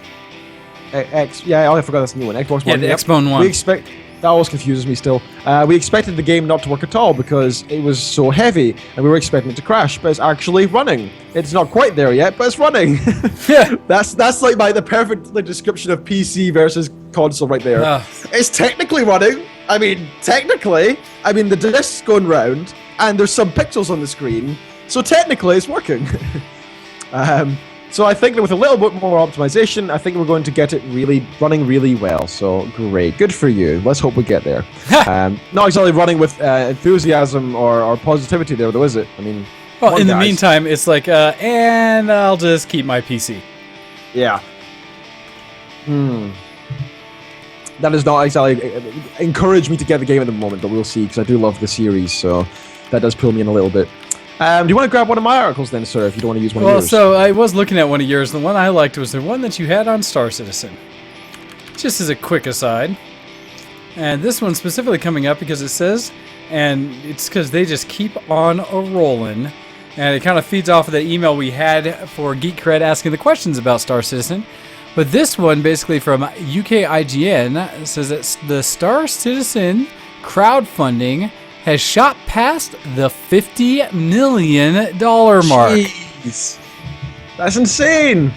I forgot that's the new one. Xbox One. Yeah, the Xbox One. That always confuses me still. We expected the game not to work at all because it was so heavy, and we were expecting it to crash, but it's actually running. It's not quite there yet, but it's running. Yeah. That's like the perfect description of PC versus console right there. It's technically running. Technically. The disc's going round, and there's some pixels on the screen, so technically it's working. So I think that with a little bit more optimization, I think we're going to get it running really well. So great, good for you. Let's hope we get there. Not exactly running with enthusiasm or positivity there, though, is it? Well, in the meantime, it's like, and I'll just keep my PC. Yeah. That does not exactly encourage me to get the game at the moment, but we'll see, because I do love the series, so that does pull me in a little bit. Do you want to grab one of my articles then, sir, if you don't want to use one of yours? Well, so I was looking at one of yours. The one I liked was the one that you had on Star Citizen. Just as a quick aside. And this one's specifically coming up because it says, and it's because they just keep on rolling. And it kind of feeds off of the email we had for Geek Cred asking the questions about Star Citizen. But this one, basically from UK IGN, says that the Star Citizen crowdfunding has shot past the $50 million mark. Jeez. That's insane.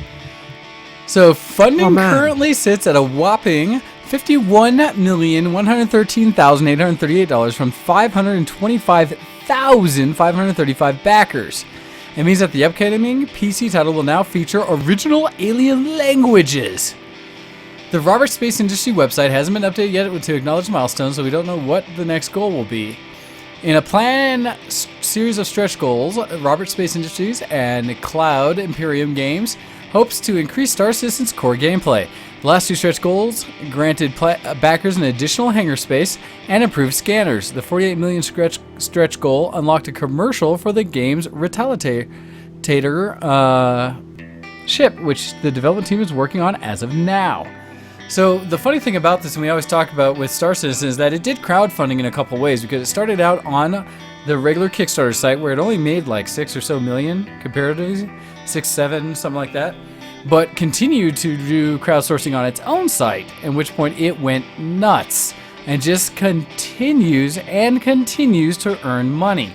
So funding currently sits at a whopping $51,113,838 from 525,535 backers. It means that the upcoming PC title will now feature original alien languages. The Robert Space Industry website hasn't been updated yet to acknowledge milestones, so we don't know what the next goal will be. In a planned series of stretch goals, Robert Space Industries and Cloud Imperium Games hopes to increase Star Citizen's core gameplay. The last two stretch goals granted backers an additional hangar space and improved scanners. The 48 million stretch goal unlocked a commercial for the game's Retaliator ship, which the development team is working on as of now. So the funny thing about this, and we always talk about with Star Citizen, is that it did crowdfunding in a couple ways, because it started out on the regular Kickstarter site where it only made like 6 or so million comparatively, 6, 7, something like that, but continued to do crowdsourcing on its own site, at which point it went nuts and just continues to earn money.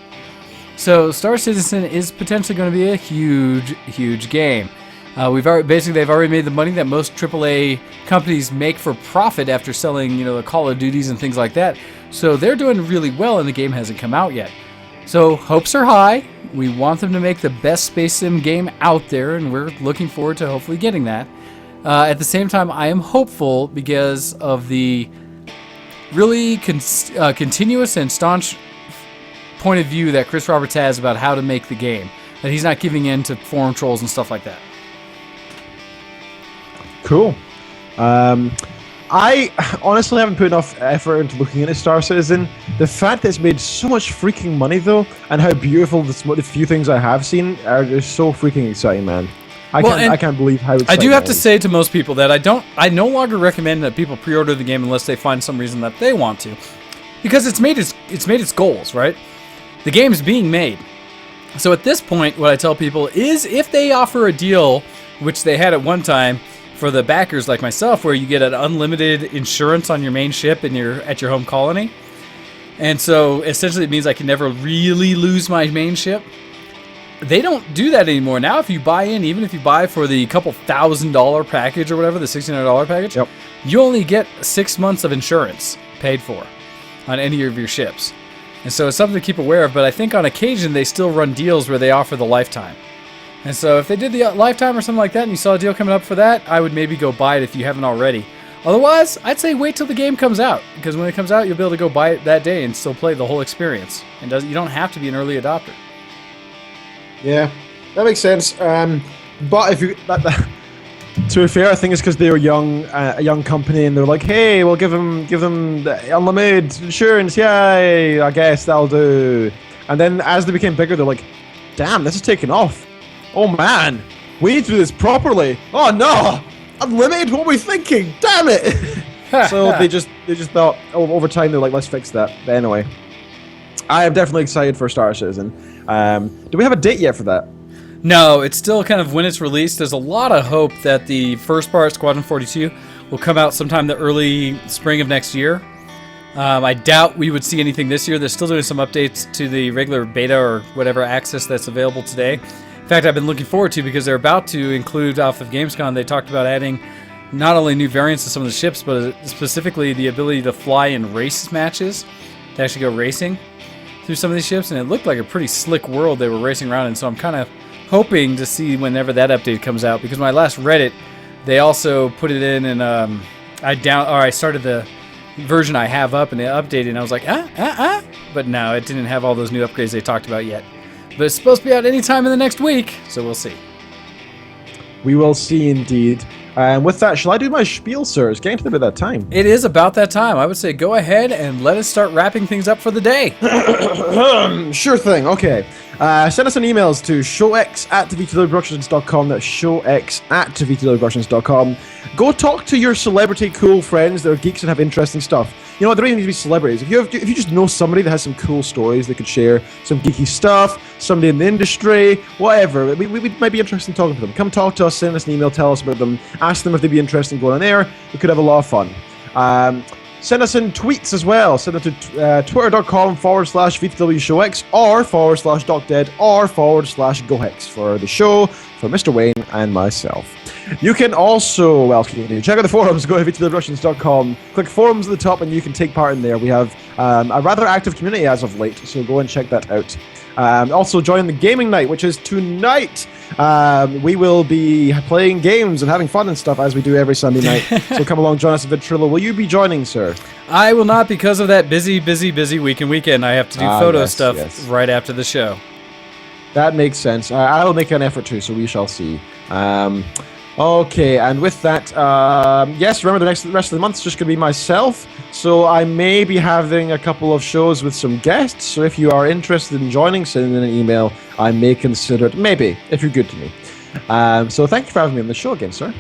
So Star Citizen is potentially going to be a huge game. They've already made the money that most AAA companies make for profit after selling, the Call of Duties and things like that. So they're doing really well, and the game hasn't come out yet. So hopes are high. We want them to make the best space sim game out there, and we're looking forward to hopefully getting that. At the same time, I am hopeful because of the really continuous and staunch point of view that Chris Roberts has about how to make the game. That he's not giving in to forum trolls and stuff like that. Cool. I honestly haven't put enough effort into looking into Star Citizen. The fact that it's made so much freaking money, though, and how beautiful the few things I have seen are just so freaking exciting, man. I can't believe how exciting I do have to is. say to most people that I no longer recommend that people pre-order the game unless they find some reason that they want to, because it's made its goals, right? The game's being made. So at this point, what I tell people is if they offer a deal, which they had at one time, for the backers like myself, where you get an unlimited insurance on your main ship and you're at your home colony. And so essentially it means I can never really lose my main ship. They don't do that anymore. Now if you buy in, even if you buy for the couple $1,000 package or whatever, the $1,600 package, yep, you only get 6 months of insurance paid for on any of your ships. And so it's something to keep aware of, but I think on occasion they still run deals where they offer the lifetime. And so if they did the lifetime or something like that and you saw a deal coming up for that, I would maybe go buy it if you haven't already. Otherwise, I'd say wait till the game comes out, because when it comes out, you'll be able to go buy it that day and still play the whole experience. And you don't have to be an early adopter. Yeah, that makes sense. But if you, to be fair, I think it's because they were young, a young company, and they're like, "Hey, we'll give them the unlimited insurance. Yay! I guess that'll do." And then as they became bigger, they're like, "Damn, this is taking off. Oh man, we need to do this properly. Oh no, unlimited. What were we thinking? Damn it!" So they just thought, over time they're like, "Let's fix that." But anyway, I am definitely excited for Star Citizen. Do we have a date yet for that? No, it's still kind of when it's released. There's a lot of hope that the first part, Squadron 42, will come out sometime the early spring of next year. I doubt we would see anything this year. They're still doing some updates to the regular beta or whatever access that's available today. In fact, I've been looking forward to, because they're about to include off of Gamescom, they talked about adding not only new variants to some of the ships, but specifically the ability to fly in race matches, to actually go racing through some of these ships, and it looked like a pretty slick world they were racing around in, so I'm kind of hoping to see whenever that update comes out, because when I last read it, they also put it in, and I started the version I have up, and they updated, and I was like, but no, it didn't have all those new upgrades they talked about yet. But it's supposed to be out anytime in the next week, so we'll see. We will see indeed. And with that, shall I do my spiel, sir? It's getting to about that time. It is about that time. I would say go ahead and let us start wrapping things up for the day. Sure thing. Okay. Send us an emails to showx@tvtwproductions.com. That's showx@tvtwproductions.com. Go talk to your celebrity cool friends that are geeks and have interesting stuff. You know what? They don't even need to be celebrities. If you just know somebody that has some cool stories they could share, some geeky stuff, somebody in the industry, whatever, we might be interested in talking to them. Come talk to us, send us an email, tell us about them, ask them if they'd be interested in going on air. We could have a lot of fun. Send us in tweets as well. Send them to twitter.com/VTWShowX or /DocDead or /GoHex for the show, for Mr. Wayne and myself. You can also, check out the forums. Go to VTWRussians.com. Click forums at the top and you can take part in there. We have a rather active community as of late, so go and check that out. Also join the gaming night, which is tonight. We will be playing games and having fun and stuff as we do every Sunday night. So come along, join us at Ventrilo. Will you be joining, sir? I will not, because of that busy weekend. I have to do photo stuff right after the show. That makes sense. I will make an effort too, so we shall see. Okay, and with that, yes, remember the rest of the month is just going to be myself, so I may be having a couple of shows with some guests, so if you are interested in joining, send in an email. I may consider it, maybe, if you're good to me. So thank you for having me on the show again, sir.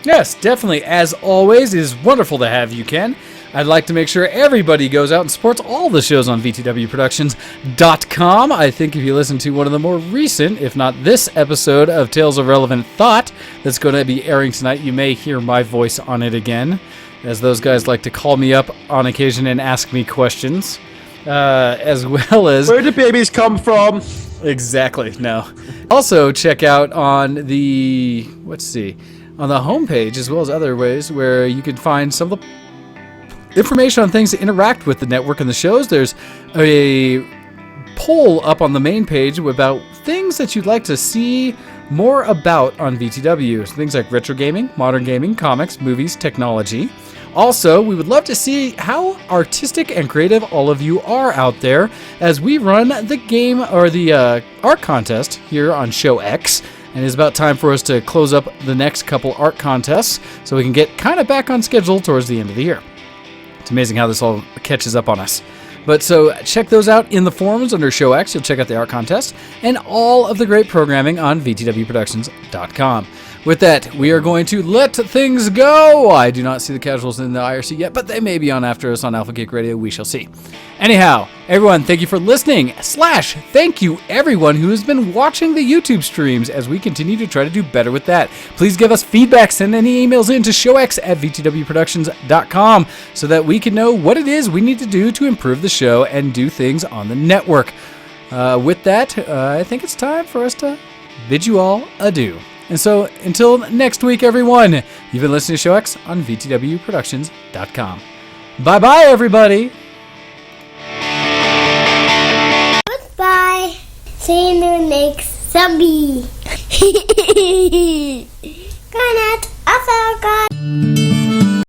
Yes, definitely. As always, it is wonderful to have you, Ken. I'd like to make sure everybody goes out and supports all the shows on VTWProductions.com. I think if you listen to one of the more recent, if not this episode of Tales of Relevant Thought that's going to be airing tonight, you may hear my voice on it again, as those guys like to call me up on occasion and ask me questions, as well as... Where do babies come from? Exactly, no. Also, check out on the... on the homepage, as well as other ways, where you can find some of the information on things to interact with the network and the shows. There's a poll up on the main page about things that you'd like to see more about on VTW. So things like retro gaming, modern gaming, comics, movies, technology. Also, we would love to see how artistic and creative all of you are out there as we run the game or the art contest here on Show X. And it's about time for us to close up the next couple art contests so we can get kind of back on schedule towards the end of the year. It's amazing how this all catches up on us. But so check those out in the forums under Show X. You'll check out the art contest and all of the great programming on VTWProductions.com. With that, we are going to let things go. I do not see the casuals in the IRC yet, but they may be on after us on Alpha Geek Radio. We shall see. Anyhow, everyone, thank you for listening. / thank you everyone who has been watching the YouTube streams as we continue to try to do better with that. Please give us feedback. Send any emails in to showx@vtwproductions.com so that we can know what it is we need to do to improve the show and do things on the network. With that, I think it's time for us to bid you all adieu. And so, until next week, everyone, you've been listening to Show X on VTWProductions.com. Bye-bye, everybody! Goodbye. See you next zombie.